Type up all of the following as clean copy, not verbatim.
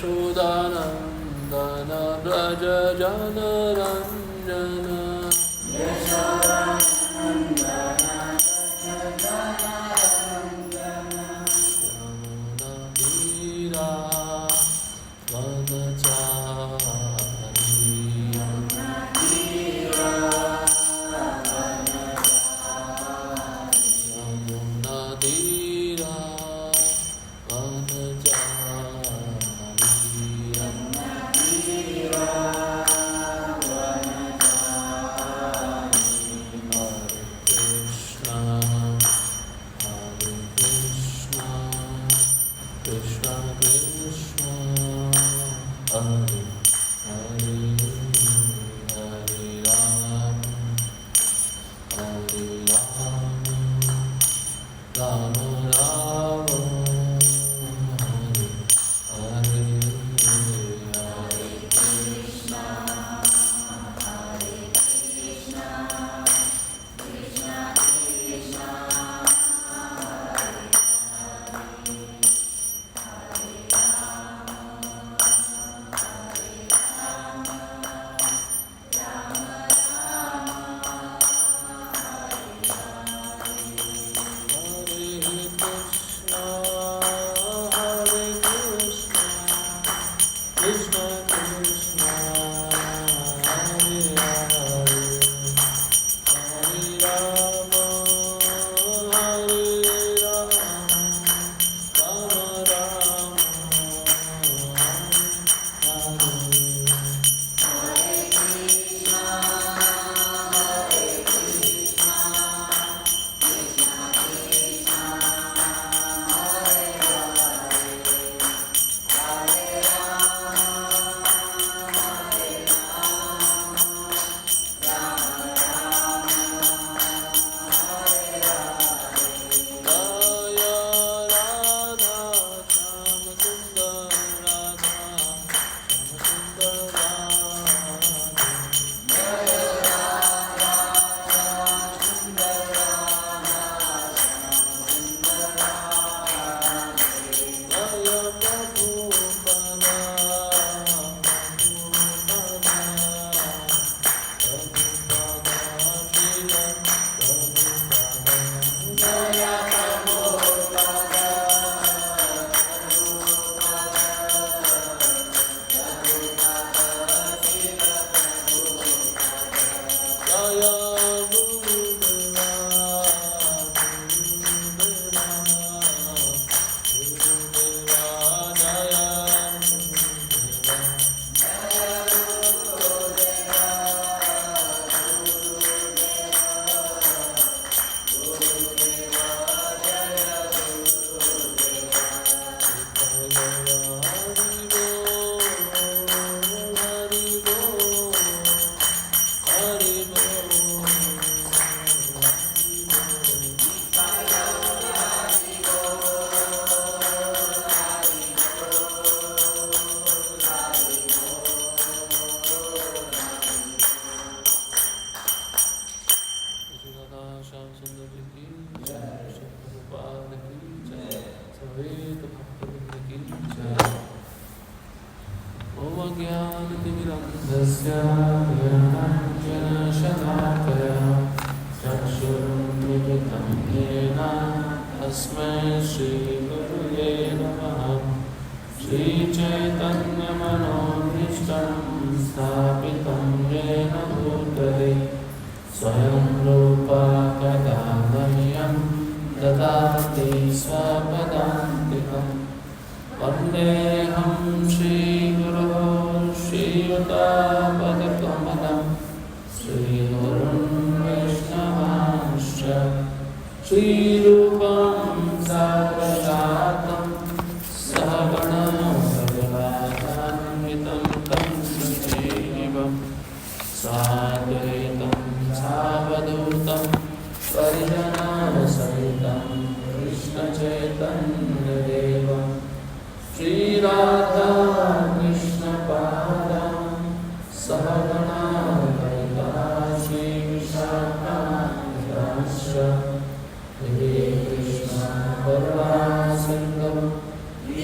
यशोदानन्दन व्रज जनरञ्जन यमुनातीरा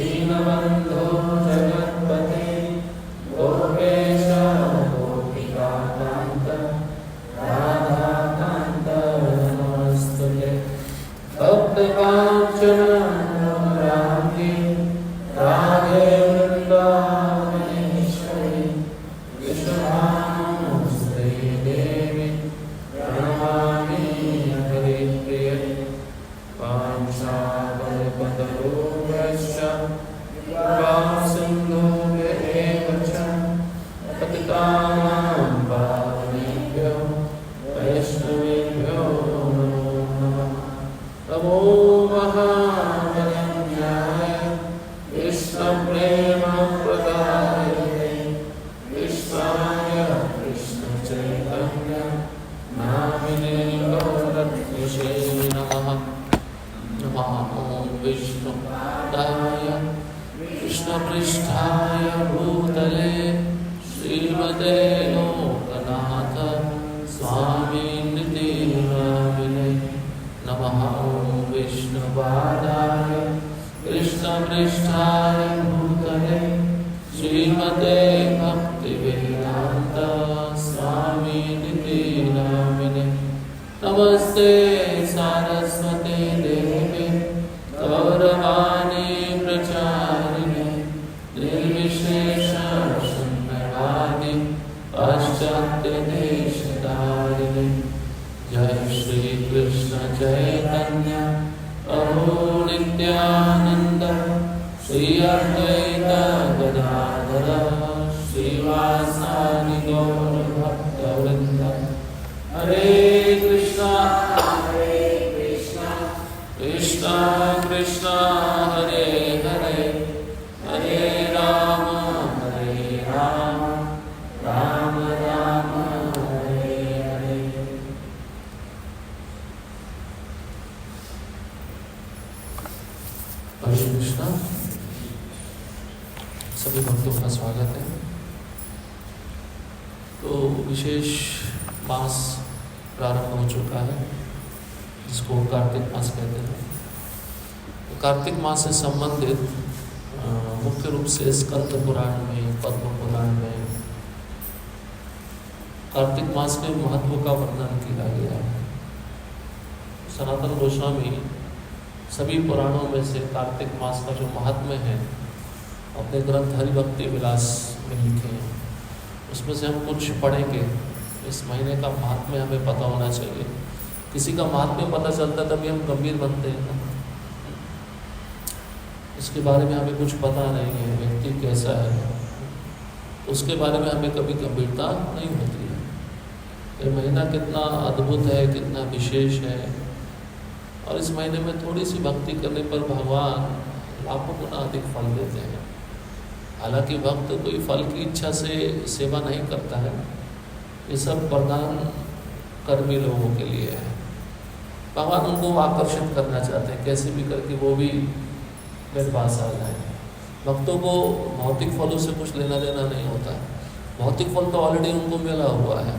दीनबन्धो जगत्पते भूतले श्रीमते लोकनाथ स्वामिनिति नामिने नमः। विष्णुपादाय कृष्णपृष्ठाय भूतले श्रीमते भक्तिवेदांत स्वामिनिति नामिने नमस्ते सारस्वते देवे गौरवाणी प्रचारिणे निर्विशेष शून्यवादी पाश्चात्य देशधारिणे। जय श्री कृष्ण चैतन्य प्रभु नित्यानंद श्री अद्वैत गदाधर श्रीवासादि गौर भक्तवृंद। हरे कृष्णा कृष्णा कृष्णा हरे हरे हरे राम राम राम हरे हरे। हरे कृष्णा। सभी भक्तों का स्वागत है। तो विशेष मास प्रारंभ हो चुका है जिसको कार्तिक मास कहते हैं। तो कार्तिक मास से संबंधित मुख्य रूप से स्कंद पुराण में, पद्म पुराण में कार्तिक मास के महत्व का वर्णन किया गया है। सनातन गोस्वामी सभी पुराणों में से कार्तिक मास का जो महात्म्य है अपने ग्रंथ हरिभक्ति विलास में लिखे हैं। उसमें से हम कुछ पढ़ेंगे। इस महीने का महात्म्य हमें पता होना चाहिए। किसी का महात्म्य पता चलता तभी हम गंभीर बनते हैं ना। इसके बारे में हमें कुछ पता नहीं है, व्यक्ति कैसा है, उसके बारे में हमें कभी गंभीरता नहीं होती है। ये महीना कितना अद्भुत है, कितना विशेष है, और इस महीने में थोड़ी सी भक्ति करने पर भगवान लाखों गुना अधिक फल देते हैं। हालांकि भक्त कोई फल की इच्छा से सेवा नहीं करता है, ये सब वरदान कर्मी लोगों के लिए है। भगवान उनको आकर्षित करना चाहते हैं, कैसे भी करके वो भी मेरे पास आ जाए। भक्तों को भौतिक फलों से कुछ लेना देना नहीं होता। भौतिक फल तो ऑलरेडी उनको मिला हुआ है।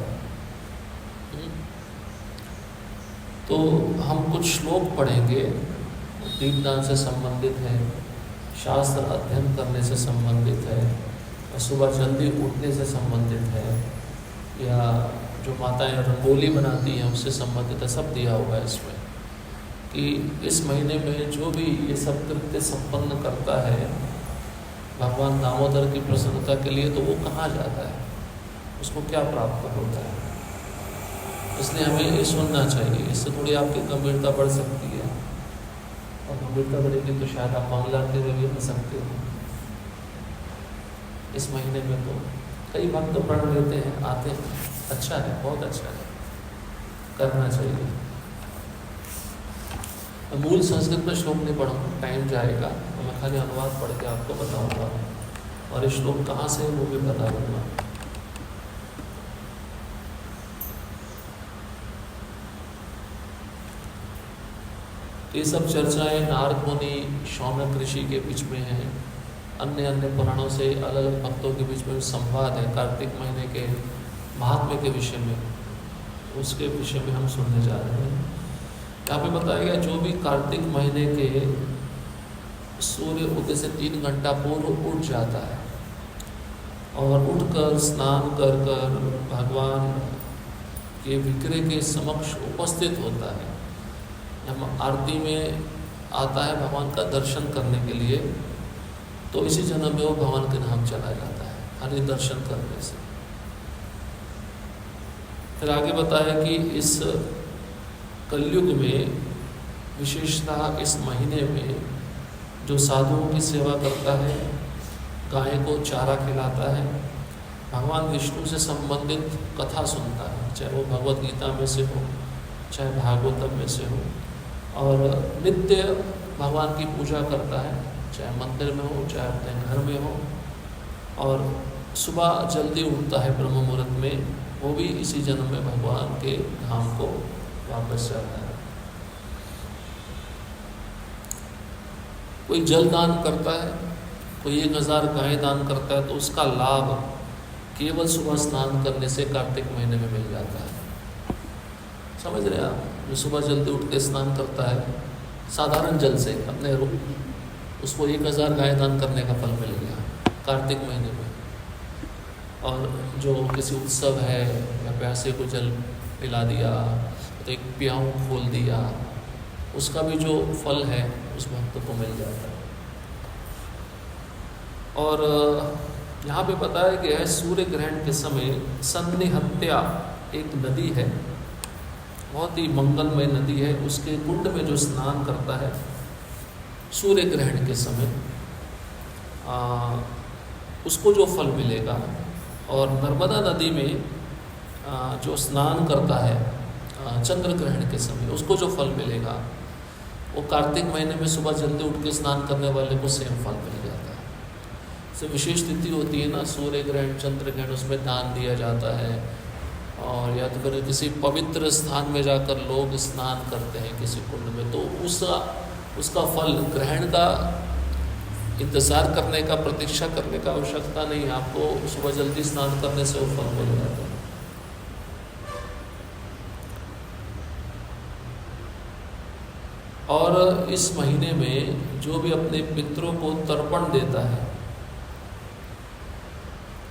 तो हम कुछ श्लोक पढ़ेंगे, दीपदान से संबंधित है, शास्त्र अध्ययन करने से संबंधित है, और सुबह जल्दी उठने से संबंधित है, या जो माताएं रंगोली बनाती हैं उससे संबंधित है। सब दिया हुआ है इसमें कि इस महीने में जो भी ये सब कृत्य संपन्न करता है भगवान दामोदर की प्रसन्नता के लिए, तो वो कहाँ जाता है, उसको क्या प्राप्त होता है। इसलिए हमें ये सुनना चाहिए। इससे थोड़ी आपकी गंभीरता बढ़ सकती है, और गंभीरता बढ़ेगी तो शायद आप मंगलाते हुए भी हो सकते हो। इस महीने में तो कई भक्त प्रण लेते हैं, आते हैं, अच्छा है, बहुत अच्छा है, करना चाहिए। मूल संस्कृत में श्लोक नहीं पढ़ूंगा, टाइम जाएगा, तो मैं खाली अनुवाद पढ़ के आपको बताऊंगा, और ये श्लोक कहाँ से है वो भी बता दूंगा। ये सब चर्चाएं नारद मुनि शौनक ऋषि के बीच में हैं। अन्य अन्य पुराणों से अलग अलग भक्तों के बीच में संवाद है कार्तिक महीने के महात्म्य के विषय में। उसके विषय में हम सुनने जा रहे हैं। यहाँ पे बताया गया जो भी कार्तिक महीने के सूर्य उदय से 3 घंटा पूर्व उठ जाता है और उठकर स्नान कर कर भगवान के विग्रह के समक्ष उपस्थित होता है, हम आरती में आता है भगवान का दर्शन करने के लिए, तो इसी जन्म में वो भगवान के नाम चला जाता है हरि दर्शन करने से। फिर आगे बताया कि इस कलयुग में विशेषतः इस महीने में जो साधुओं की सेवा करता है, गाय को चारा खिलाता है, भगवान विष्णु से संबंधित कथा सुनता है, चाहे वो भगवत गीता में से हो, चाहे भागवतम में से हो, और नित्य भगवान की पूजा करता है, चाहे मंदिर में हो चाहे अपने घर में हो, और सुबह जल्दी उठता है ब्रह्म मुहूर्त में, वो भी इसी जन्म में भगवान के धाम को वापस जाता है। कोई जल दान करता है, कोई 1000 गायें दान करता है तो उसका लाभ केवल सुबह स्नान करने से कार्तिक महीने में मिल जाता है। समझ रहे हैं आप? जो सुबह जल्दी उठ के स्नान करता है साधारण जल से अपने उसको 1000 गाय दान करने का फल मिल गया कार्तिक महीने में। और जो किसी उत्सव है या प्यासे को जल पिला दिया तो एक प्याऊ खोल दिया, उसका भी जो फल है उस भक्त को मिल जाता है। और यहाँ पे पता है कि सूर्य ग्रहण के समय सन्निहत्या एक नदी है, बहुत ही मंगलमय नदी है, उसके कुंड में जो स्नान करता है सूर्य ग्रहण के समय उसको जो फल मिलेगा। और नर्मदा नदी में जो स्नान करता है चंद्र ग्रहण के समय उसको जो फल मिलेगा वो कार्तिक महीने में सुबह जल्दी उठ के स्नान करने वाले को सेम फल मिल जाता है। इससे विशेष तिथि होती है ना, सूर्य ग्रहण चंद्र ग्रहण, उसमें दान दिया जाता है। और या तो फिर किसी पवित्र स्थान में जाकर लोग स्नान करते हैं किसी कुंड में, तो उसका फल ग्रहण का इंतज़ार करने का, प्रतीक्षा करने का आवश्यकता नहीं है, आपको सुबह जल्दी स्नान करने से वो फल मिल जाता है। और इस महीने में जो भी अपने पितरों को तर्पण देता है,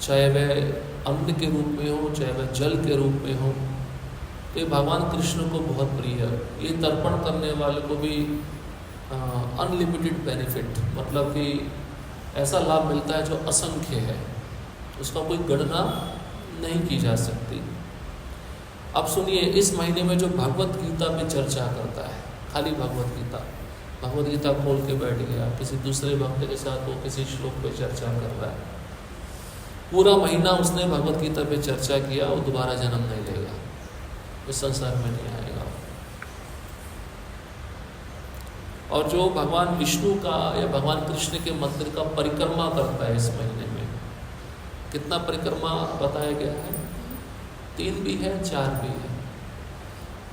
चाहे वह अन्न के रूप में हो चाहे वह जल के रूप में हो, तो भगवान कृष्ण को बहुत प्रिय है। ये तर्पण करने वाले को भी अनलिमिटेड बेनिफिट, मतलब कि ऐसा लाभ मिलता है जो असंख्य है, उसका कोई गणना नहीं की जा सकती। अब सुनिए, इस महीने में जो भगवत गीता पे चर्चा करता है, खाली भगवत गीता खोल के बैठ गया, किसी दूसरे भक्त के साथ वो किसी श्लोक पे चर्चा कर रहा है, पूरा महीना उसने भगवत गीता पे चर्चा किया, वो दोबारा जन्म नहीं लेगा, इस संसार में नहीं आएगा। और जो भगवान विष्णु का या भगवान कृष्ण के मंदिर का परिक्रमा करता है इस महीने में, कितना परिक्रमा बताया गया है? 3 भी है 4 भी है।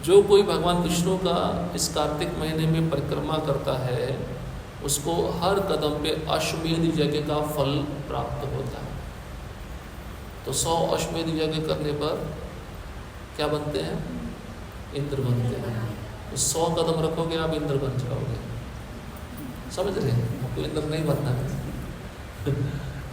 जो कोई भगवान विष्णु का इस कार्तिक महीने में परिक्रमा करता है उसको हर कदम पे अश्वमेध यज्ञ का फल प्राप्त होता है। तो 100 अश्वमेध यज्ञ करने पर क्या बनते हैं? इंद्र बनते हैं। तो 100 कदम रखोगे आप इंद्र बन जाओगे। समझ रहे हैं? आपको इंद्र नहीं बनना है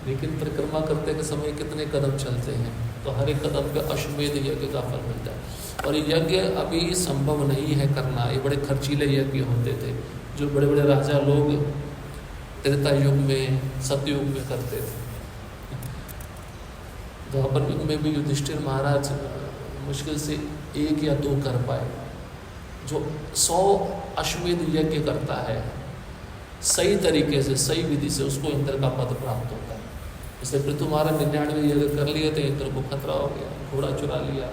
लेकिन परिक्रमा करते के समय कितने कदम चलते हैं, तो हर एक कदम पे अश्वमेध यज्ञ का फल मिलता है। और ये यज्ञ अभी संभव नहीं है करना, ये बड़े खर्चीले यज्ञ होते थे जो बड़े बड़े राजा लोग त्रेता युग में, सतयुग में करते थे। द्वापर युग में भी युधिष्ठिर महाराज मुश्किल से 1 या 2 कर पाए। जो 100 अश्वमेध यज्ञ करता है सही तरीके से, सही विधि से, उसको इंद्र का पद प्राप्त होता है। जैसे पृथु महाराज 99 यज्ञ कर लिए थे, इंद्र को खतरा हो गया, घोड़ा चुरा लिया,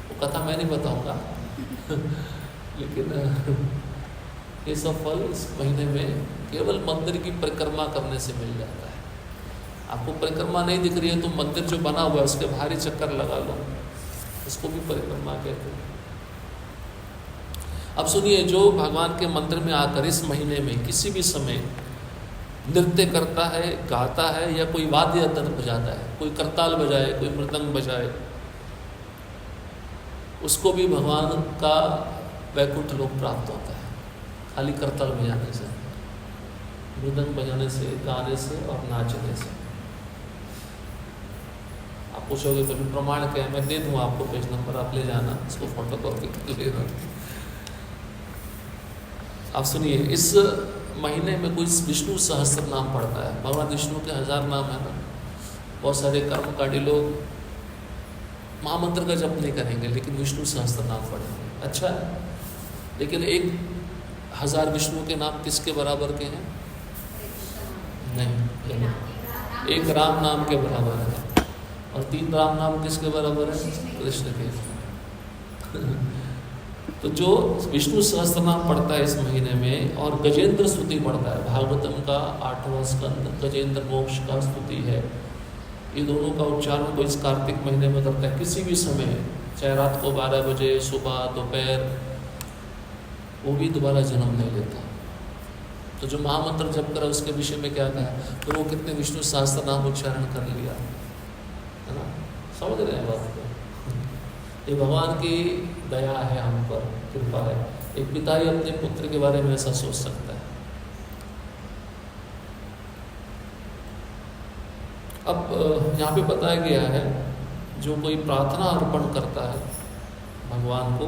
वो कथा मैं नहीं बताऊंगा लेकिन ये सब फल इस महीने में केवल मंदिर की परिक्रमा करने से मिल जाता है। आपको परिक्रमा नहीं दिख रही है तो मंदिर जो बना हुआ है उसके बाहर ही चक्कर लगा लो, इसको भी परिक्रमा कहते हैं। अब सुनिए, जो भगवान के मंदिर में आकर इस महीने में किसी भी समय नृत्य करता है, गाता है या कोई वाद्य यंत्र बजाता है, कोई करताल बजाए, कोई मृदंग बजाए, उसको भी भगवान का वैकुंठ लोक प्राप्त होता है। खाली करताल बजाने से, मृदंग बजाने से, गाने से और नाचने से। आप पूछोगे तो प्रमाण क्या है? मैं दे दूँ आपको पेज नंबर, आप ले जाना, इसको फोटो कॉपी ले लेना। आप सुनिए, इस महीने में कोई विष्णु सहस्त्र नाम पढ़ता है। भगवान विष्णु के 1000 नाम है ना। बहुत सारे कर्मकांडी लोग महामंत्र का जप नहीं करेंगे लेकिन विष्णु सहस्त्र नाम पढ़ेंगे, अच्छा है। लेकिन 1000 विष्णु के नाम किसके बराबर के हैं? नहीं, 1 राम नाम के बराबर है। और 3 राम नाम किसके बराबर है? कृष्ण के। तो जो विष्णु सहस्त्र नाम पढ़ता है इस महीने में, और गजेंद्र स्तुति पढ़ता है, भागवतम का 8वां स्कंद गजेंद्र मोक्ष का स्तुति है, ये दोनों का उच्चारण को इस कार्तिक महीने में करता है किसी भी समय, चाहे रात को 12 बजे, सुबह, दोपहर, वो भी दोबारा जन्म नहीं लेता। तो जो महामंत्र जप करा उसके विषय में क्या कहा, तो वो कितने विष्णु सहस्त्र नाम उच्चारण कर लिया, है ना। समझ रहे हैं बात को। ये भगवान की दया है, हम पर कृपा है। एक पिता ही अपने पुत्र के बारे में ऐसा सोच सकता है। अब यहाँ पे बताया गया है, जो कोई प्रार्थना अर्पण करता है भगवान को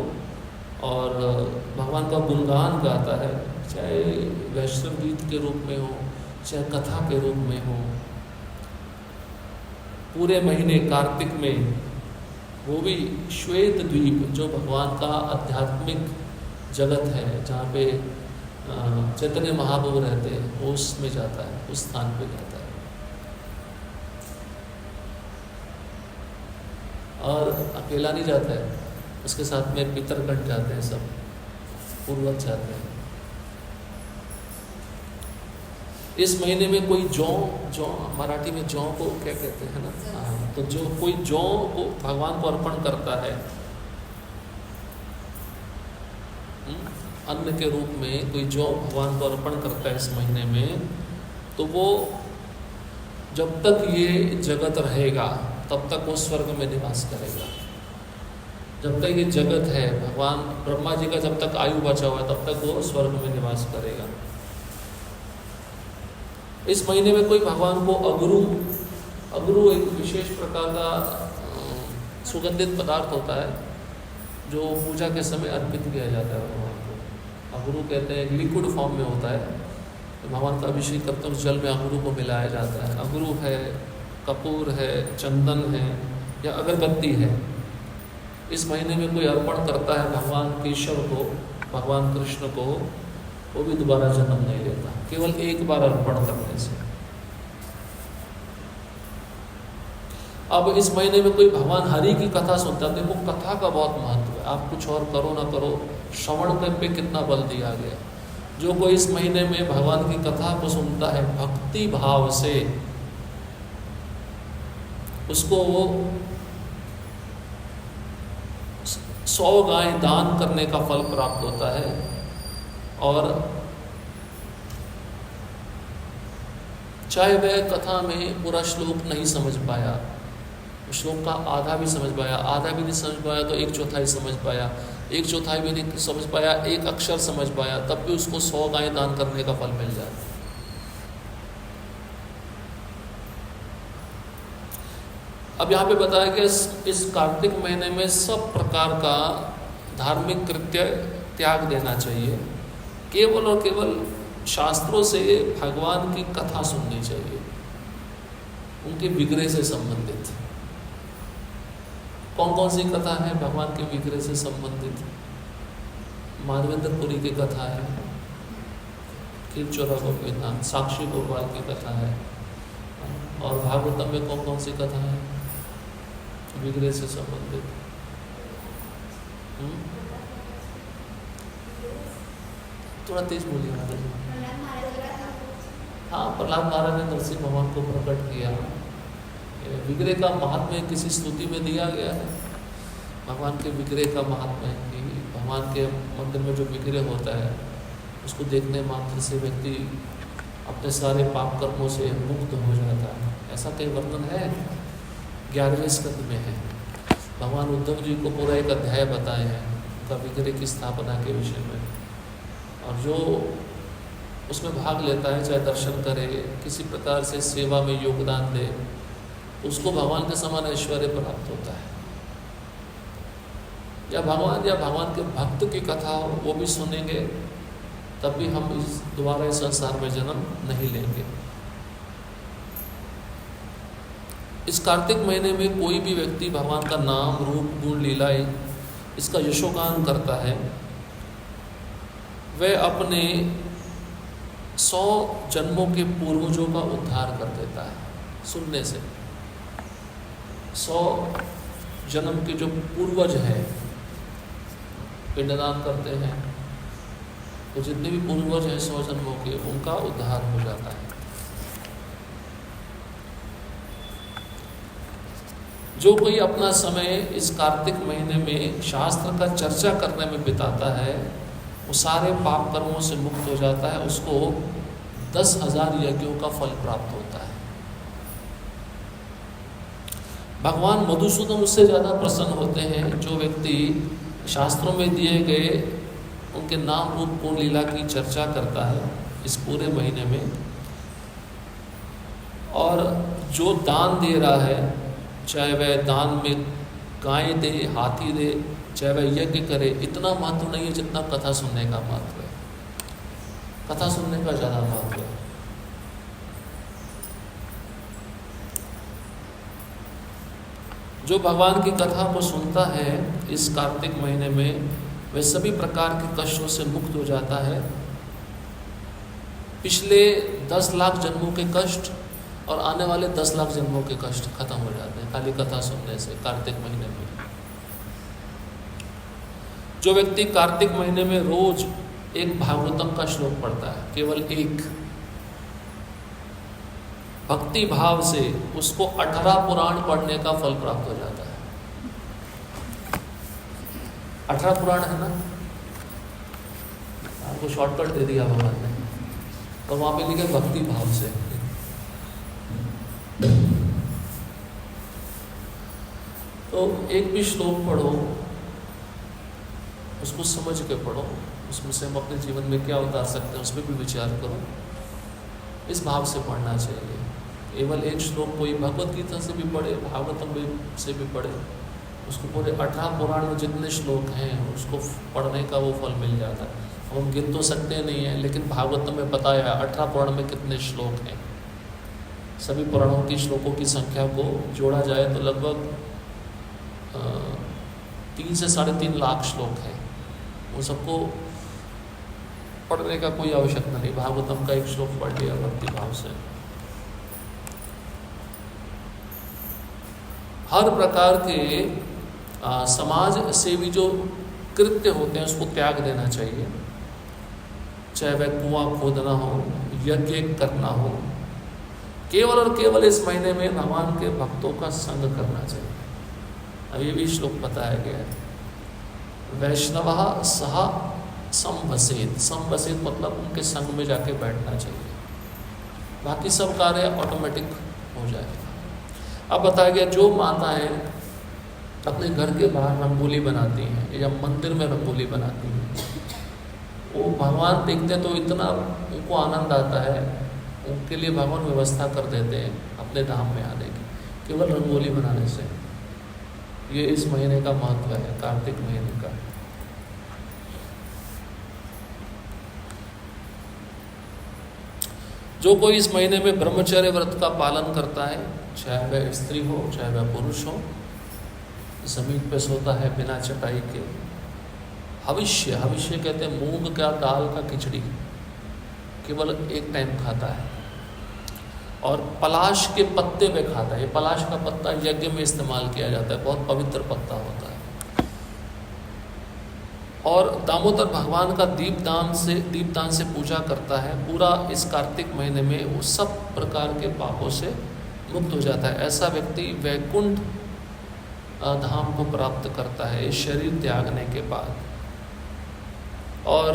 और भगवान का गुणगान गाता है, चाहे वैष्णव गीत के रूप में हो, चाहे कथा के रूप में हो, पूरे महीने कार्तिक में, वो भी श्वेत द्वीप जो भगवान का आध्यात्मिक जगत है, जहाँ पे चैतन्य महाप्रभु रहते हैं, वो उसमें जाता है, उस स्थान पे जाता है। और अकेला नहीं जाता है, उसके साथ में पितरगण जाते हैं, सब पूर्वज जाते हैं। इस महीने में कोई जौ मराठी में जौ को क्या कहते हैं ना, तो जो कोई जौ को भगवान को अर्पण करता है अन्न के रूप में, कोई जौ भगवान को अर्पण करता है इस महीने में, तो वो जब तक ये जगत रहेगा तब तक वो स्वर्ग में निवास करेगा। जब तक ये जगत है, भगवान ब्रह्मा जी का जब तक आयु बचा हुआ है तब तक वो स्वर्ग में निवास करेगा। इस महीने में कोई भगवान को अगरू एक विशेष प्रकार का सुगंधित पदार्थ होता है जो पूजा के समय अर्पित किया जाता है भगवान को। अगरू कहते हैं, लिक्विड फॉर्म में होता है, तो भगवान का अभिषेक करते हैं, उस जल में अगरू को मिलाया जाता है। अगरू है, कपूर है, चंदन है या अगरबत्ती है। इस महीने में कोई अर्पण करता है भगवान केशव को, भगवान कृष्ण को, वो भी दोबारा जन्म नहीं लेता, केवल एक बार अर्पण करने से। अब इस महीने में कोई भगवान हरि की कथा सुनता है, देखो कथा का बहुत महत्व है। आप कुछ और करो ना करो, श्रवण पे कितना बल दिया गया। जो कोई इस महीने में भगवान की कथा को सुनता है भक्ति भाव से, उसको वो 100 गाय दान करने का फल प्राप्त होता है। और चाहे वह कथा में पूरा श्लोक नहीं समझ पाया, श्लोक का आधा भी समझ पाया, आधा भी नहीं समझ पाया तो 1/4 समझ पाया, 1/4 भी नहीं समझ पाया, एक अक्षर समझ पाया, तब भी उसको 100 गाय दान करने का फल मिल जाता है। अब यहाँ पे बताया कि इस कार्तिक महीने में सब प्रकार का धार्मिक कृत्य त्याग देना चाहिए। केवल और केवल शास्त्रों से भगवान की कथा सुननी चाहिए, उनके विग्रह से संबंधित। कौन कौन सी कथा है भगवान के विग्रह से संबंधित? माधवेंद्रपुरी की कथा है, खीरचोरा गोपीनाथ, साक्षी गोपाल की कथा है, और भागवतम में कौन कौन सी कथा है विग्रह से संबंधित? थोड़ा तेज बोलिए महाराज। हाँ, प्रहलाद महाराज ने नरसिंह भगवान को प्रकट किया। विग्रह का महात्म्य किसी स्तुति में दिया गया है, भगवान के विग्रह का महात्म्य कि भगवान के मंदिर में जो विग्रह होता है उसको देखने मात्र से व्यक्ति अपने सारे पाप कर्मों से मुक्त हो जाता है। ऐसा कई वर्णन है, 11वें स्कंद में है। भगवान उद्धव जी को पूरा एक अध्याय बताए हैं उनका विग्रह की स्थापना के विषय में, और जो उसमें भाग लेता है, चाहे दर्शन करे, किसी प्रकार से सेवा में योगदान दे, उसको भगवान के समान ऐश्वर्य प्राप्त होता है। या भगवान के भक्त की कथा हो वो भी सुनेंगे, तब भी हम दोबारा इस संसार में जन्म नहीं लेंगे। इस कार्तिक महीने में कोई भी व्यक्ति भगवान का नाम, रूप, गुण, लीलाएं इसका यशोगान करता है, वह अपने 100 जन्मों के पूर्वजों का उद्धार कर देता है सुनने से। 100 जन्म के जो पूर्वज हैं, पिंडदान करते हैं, तो जितने भी पूर्वज हैं 100 जन्मों के, उनका उद्धार हो जाता है। जो कोई अपना समय इस कार्तिक महीने में शास्त्र का चर्चा करने में बिताता है, वो सारे पाप कर्मों से मुक्त हो जाता है। उसको 10,000 यज्ञों का फल प्राप्त होता है। भगवान मधुसूदन उससे ज़्यादा प्रसन्न होते हैं जो व्यक्ति शास्त्रों में दिए गए उनके नाम रूप पूर्ण लीला की चर्चा करता है इस पूरे महीने में, और जो दान दे रहा है, चाहे वह दान में गाय दे, हाथी दे, चाहे वह यज्ञ करे, इतना महत्व नहीं है जितना कथा सुनने का महत्व है। कथा सुनने का ज़्यादा महत्व है। जो भगवान की कथा को सुनता है इस कार्तिक महीने में, वह सभी प्रकार के कष्टों से मुक्त हो जाता है। पिछले 10 लाख जन्मों के कष्ट और आने वाले 10 लाख जन्मों के कष्ट खत्म हो जाते हैं खाली कथा सुनने से कार्तिक महीने में। जो व्यक्ति कार्तिक महीने में रोज एक भागवतम का श्लोक पढ़ता है, केवल एक, भक्ति भाव से उसको 18 पुराण पढ़ने का फल प्राप्त हो जाता है। 18 पुराण है ना, आपको शॉर्टकट दे दिया भगवान ने, और वहां पे लिखे भक्ति भाव से। तो एक भी श्लोक पढ़ो, उसको समझ के पढ़ो, उसमें से हम अपने जीवन में क्या उतार सकते हैं उस पर भी विचार करो। इस भाव से पढ़ना चाहिए। केवल एक श्लोक कोई भगवत गीता से भी पढ़े, भागवतम से भी पढ़े, उसको पूरे 18 पुराण में जितने श्लोक हैं उसको पढ़ने का वो फल मिल जाता है। हम गिन तो सकते नहीं हैं, लेकिन भागवतम में बताया 18 पुराण में कितने श्लोक हैं। सभी पुराणों की श्लोकों की संख्या को जोड़ा जाए तो लगभग 3 से 3.5 लाख श्लोक हैं। वो सबको पढ़ने का कोई आवश्यकता नहीं, भागवतम का एक श्लोक पढ़ लिया भक्ति भाव से। हर प्रकार के समाज सेवी जो कृत्य होते हैं उसको त्याग देना चाहिए, चाहे वह कुआं खोदना हो, यज्ञ करना हो। केवल और केवल इस महीने में भगवान के भक्तों का संग करना चाहिए। अब ये भी श्लोक बताया गया है, वैष्णव सह संवसेत। संवसेत मतलब उनके संग में जाके बैठना चाहिए, बाकी सब कार्य ऑटोमेटिक हो जाएगा। अब बताया गया जो माताएं अपने घर के बाहर रंगोली बनाती हैं या मंदिर में रंगोली बनाती हैं, वो भगवान देखते हैं तो इतना उनको आनंद आता है, उनके लिए भगवान व्यवस्था कर देते हैं अपने धाम में आने की, केवल रंगोली बनाने से। ये इस महीने का महत्व है, कार्तिक महीने का। जो कोई इस महीने में ब्रह्मचर्य व्रत का पालन करता है, चाहे वह स्त्री हो चाहे वह पुरुष हो, जमीन पे सोता है बिना चटाई के, हविष्य, हविष्य कहते हैं मूंग का दाल का खिचड़ी, केवल एक टाइम खाता है, और पलाश के पत्ते पे खाता है। ये पलाश का पत्ता यज्ञ में इस्तेमाल किया जाता है, बहुत पवित्र पत्ता होता है। और दामोदर भगवान का दीपदान से पूजा करता है। पूरा इस कार्तिक महीने में वो सब प्रकार के पापों से मुक्त हो जाता है। ऐसा व्यक्ति वैकुंठ धाम को प्राप्त करता है इस शरीर त्यागने के बाद, और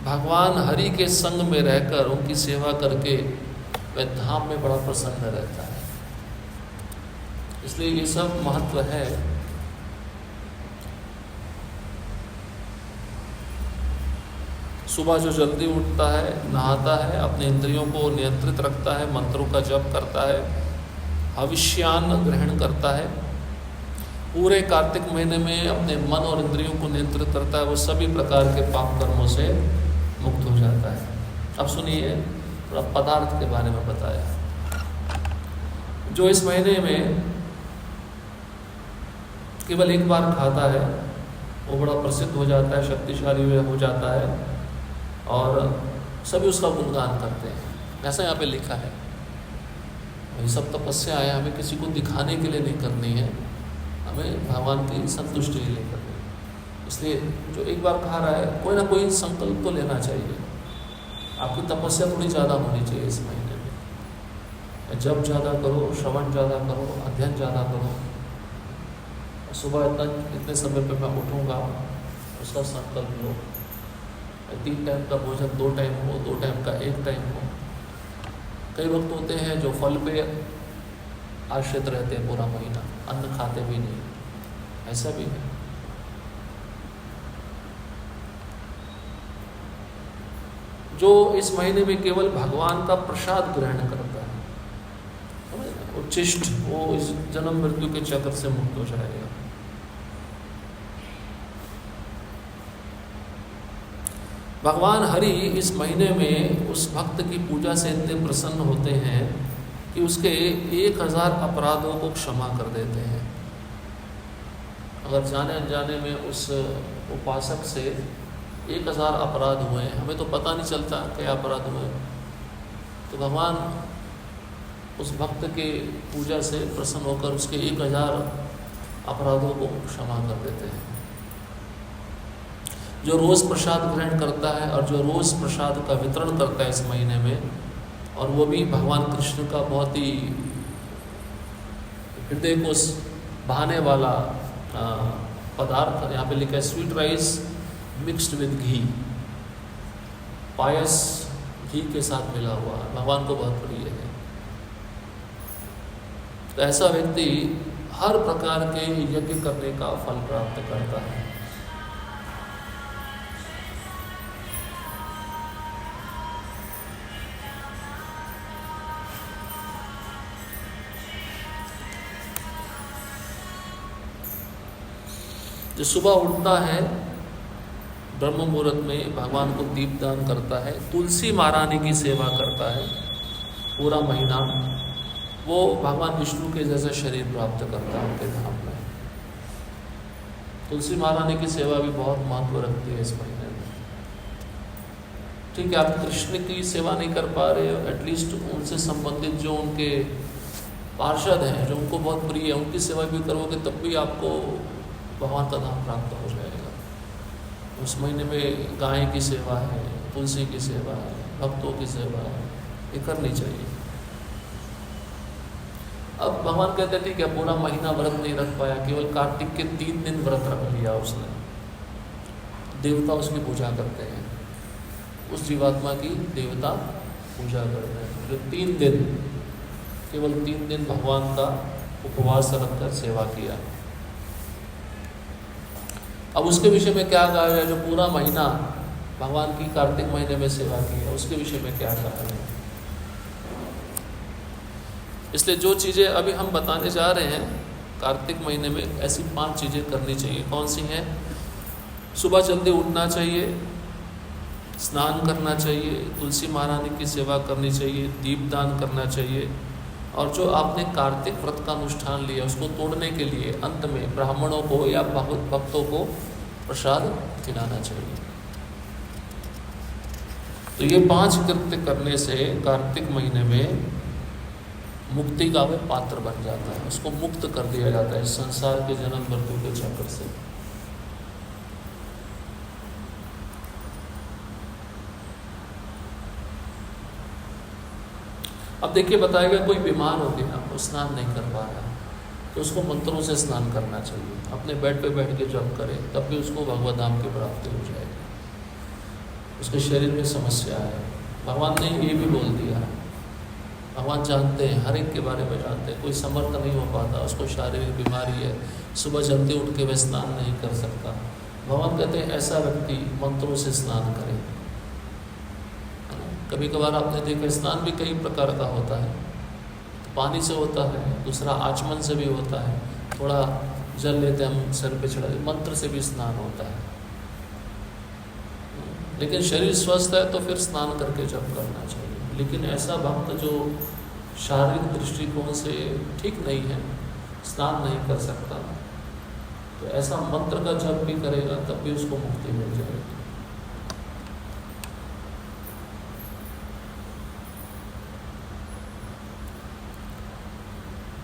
भगवान हरि के संग में रहकर उनकी सेवा करके वह धाम में बड़ा प्रसन्न रहता है। इसलिए ये सब महत्व है। सुबह जो जल्दी उठता है, नहाता है, अपने इंद्रियों को नियंत्रित रखता है, मंत्रों का जप करता है, हविष्यान्न ग्रहण करता है, पूरे कार्तिक महीने में अपने मन और इंद्रियों को नियंत्रित करता है, वो सभी प्रकार के पाप कर्मों से मुक्त हो जाता है। अब सुनिए, थोड़ा पदार्थ के बारे में बताया। जो इस महीने में केवल एक बार खाता है वो बड़ा प्रसिद्ध हो जाता है, शक्तिशाली हो जाता है, और सभी उसका गुणगान करते हैं। ऐसा यहाँ पे लिखा है। ये सब तपस्या है, हमें किसी को दिखाने के लिए नहीं करनी है, हमें भगवान की संतुष्टि के लिए करनी है। इसलिए जो एक बार खा रहा है, कोई ना कोई संकल्प तो लेना चाहिए। आपकी तपस्या थोड़ी ज़्यादा होनी चाहिए इस महीने में। जप ज़्यादा करो, श्रवण ज़्यादा करो, अध्ययन ज़्यादा करो। सुबह इतने समय पे मैं उठूँगा, उसका संकल्प लो। 3 टाइम का भोजन 2 टाइम हो, 2 टाइम का 1 टाइम हो। कई वक्त होते हैं जो फल पे आश्रित रहते हैं पूरा महीना, अन्न खाते भी नहीं, ऐसा भी है। जो इस महीने में केवल भगवान का प्रसाद ग्रहण करता है, उच्छिष्ट, वो इस जन्म मृत्यु के चक्र से मुक्त हो जाएगा। भगवान हरि इस महीने में उस भक्त की पूजा से इतने प्रसन्न होते हैं कि उसके 1000 अपराधों को क्षमा कर देते हैं। अगर जाने अनजाने में उस उपासक से 1000 अपराध हुए, हमें तो पता नहीं चलता क्या अपराध हुए, तो भगवान उस भक्त के पूजा से प्रसन्न होकर उसके 1000 अपराधों को क्षमा कर देते हैं। जो रोज़ प्रसाद ग्रहण करता है और जो रोज़ प्रसाद का वितरण करता है इस महीने में, और वो भी भगवान कृष्ण का बहुत ही हृदय को भाने वाला पदार्थ, यहाँ पे लिखा है स्वीट राइस मिक्स्ड विद घी, पायस घी के साथ मिला हुआ, भगवान को बहुत प्रिय है। तो ऐसा व्यक्ति हर प्रकार के यज्ञ करने का फल प्राप्त करता है। जो सुबह उठता है ब्रह्म मुहूर्त में, भगवान को दीपदान करता है, तुलसी महारानी की सेवा करता है पूरा महीना, वो भगवान विष्णु के जैसा शरीर प्राप्त करता है उनके धाम में। तुलसी महारानी की सेवा भी बहुत महत्व रखती है इस महीने में। ठीक है, आप कृष्ण की सेवा नहीं कर पा रहे हो, एटलीस्ट उनसे संबंधित जो उनके पार्षद हैं, जो उनको बहुत प्रिय है, उनकी सेवा भी करोगे तब भी आपको भगवान का धाम प्राप्त हो जाएगा। उस महीने में गाय की सेवा है, तुलसी की सेवा है, भक्तों की सेवा है, ये करनी चाहिए। अब भगवान कहते हैं ठीक है, पूरा महीना व्रत नहीं रख पाया, केवल कार्तिक के 3 दिन व्रत रख लिया उसने। देवता उसकी पूजा करते हैं, उस जीवात्मा की देवता पूजा करते हैं। जो 3 दिन, केवल 3 दिन भगवान का उपवास रखकर सेवा किया। अब उसके विषय में क्या कहा है? जो पूरा महीना भगवान की कार्तिक महीने में सेवा की है, उसके विषय में क्या कहा है? इसलिए जो चीज़ें अभी हम बताने जा रहे हैं कार्तिक महीने में, ऐसी 5 चीज़ें करनी चाहिए। कौन सी हैं? सुबह जल्दी उठना चाहिए, स्नान करना चाहिए, तुलसी महारानी की सेवा करनी चाहिए, दीपदान करना चाहिए, और जो आपने कार्तिक व्रत का अनुष्ठान लिया उसको तोड़ने के लिए अंत में ब्राह्मणों को या भक्तों को प्रसाद खिलाना चाहिए। तो ये 5 कृत्य करने से कार्तिक महीने में मुक्ति का वह पात्र बन जाता है, उसको मुक्त कर दिया जाता है संसार के जन्म मृत्यु के चक्र से। अब देखिए, बताया गया कोई बीमार हो गया, वो स्नान नहीं कर पा रहा, तो उसको मंत्रों से स्नान करना चाहिए। अपने बेड पे बैठ के जप करे तब भी उसको भगवत धाम की प्राप्ति हो जाएगी। उसके शरीर में समस्या है, भगवान ने ये भी बोल दिया। भगवान जानते हैं, हर एक के बारे में जानते हैं। कोई समर्थ नहीं हो पाता, उसको शारीरिक बीमारी है, सुबह जल्दी उठ के वह स्नान नहीं कर सकता, भगवान कहते हैं ऐसा व्यक्ति मंत्रों से स्नान करे। कभी कभार आपने देखा स्नान भी कई प्रकार का होता है, पानी से होता है, दूसरा आचमन से भी होता है, थोड़ा जल लेते हम सर पे चढ़ा, मंत्र से भी स्नान होता है। लेकिन शरीर स्वस्थ है तो फिर स्नान करके जप करना चाहिए। लेकिन ऐसा भक्त जो शारीरिक दृष्टिकोण से ठीक नहीं है, स्नान नहीं कर सकता, तो ऐसा मंत्र का जप भी करेगा तब भी उसको मुक्ति मिल जाएगी।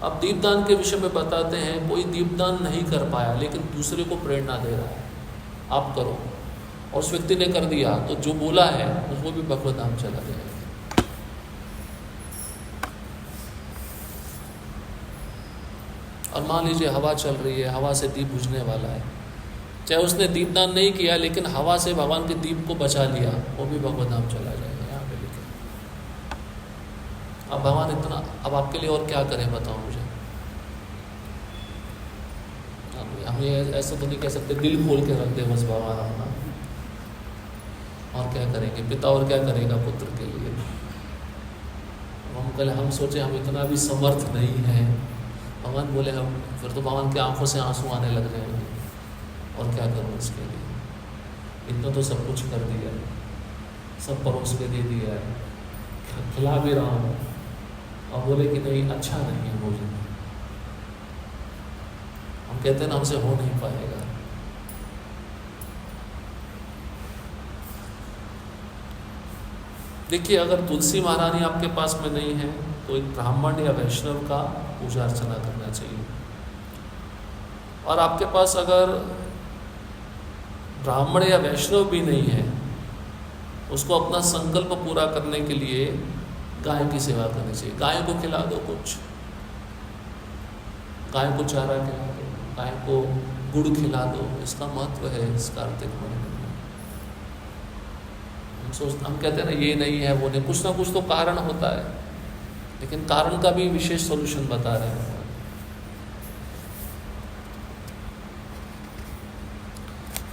अब दीपदान के विषय में बताते हैं, कोई दीपदान नहीं कर पाया लेकिन दूसरे को प्रेरणा दे रहा है, आप करो, और उस व्यक्ति ने कर दिया तो जो बोला है उसको भी भगवत धाम चला जाएगा। और मान लीजिए हवा चल रही है, हवा से दीप बुझने वाला है, चाहे उसने दीपदान नहीं किया लेकिन हवा से भगवान के दीप को बचा लिया, वो भी भगवत धाम चला जाएगा। यहाँ पे लिखा। अब भगवान इतना, अब आपके लिए और क्या करें बताओ मुझे। हम ये ऐसा तो नहीं कह सकते दिल खोल के रख दे बस भगवान अपना, और क्या करेंगे पिता, और क्या करेगा पुत्र के लिए। हम सोचे हम इतना भी समर्थ नहीं है, भगवान बोले हम, फिर तो भगवान की आंखों से आंसू आने लग जाएंगे, और क्या करूँ इसके लिए, इतना तो सब कुछ कर दिया है, सब परोस के दे दिया है, खिला भी रहा हूँ, और बोले कि नहीं अच्छा नहीं है भोजन। हम कहते हैं ना हमसे हो नहीं पाएगा। देखिए अगर तुलसी महारानी आपके पास में नहीं है तो एक ब्राह्मण या वैष्णव का पूजा अर्चना करना चाहिए। और आपके पास अगर ब्राह्मण या वैष्णव भी नहीं है, उसको अपना संकल्प पूरा करने के लिए गाय की सेवा करनी चाहिए। गाय को खिला दो कुछ, गाय को चारा खिला दो, गाय को गुड़ खिला दो, इसका महत्व है इस कार्तिक महीने में। हम कहते हैं ना ये नहीं है वो नहीं, कुछ ना कुछ तो कारण होता है, लेकिन कारण का भी विशेष सॉल्यूशन बता रहे हैं।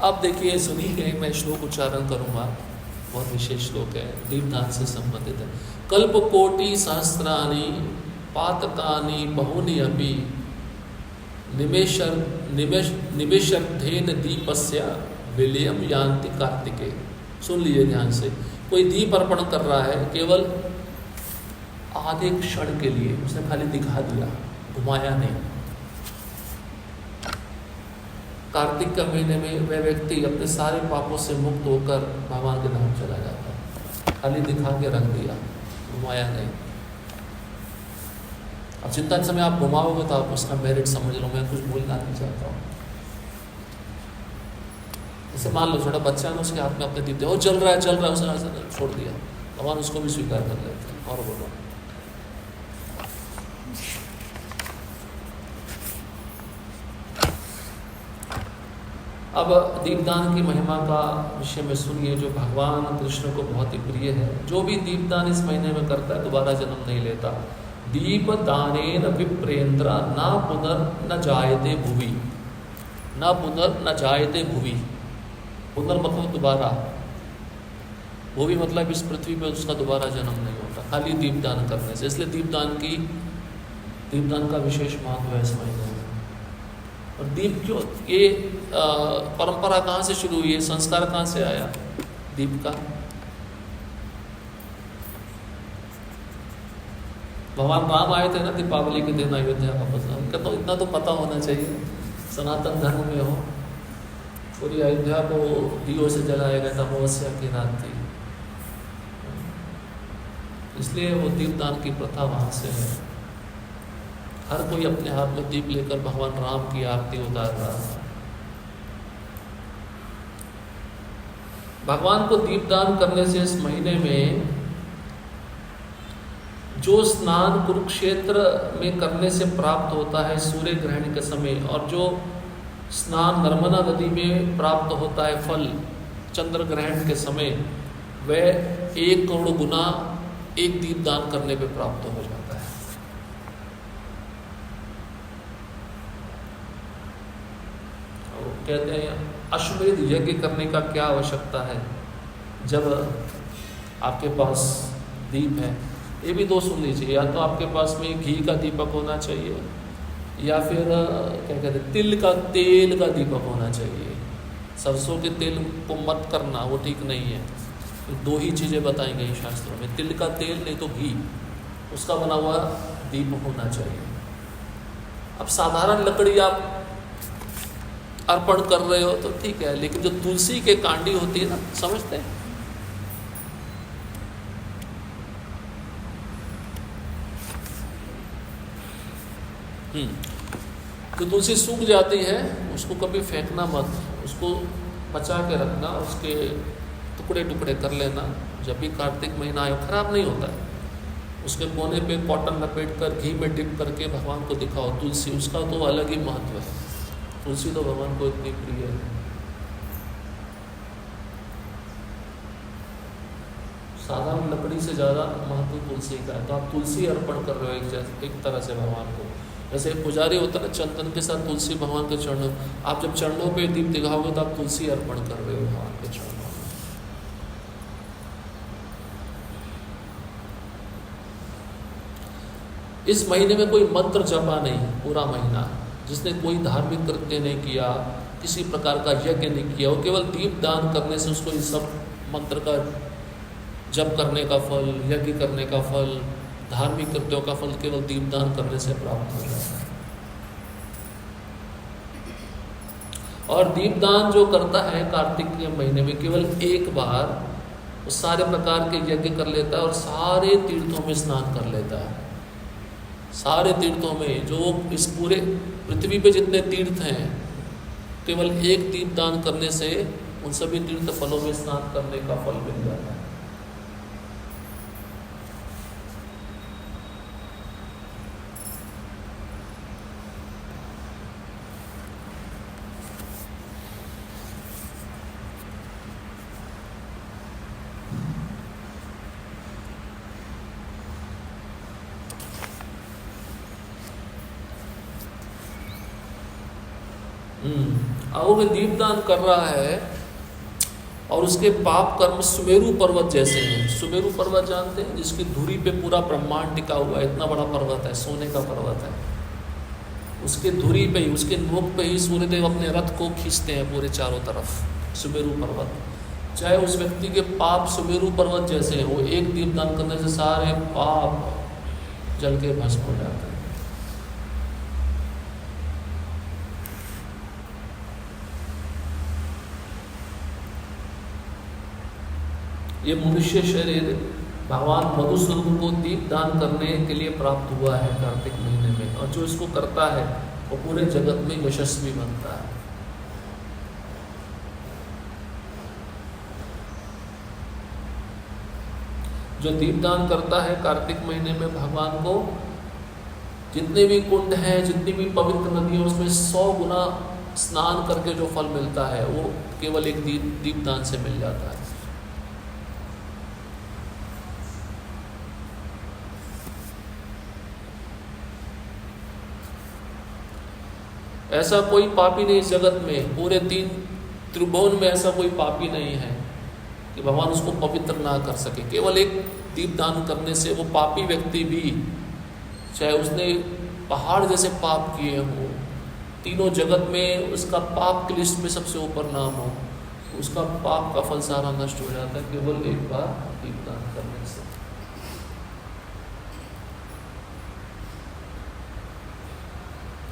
अब देखिए सुनिए, मैं श्लोक उच्चारण करूंगा, बहुत विशेष श्लोक है, दीपदान से संबंधित है। कल्प कोटि सहस्राणि पातकानि बहुनि अपि निमेषर्धेन दीपस्य विलयम यान्ति कार्तिके। सुन लीजिए ध्यान से, कोई दीप अर्पण कर रहा है केवल आधे क्षण के लिए, उसने खाली दिखा दिया, घुमाया नहीं। कार्तिक के महीने में वह व्यक्ति अपने सारे पापों से मुक्त होकर भगवान के धाम चला जाता है, खाली दिखा के रख दिया, घुमाया नहीं। अब चिंता के समय आप घुमाओगे तो आप उसका मेरिट समझ लो, मैं कुछ बोलना नहीं चाहता हूँ। जैसे मान लो छोटा बच्चा है ना, उसके हाथ में अपने दीप वो जल रहा है, उसने छोड़ दिया, भगवान उसको भी स्वीकार कर लेते हैं। और बोलो अब दीपदान की महिमा का विषय में सुनिए, जो भगवान कृष्ण को बहुत ही प्रिय है। जो भी दीपदान इस महीने में करता है दोबारा जन्म नहीं लेता। दीपदानेन विप्रेन्द्र न पुनर्न जायते भुवि, न पुनर्न जायते भुवि। पुनर्मतलब दोबारा, भुवि मतलब इस पृथ्वी पर उसका दोबारा जन्म नहीं होता खाली दीपदान करने से। इसलिए दीपदान का विशेष महत्व है इस महीने में। और दीप क्यों, ये परंपरा कहाँ से शुरू हुई है, संस्कार कहाँ से आया दीप का? भगवान राम आए थे ना दीपावली के दिन अयोध्या वापस। कहता हूँ इतना तो पता होना चाहिए, सनातन धर्म में हो। पूरी अयोध्या को दियों से जलाया गया था, अमावस्या की रात थी, इसलिए वो दीपदान की प्रथा वहाँ से है। हर कोई अपने हाथ में दीप लेकर भगवान राम की आरती उतार रहा है। भगवान को दीपदान करने से इस महीने में जो स्नान कुरुक्षेत्र में करने से प्राप्त होता है सूर्य ग्रहण के समय, और जो स्नान नर्मदा नदी में प्राप्त होता है फल चंद्र ग्रहण के समय, वह 1 करोड़ गुना एक दीपदान करने पे प्राप्त हो जाता है। और कहते हैं अश्वमेध यज्ञ करने का क्या आवश्यकता है जब आपके पास दीप है। ये भी 2 सुन लीजिए, या तो आपके पास में घी का दीपक होना चाहिए, या फिर क्या कहते हैं तेल का दीपक होना चाहिए। सरसों के तेल को मत करना, वो ठीक नहीं है। तो 2 ही चीज़ें बताई गई शास्त्रों में, तिल का तेल नहीं तो घी, उसका बना हुआ दीप होना चाहिए। अब साधारण लकड़ी आप अर्पण कर रहे हो तो ठीक है, लेकिन जो तुलसी के कांडी होती है ना, समझते हैं, तो तुलसी सूख जाती है, उसको कभी फेंकना मत, उसको बचा के रखना, उसके टुकड़े टुकड़े कर लेना। जब भी कार्तिक महीना आए, खराब नहीं होता है, उसके कोने पे कॉटन लपेट कर घी में डिप करके भगवान को दिखाओ। तुलसी उसका तो अलग ही महत्व है, तुलसी तो भगवान को इतनी प्रिय है। साधारण लकड़ी से ज़्यादा महत्व तुलसी का है। तो आप तुलसी अर्पण कर रहे हो एक तरह से भगवान को। जैसे एक पुजारी होता है ना, चंदन के साथ तुलसी भगवान के चरणों, आप जब चरणों पे दीप दिखाओगे तो आप तुलसी अर्पण कर रहे हो भगवान के चरणों में। इस महीने में कोई मंत्र जपा नहीं पूरा महीना, जिसने कोई धार्मिक कृत्य नहीं किया, किसी प्रकार का यज्ञ नहीं किया, वो केवल दीप दान करने से उसको इस सब मंत्र का जप करने का फल, यज्ञ करने का फल, धार्मिक कृत्यों का फल केवल दीपदान करने से प्राप्त हो जाता है। और दीपदान जो करता है कार्तिक के महीने में केवल एक बार, वो सारे प्रकार के यज्ञ कर लेता है और सारे तीर्थों में स्नान कर लेता है। सारे तीर्थों में, जो इस पूरे पृथ्वी पे जितने तीर्थ हैं, केवल एक दीपदान करने से उन सभी तीर्थ फलों में स्नान करने का फल मिल जाता है। और वो दीपदान कर रहा है और उसके पाप कर्म सुमेरु पर्वत जैसे हैं। सुमेरु पर्वत जानते हैं, जिसकी धुरी पे पूरा ब्रह्मांड टिका हुआ है, इतना बड़ा पर्वत है, सोने का पर्वत है। उसके धुरी पे ही, उसके नोक पे ही सूर्यदेव अपने रथ को खींचते हैं पूरे चारों तरफ। सुमेरु पर्वत, चाहे उस व्यक्ति के पाप सुमेरु पर्वत जैसे हैं, वो एक दीपदान करने से सारे पाप जल के भस्म हो जाते हैं। ये मनुष्य शरीर भगवान मधुसूदन को दीप दान करने के लिए प्राप्त हुआ है कार्तिक महीने में, और जो इसको करता है वो पूरे जगत में यशस्वी बनता है। जो दीपदान करता है कार्तिक महीने में भगवान को, जितने भी कुंड हैं, जितनी भी पवित्र नदियां, उसमें 100 गुना स्नान करके जो फल मिलता है वो केवल एक दीपदान से मिल जाता है। ऐसा कोई पापी नहीं इस जगत में, पूरे 3 त्रिभुवन में ऐसा कोई पापी नहीं है कि भगवान उसको पवित्र ना कर सके। केवल एक दीपदान करने से वो पापी व्यक्ति भी, चाहे उसने पहाड़ जैसे पाप किए हो, तीनों जगत में उसका पाप की लिस्ट में सबसे ऊपर नाम हो, उसका पाप का फल सारा नष्ट हो जाता है केवल एक बार दीपदान करने से।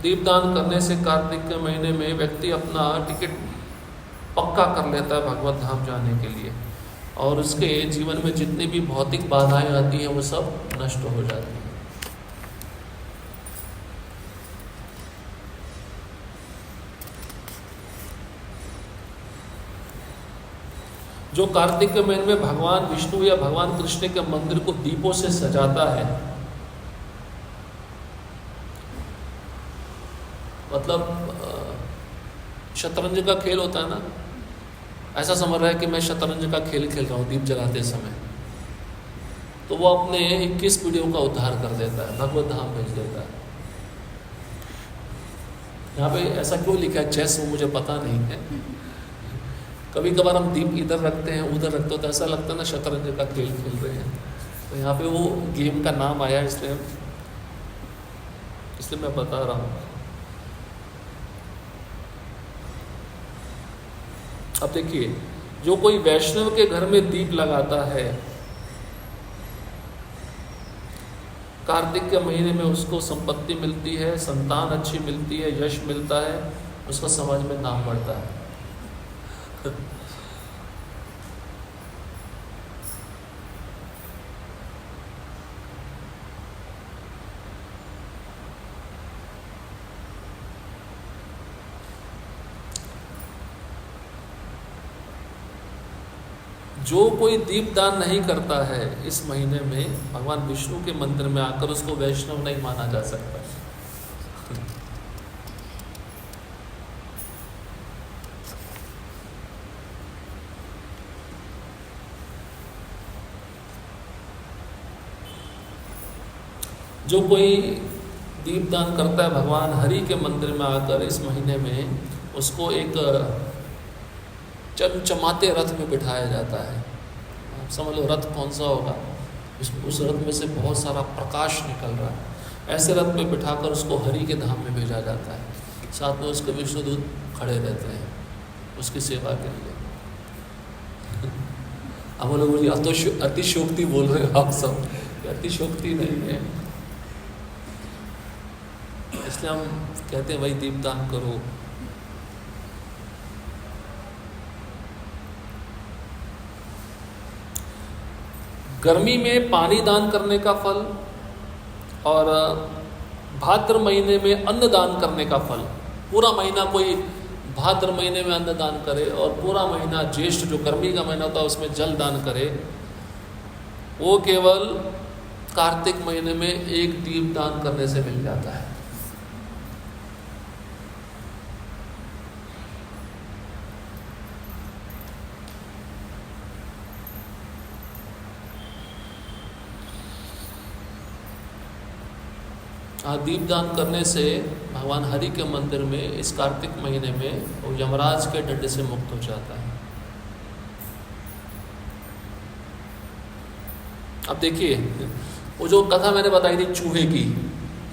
दीपदान करने से कार्तिक के महीने में व्यक्ति अपना टिकट पक्का कर लेता है भगवत धाम जाने के लिए, और उसके जीवन में जितनी भी भौतिक बाधाएं आती हैं वो सब नष्ट हो जाती हैं। जो कार्तिक के महीने में भगवान विष्णु या भगवान कृष्ण के मंदिर को दीपों से सजाता है, मतलब शतरंज का खेल होता है ना, ऐसा समझ रहा है कि मैं शतरंज का खेल खेल रहा हूँ दीप जलाते समय, तो वो अपने 21 पीढ़ियों का उद्धार कर देता है, भगवत धाम भेज देता है। यहाँ पे ऐसा क्यों लिखा है चेस, वो मुझे पता नहीं है। कभी कभार हम दीप इधर रखते हैं उधर रखते हो तो ऐसा लगता है ना शतरंज का खेल खेल रहे हैं, तो यहाँ पे वो गेम का नाम आया, इसलिए मैं बता रहा हूँ। अब देखिए, जो कोई वैष्णव के घर में दीप लगाता है कार्तिक के महीने में, उसको संपत्ति मिलती है, संतान अच्छी मिलती है, यश मिलता है, उसका समाज में नाम बढ़ता है। जो कोई दीपदान नहीं करता है इस महीने में, भगवान विष्णु के मंदिर में आकर उसको वैष्णव नहीं माना जा सकता। जो कोई दीपदान करता है भगवान हरि के मंदिर में आकर इस महीने में, उसको एक चमचमाते रथ में बिठाया जाता है। आप समझ लो रथ कौन सा होगा, उस रथ में से बहुत सारा प्रकाश निकल रहा है। ऐसे रथ में बिठाकर उसको हरि के धाम में भेजा जाता है। साथ में उसके विष्णुदूत खड़े रहते हैं उसकी सेवा के लिए। हम लोग बोलिए अतिशोक्ति बोल रहे हो आप सब, अतिशोक्ति नहीं है। इसलिए हम कहते हैं भाई दीपदान करो। गर्मी में पानी दान करने का फल और भाद्र महीने में अन्न दान करने का फल। पूरा महीना कोई भाद्र महीने में अन्न दान करे और पूरा महीना ज्येष्ठ जो गर्मी का महीना होता है उसमें जल दान करे, वो केवल कार्तिक महीने में एक दीप दान करने से मिल जाता है। दीपदान करने से भगवान हरि के मंदिर में इस कार्तिक महीने में वो यमराज के डंडे से मुक्त हो जाता है। अब देखिए वो जो कथा मैंने बताई थी चूहे की,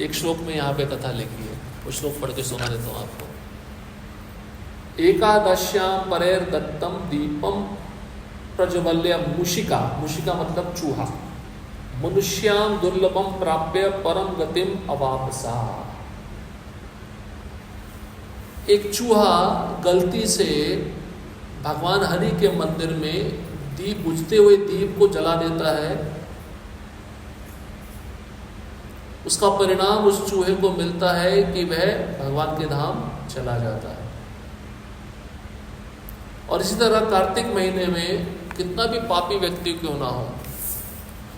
एक श्लोक में यहाँ पे कथा लिखी है, वो श्लोक पढ़ के सुना देता हूँ आपको। एकादश्याम परेर दत्तम दीपम प्रज्वल्य मूषिका, मूषिका मतलब चूहा, मनुष्याम दुर्लभम प्राप्य परम गतिम अवापसा। एक चूहा गलती से भगवान हरि के मंदिर में दीप बुझते हुए दीप को जला देता है। उसका परिणाम उस चूहे को मिलता है कि वह भगवान के धाम चला जाता है। और इसी तरह कार्तिक महीने में कितना भी पापी व्यक्ति क्यों ना हो,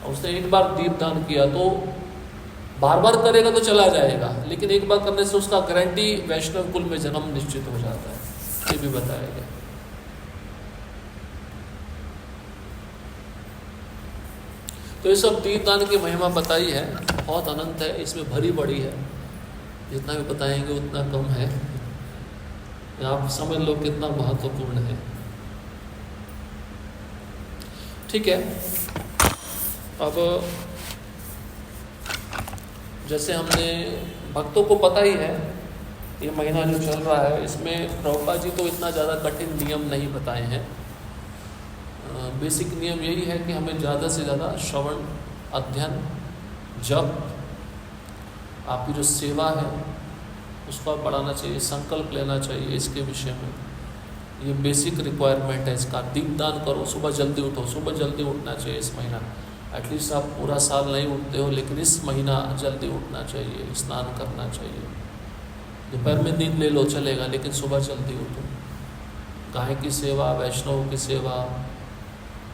उसने एक बार दीपदान किया तो बार बार करेगा तो चला जाएगा, लेकिन एक बार करने से उसका गारंटी वैष्णव कुल में जन्म निश्चित हो जाता है। ये भी बताया गया। तो ये सब दीपदान की महिमा बताई है, बहुत अनंत है, इसमें भरी पड़ी है। जितना भी बताएंगे उतना कम है। आप समझ लो कितना महत्वपूर्ण है। ठीक है, अब जैसे हमने भक्तों को पता ही है ये महीना जो चल रहा है, इसमें प्रभुपाद जी तो इतना ज़्यादा कठिन नियम नहीं बताए हैं। बेसिक नियम यही है कि हमें ज़्यादा से ज़्यादा श्रवण, अध्ययन, जप, आपकी जो सेवा है उसको बढ़ाना चाहिए, संकल्प लेना चाहिए इसके विषय में। ये बेसिक रिक्वायरमेंट है इसका। दीपदान करो, सुबह जल्दी उठो, सुबह जल्दी उठना चाहिए इस महीना। एटलीस्ट आप पूरा साल नहीं उठते हो, लेकिन इस महीना जल्दी उठना चाहिए, स्नान करना चाहिए। दोपहर में नींद ले लो चलेगा, लेकिन सुबह जल्दी उठो। गाय की सेवा, वैष्णव की सेवा,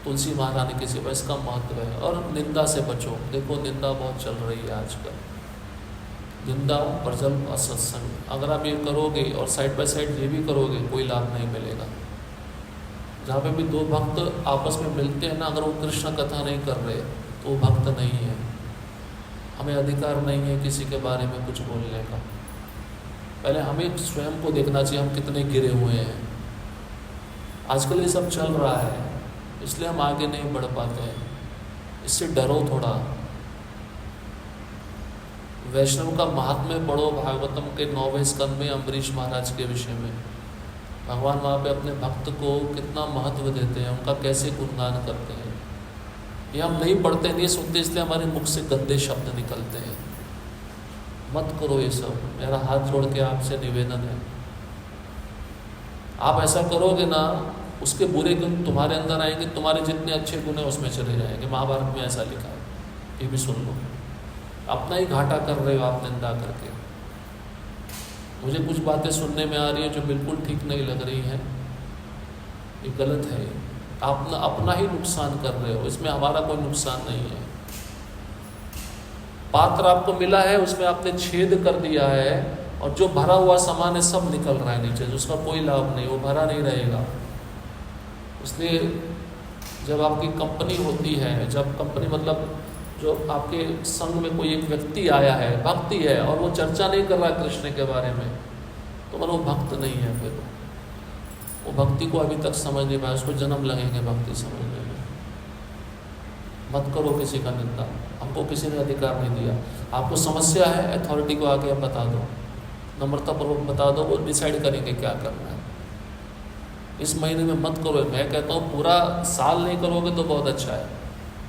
तुलसी महारानी की सेवा, इसका महत्व है। और निंदा से बचो। देखो निंदा बहुत चल रही है आजकल, निंदा, प्रजल्प, असत्संग। अगर आप ये करोगे और साइड बाय साइड ये भी करोगे, कोई लाभ नहीं मिलेगा। जहाँ पे भी दो भक्त आपस में मिलते हैं ना, अगर वो कृष्ण कथा नहीं कर रहे तो वो भक्त नहीं है। हमें अधिकार नहीं है किसी के बारे में कुछ बोलने का। पहले हमें स्वयं को देखना चाहिए, हम कितने गिरे हुए हैं। आजकल ये सब चल रहा है, इसलिए हम आगे नहीं बढ़ पाते हैं। इससे डरो थोड़ा। वैष्णव का महात्म्य पढ़ो, भागवतम के 9वें स्कंद में अम्बरीश महाराज के विषय में भगवान वहाँ पे अपने भक्त को कितना महत्व देते हैं, उनका कैसे गुणगान करते हैं। ये हम नहीं पढ़ते, नहीं सुनते, इसलिए हमारे मुख से गंदे शब्द निकलते हैं। मत करो ये सब, मेरा हाथ जोड़ के आपसे निवेदन है। आप ऐसा करोगे ना, उसके बुरे गुण तुम्हारे अंदर आएंगे, तुम्हारे जितने अच्छे गुण हैं उसमें चले जाएंगे। महाभारत में ऐसा लिखा है, ये भी सुन लो। अपना ही घाटा कर रहे हो आप निंदा करके। मुझे कुछ बातें सुनने में आ रही हैं जो बिल्कुल ठीक नहीं लग रही हैं, ये गलत है। आप अपना ही नुकसान कर रहे हो, इसमें हमारा कोई नुकसान नहीं है। पात्र आपको मिला है, उसमें आपने छेद कर दिया है और जो भरा हुआ सामान है सब निकल रहा है नीचे, जिसका कोई लाभ नहीं, वो भरा नहीं रहेगा। इसलिए जब आपकी कंपनी होती है, जब कंपनी मतलब जो आपके संग में कोई एक व्यक्ति आया है, भक्ति है, और वो चर्चा नहीं कर रहा कृष्ण के बारे में, तो मतलब वो भक्त नहीं है। फिर वो भक्ति को अभी तक समझ नहीं पाया, उसको जन्म लगेंगे भक्ति समझने में। मत करो किसी का निंदा, हमको किसी ने अधिकार नहीं दिया। आपको समस्या है, अथॉरिटी को आके आप बता दो, नम्रतापूर्वक बता दो, वो डिसाइड करेंगे क्या करना है। इस महीने में मत करो। मैं कहता हूँ पूरा साल नहीं करोगे तो बहुत अच्छा है।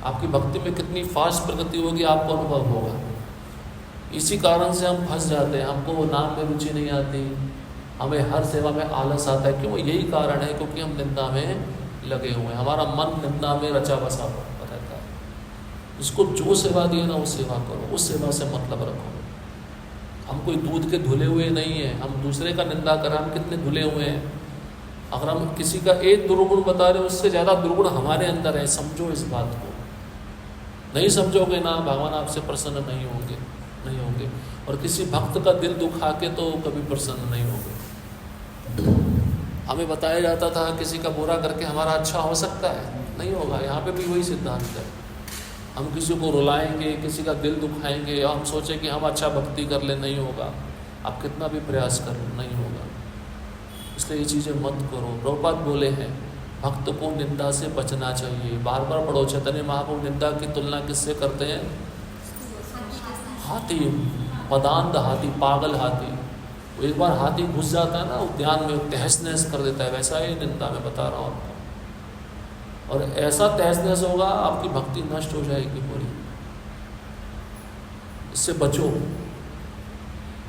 आपकी भक्ति में कितनी फास्ट प्रगति होगी आपको अनुभव होगा। इसी कारण से हम फंस जाते हैं, हमको नाम में रुचि नहीं आती, हमें हर सेवा में आलस आता है। क्यों? यही कारण है, क्योंकि हम निंदा में लगे हुए हैं। हमारा मन निंदा में रचा बसा रहता है। जिसको जो सेवा दी है ना, वो सेवा करो, उस सेवा से मतलब रखो। हम कोई दूध के धुले हुए नहीं हैं, हम दूसरे का निंदा करें, हम कितने धुले हुए हैं। अगर हम किसी का एक दुर्गुण बता रहे हैं, उससे ज़्यादा दुर्गुण हमारे अंदर है। समझो इस बात को। नहीं समझोगे ना, भगवान आपसे प्रसन्न नहीं होंगे, नहीं होंगे। और किसी भक्त का दिल दुखा के तो कभी प्रसन्न नहीं होंगे। हमें बताया जाता था किसी का बुरा करके हमारा अच्छा हो सकता है, नहीं होगा। यहाँ पे भी वही सिद्धांत है। हम किसी को रुलाएंगे, किसी का दिल दुखाएंगे, और हम सोचें कि हम अच्छा भक्ति कर ले, नहीं होगा। आप कितना भी प्रयास कर लो, नहीं होगा। इसलिए ये चीज़ें मत करो। प्रभुपाद बोले हैं भक्त को निंदा से बचना चाहिए। बार बार पढ़ो, चैतन्य महाप्रभु निंदा की तुलना किससे करते हैं? हाथी, पदांध हाथी, पागल हाथी। वो एक बार हाथी घुस जाता है ना उद्यान में, तहस नहस कर देता है। वैसा ही निंदा में बता रहा हूँ आपको। और ऐसा तहस नहस होगा, आपकी भक्ति नष्ट हो जाएगी पूरी। इससे बचो,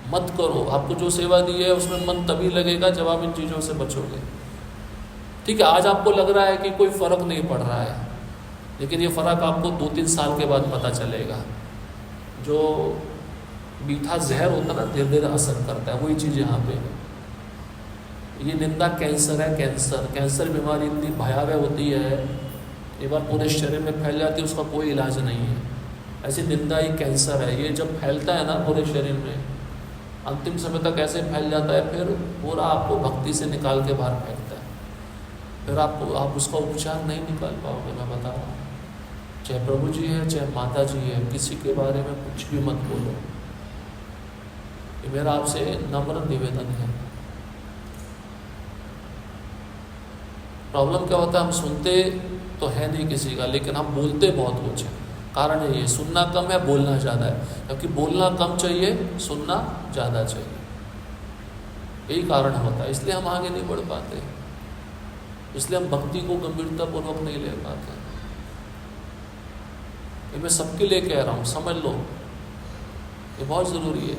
मत करो। आपको जो सेवा दी है उसमें मन तभी लगेगा जब आप इन चीज़ों से बचोगे। ठीक है, आज आपको लग रहा है कि कोई फ़र्क नहीं पड़ रहा है, लेकिन ये फ़र्क आपको 2-3 साल के बाद पता चलेगा। जो मीठा जहर होता है ना, धीरे धीरे असर करता है। वही चीज़ यहाँ पे है। ये निंदा कैंसर है, कैंसर बीमारी इतनी भयावह होती है, एक बार पूरे शरीर में फैल जाती है, उसका कोई इलाज नहीं है। ऐसी निंदा ही कैंसर है। ये जब फैलता है ना पूरे शरीर में, अंतिम समय तक ऐसे फैल जाता है, फिर पूरा आपको भक्ति से निकाल के बाहर फेंकता है। फिर आप उसका उपचार नहीं निकाल पाओगे। मैं बता रहा हूँ, चाहे प्रभु जी है, चाहे माता जी है, किसी के बारे में कुछ भी मत बोलो। ये मेरा आपसे नम्र निवेदन है। प्रॉब्लम क्या होता है, हम सुनते तो है नहीं किसी का, लेकिन हम बोलते बहुत कुछ है। कारण है ये, सुनना कम है, बोलना ज़्यादा है। क्योंकि बोलना कम चाहिए, सुनना ज़्यादा चाहिए। यही कारण होता है। इसलिए हम आगे नहीं बढ़ पाते, इसलिए हम भक्ति को गंभीरतापूर्वक नहीं ले पाते। ये मैं सबके लिए कह रहा हूँ, समझ लो, ये बहुत ज़रूरी है।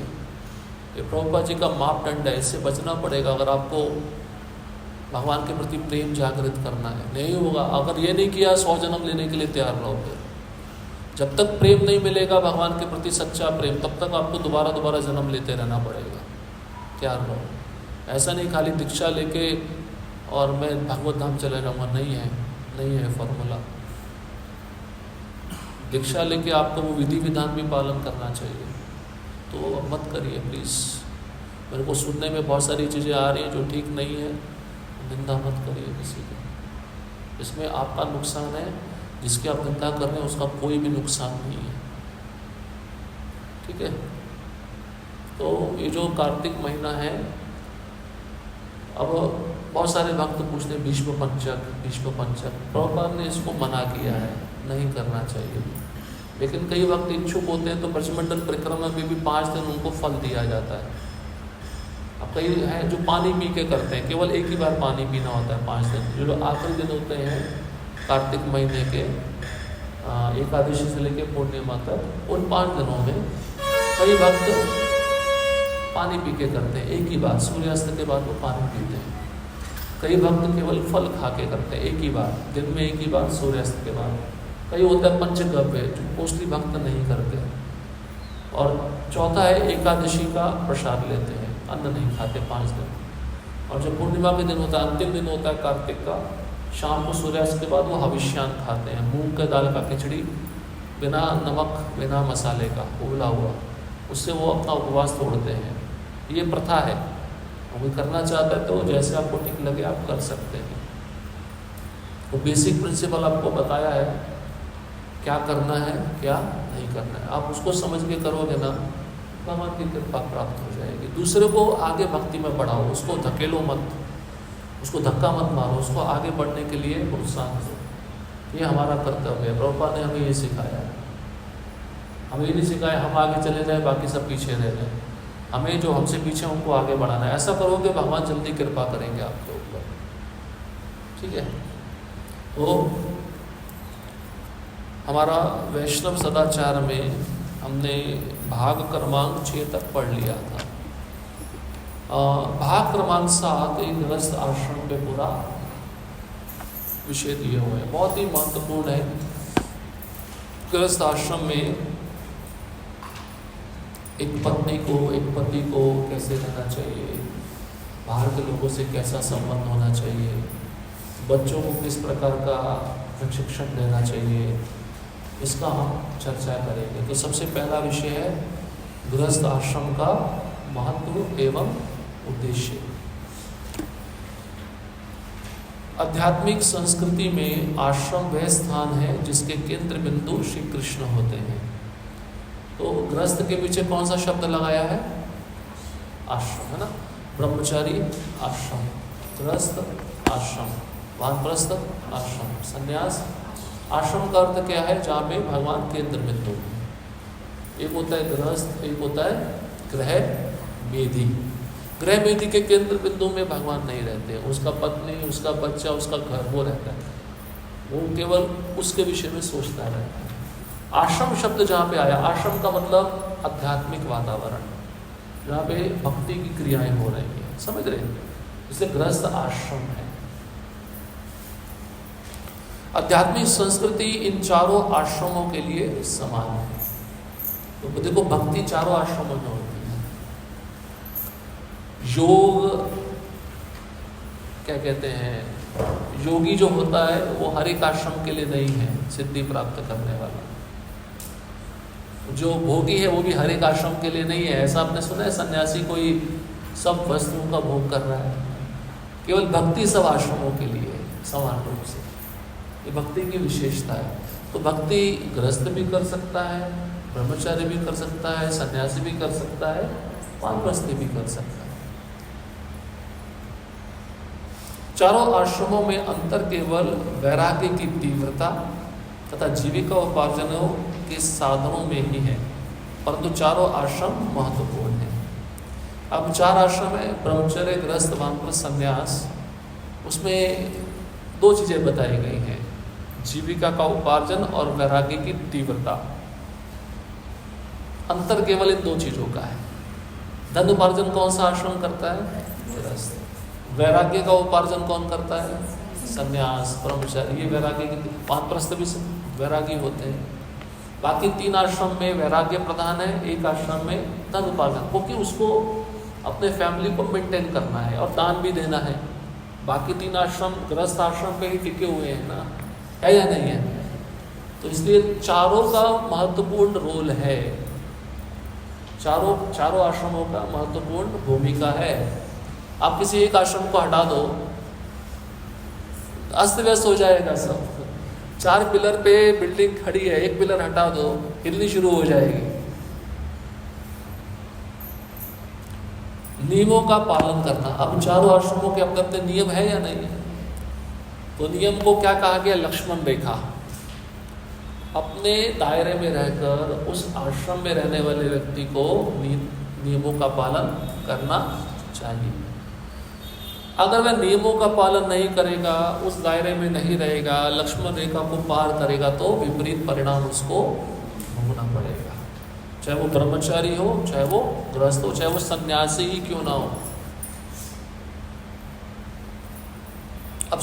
ये प्रभुपाद जी का मापदंड है, इससे बचना पड़ेगा। अगर आपको भगवान के प्रति प्रेम जागृत करना है, नहीं होगा। अगर ये नहीं किया, 100 जन्म लेने के लिए तैयार रहो। फिर जब तक प्रेम नहीं मिलेगा भगवान के प्रति, सच्चा प्रेम, तब तक आपको दोबारा जन्म लेते रहना पड़ेगा। तैयार रहो। ऐसा नहीं खाली दीक्षा लेके और मैं भगवत धाम चले जाऊँगा, नहीं है फॉर्मूला। दीक्षा लेके आपको वो विधि विधान भी पालन करना चाहिए। तो मत करिए प्लीज़। मेरे को सुनने में बहुत सारी चीज़ें आ रही हैं जो ठीक नहीं है। निंदा मत करिए किसी की। इसमें आपका नुकसान है, जिसकी आप निंदा कर रहे हैं उसका कोई भी नुकसान नहीं है। ठीक है। तो ये जो कार्तिक महीना है, अब बहुत सारे भक्त पूछते हैं भीष्म पंचक। प्रभुपाद ने इसको मना किया है, नहीं करना चाहिए। लेकिन कई वक्त इच्छुक होते हैं तो ब्रजमंडल परिक्रमा में भी 5 दिन उनको फल दिया जाता है। अब कई हैं जो पानी पी के करते हैं, केवल एक ही बार पानी पीना होता है 5 दिन। जो आखिरी दिन होते हैं कार्तिक महीने के एकादशी से लेकर पूर्णिमा तक, उन 5 दिनों में कई भक्त पानी पी के करते हैं। एक ही बार सूर्यास्त के बाद वो पानी पीते हैं। कई भक्त केवल फल खा के करते हैं, एक ही बार, दिन में एक ही बार सूर्यास्त के बाद। कई होता है पंचगव्य, जो मोस्टली भक्त नहीं करते। और चौथा है एकादशी का प्रसाद लेते हैं, अन्न नहीं खाते 5 दिन। और जब पूर्णिमा के दिन होता है, अंतिम दिन होता है कार्तिक का, शाम को सूर्यास्त के बाद वो हविष्यान खाते हैं, मूंग के दाल का खिचड़ी, बिना नमक बिना मसाले का उबला हुआ। उससे वो अपना उपवास तोड़ते हैं। ये प्रथा है। कोई करना चाहता है तो जैसे आपको ठीक लगे आप कर सकते हैं। वो बेसिक प्रिंसिपल आपको बताया है क्या करना है क्या नहीं करना है। आप उसको समझ के करोगे ना, भगवान की कृपा प्राप्त हो जाएगी। दूसरे को आगे भक्ति में बढ़ाओ, उसको धकेलो मत, उसको धक्का मत मारो, उसको आगे बढ़ने के लिए प्रोत्साहन दो। ये हमारा कर्तव्य है। प्रभुपाद ने हमें ये सिखाया है। हमें ये नहीं सिखाया हम आगे चले जाएं बाकी सब पीछे रह जाएं। हमें जो हमसे पीछे उनको आगे बढ़ाना है। ऐसा करोगे भगवान जल्दी कृपा करेंगे आपके ऊपर, ठीक है। तो हमारा वैष्णव सदाचार में हमने भाग क्रमांक 6 तक पढ़ लिया था। भाग क्रमांक 7 एक गृहस्थ आश्रम पे पूरा विषय दिए हुए हैं, बहुत ही महत्वपूर्ण है। गृहस्थ आश्रम में एक पत्नी को, एक पति को कैसे रहना चाहिए, बाहर के लोगों से कैसा संबंध होना चाहिए, बच्चों को किस प्रकार का प्रशिक्षण देना चाहिए, इसका हम चर्चा करेंगे। तो सबसे पहला विषय है गृहस्थ आश्रम का महत्व एवं उद्देश्य। आध्यात्मिक संस्कृति में आश्रम वह स्थान है जिसके केंद्र बिंदु श्री कृष्ण होते हैं। तो गृहस्थ के पीछे कौन सा शब्द लगाया है? आश्रम, है ना। ब्रह्मचारी आश्रम, गृहस्थ आश्रम, वानप्रस्थ आश्रम, संन्यास आश्रम का अर्थ क्या है? जहाँ पे भगवान केंद्र बिंदु है। एक होता है गृहस्थ, एक होता है गृह मेधी। गृह मेधी के केंद्र बिंदु में भगवान नहीं रहते, उसका पत्नी, उसका बच्चा, उसका घर वो रहता है, वो केवल उसके विषय में सोचता रहता है। आश्रम शब्द जहाँ पे आया, आश्रम का मतलब आध्यात्मिक वातावरण, जहाँ पे भक्ति की क्रियाएं हो रही हैं, समझ रहे हैं? इसलिए गृहस्थ आश्रम है। आध्यात्मिक संस्कृति इन चारों आश्रमों के लिए समान है। तो देखो, भक्ति चारों आश्रमों में होती है। योग क्या कहते हैं, योगी जो होता है वो हर एक आश्रम के लिए नहीं है सिद्धि प्राप्त करने वाला। जो भोगी है वो भी हर एक आश्रम के लिए नहीं है। ऐसा आपने सुना है सन्यासी कोई सब वस्तुओं का भोग कर रहा है? केवल भक्ति सब आश्रमों के लिए है समान रूप से। ये भक्ति की विशेषता है। तो भक्ति गृहस्थ भी कर सकता है, ब्रह्मचारी भी कर सकता है, सन्यासी भी कर सकता है, वानप्रस्थी भी कर सकता है। चारों आश्रमों में अंतर केवल वैराग्य की तीव्रता तथा जीविका उपार्जनों के साधनों में ही है, परंतु चारों आश्रम महत्वपूर्ण हैं। अब 4 आश्रम है, ब्रह्मचर्य, गृहस्थ, वानप्रस्थ, संन्यास। उसमें 2 चीज़ें बताई गई हैं, जीविका का उपार्जन और वैराग्य की तीव्रता। अंतर केवल इन 2 चीज़ों का है। धन उपार्जन कौन सा आश्रम करता है? गृहस्थ। वैराग्य का उपार्जन कौन करता है? संन्यास, ब्रह्मचारी। ये वैराग्य की, वानप्रस्थ भी वैरागी होते हैं। बाकी 3 आश्रम में वैराग्य प्रधान है, 1 आश्रम में धन उपार्जन, क्योंकि उसको अपने फैमिली को मेंटेन करना है और दान भी देना है। बाकी 3 आश्रम गृहस्थ आश्रम पे ही टिके हुए हैं ना, है या नहीं है? तो इसलिए चारों का महत्वपूर्ण रोल है, चारों आश्रमों का महत्वपूर्ण भूमिका है। आप किसी एक आश्रम को हटा दो, अस्त व्यस्त हो जाएगा सब। 4 पिलर पे बिल्डिंग खड़ी है, एक पिलर हटा दो, हिलनी शुरू हो जाएगी। नियमों का पालन करना। अब चारों आश्रमों के अपने अपने नियम है या नहीं है? तो नियम को क्या कहा गया? लक्ष्मण रेखा। अपने दायरे में रहकर उस आश्रम में रहने वाले व्यक्ति को नियमों का पालन करना चाहिए। अगर वह नियमों का पालन नहीं करेगा, उस दायरे में नहीं रहेगा, लक्ष्मण रेखा को पार करेगा, तो विपरीत परिणाम उसको भोगना पड़ेगा। चाहे वो ब्रह्मचारी हो, चाहे वो गृहस्थ हो, चाहे वो सन्यासी ही क्यों ना हो। अब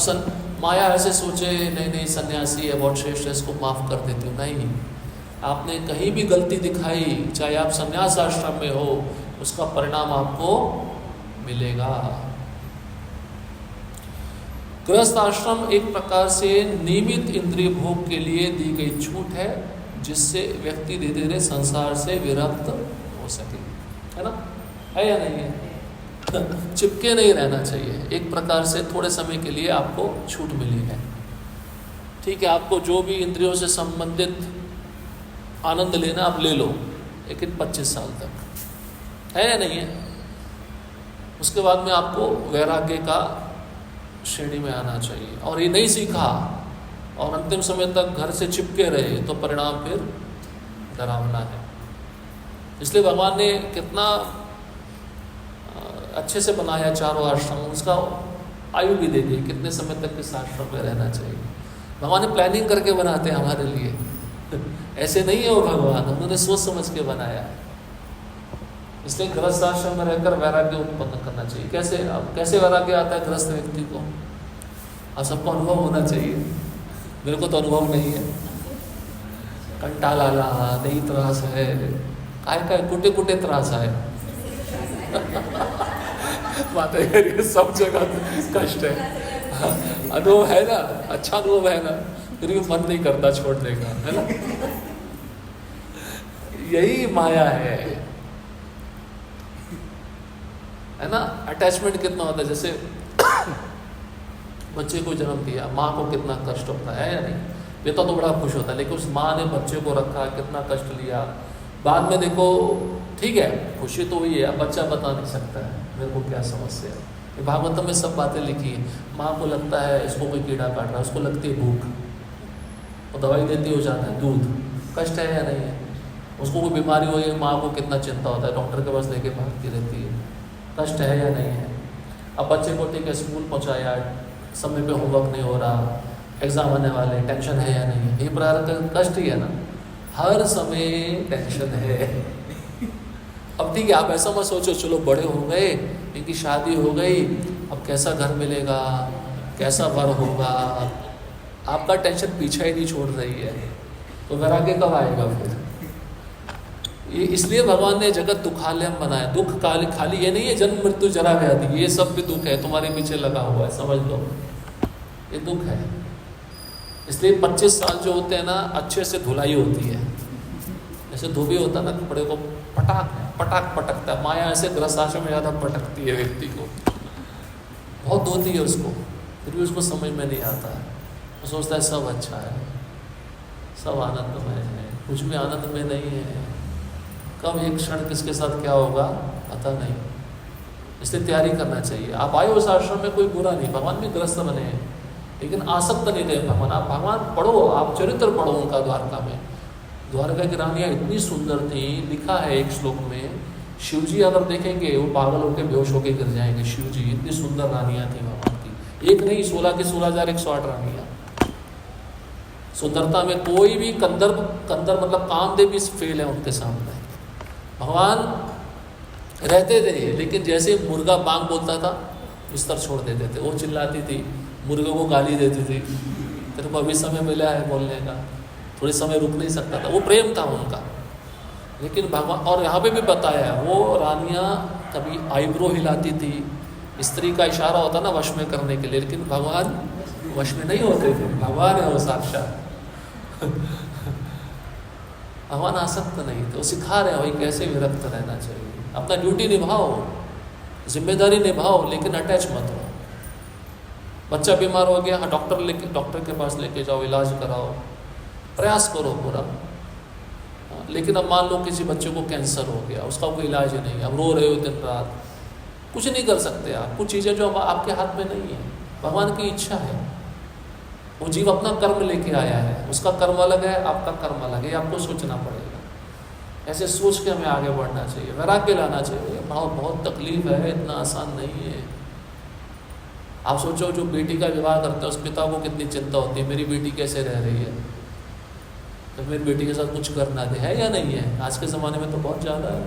माया ऐसे सोचे, नहीं सन्यासी है बहुत श्रेष्ठ है, इसको माफ कर देती हूँ। नहीं, आपने कहीं भी गलती दिखाई, चाहे आप सन्यास आश्रम में हो, उसका परिणाम आपको मिलेगा। गृहस्थ आश्रम एक प्रकार से नियमित इंद्रिय भोग के लिए दी गई छूट है, जिससे व्यक्ति धीरे धीरे संसार से विरक्त हो सके, है ना? है या नहीं है? चिपके नहीं रहना चाहिए। एक प्रकार से थोड़े समय के लिए आपको छूट मिली है, ठीक है, आपको जो भी इंद्रियों से संबंधित आनंद लेना आप ले लो, लेकिन 25 साल तक है या नहीं है। उसके बाद में आपको वैराग्य का श्रेणी में आना चाहिए। और ये नहीं सीखा और अंतिम समय तक घर से चिपके रहे तो परिणाम फिर डरावना है। इसलिए भगवान ने कितना अच्छे से बनाया चारों आश्रम, उसका आयु भी दे दी, कितने समय तक किस आश्रम में रहना चाहिए। भगवान ने प्लानिंग करके बनाते हैं हमारे लिए ऐसे नहीं है वो भगवान, उन्होंने सोच समझ के बनाया है। इसलिए गृहस्थ आश्रम में रहकर वैराग्य उत्पन्न करना चाहिए। कैसे, अब कैसे वैराग्य आता है गृहस्थ व्यक्ति को, अब सबको अनुभव होना चाहिए। मेरे को तो अनुभव नहीं है, कंटाला नहीं त्रास है, काय कुटे कुटे त्रास है बातें करिए, सब जगह कष्ट है। अनुभव है ना, अच्छा अनुभव है ना, फिर भी मन नहीं करता छोड़ने का, है ना। यही माया है ना। अटैचमेंट कितना होता है, जैसे बच्चे को जन्म दिया, माँ को कितना कष्ट होता है या नहीं। पिता तो बड़ा खुश होता है, लेकिन उस माँ ने बच्चे को रखा, कितना कष्ट लिया। बाद में देखो, ठीक है, खुशी तो हुई है, अब बच्चा बता नहीं सकता है मेरे को क्या समस्या है। भागवतम में सब बातें लिखी है। माँ को लगता है इसको कोई कीड़ा काट रहा है, उसको लगती है भूख, वो दवाई देती हो जाता है दूध, कष्ट है या नहीं है। उसको कोई बीमारी हो, माँ को कितना चिंता होता है, डॉक्टर के पास लेके भागती रहती है, कष्ट है या नहीं है। अब बच्चे को ठीक है स्कूल पहुँचाया, समय पे होमवर्क नहीं हो रहा, एग्जाम आने वाले, टेंशन है या नहीं है। ये प्रकार का कष्ट ही है ना, हर समय टेंशन है। अब ठीक है, आप ऐसा मत सोचो चलो बड़े हो गए, इनकी शादी हो गई, अब कैसा घर मिलेगा, कैसा वर होगा। आपका टेंशन पीछा ही नहीं छोड़ रही है, तो वैराग्य कब आएगा फिर। ये इसलिए भगवान ने जगत दुखालयम बनाया। दुख खाली ये नहीं है जन्म मृत्यु जरा व्याधि, ये सब भी दुख है, तुम्हारे पीछे लगा हुआ है, समझ लो ये दुख है। इसलिए 25 साल जो होते हैं ना, अच्छे से धुलाई होती है। जैसे धोबी होता है ना, कपड़े को पटाख पटाख पटकता है, माया ऐसे गृहस्थाश्रम में ज़्यादा पटकती है व्यक्ति को, बहुत धोती है उसको, फिर भी उसको समझ में नहीं आता है। वो सोचता है सब अच्छा है, सब आनंदमय है, कुछ भी आनंद में नहीं है। कब एक क्षण किसके साथ क्या होगा पता नहीं, इसलिए तैयारी करना चाहिए। आप आए उस आश्रम में, कोई बुरा नहीं, भगवान भी गृहस्थ बने हैं, लेकिन आसक्त नहीं रहे भगवान। आप भगवान पढ़ो, आप चरित्र पढ़ो उनका। द्वारका में द्वारका की रानियाँ इतनी सुंदर थी, लिखा है एक श्लोक में, शिवजी अगर देखेंगे वो पागल होकर बेहोश होकर गिर जाएंगे। शिवजी इतनी सुंदर रानियाँ थी भगवान की, एक नहीं 16 की 16,108 रानियाँ। सुंदरता में कोई भी कंदर मतलब कामदेव भी फेल है उनके सामने। भगवान रहते थे, लेकिन जैसे मुर्गा बांग बोलता था बिस्तर छोड़ देते थे। वो चिल्लाती थी, मुर्गे को गाली देती थी, तेरे को अभी समय मिला है बोलने का, थोड़ी समय रुक नहीं सकता था। वो प्रेम था उनका। लेकिन भगवान, और यहाँ पे भी बताया, वो रानियाँ कभी आईब्रो हिलाती थी, स्त्री का इशारा होता ना वश में करने के लिए, लेकिन भगवान वश में नहीं होते थे। भगवान है वो साक्षात भगवान आसक्त नहीं थे। वो सिखा रहे हैं भाई कैसे विरक्त रहना चाहिए, अपना ड्यूटी निभाओ, जिम्मेदारी निभाओ, लेकिन अटैच मत हो। बच्चा बीमार हो गया, डॉक्टर के पास लेके जाओ, इलाज कराओ, प्रयास करो पूरा। लेकिन अब मान लो किसी बच्चे को कैंसर हो गया, उसका कोई इलाज ही नहीं, अब रो रहे हो दिन रात, कुछ नहीं कर सकते आप। कुछ चीज़ें जो आपके हाथ में नहीं है, भगवान की इच्छा है। वो जीव अपना कर्म लेके आया है, उसका कर्म अलग है, आपका कर्म अलग है, आपको सोचना पड़ेगा। ऐसे सोच के हमें आगे बढ़ना चाहिए, वैराग्य लाना चाहिए। बहुत तकलीफ है, इतना आसान नहीं है। आप सोचो जो बेटी का विवाह करता है उस पिता को कितनी चिंता होती है, मेरी बेटी कैसे रह रही है, तो मेरी बेटी के साथ कुछ करना दे, है या नहीं है। आज के ज़माने में तो बहुत ज़्यादा है।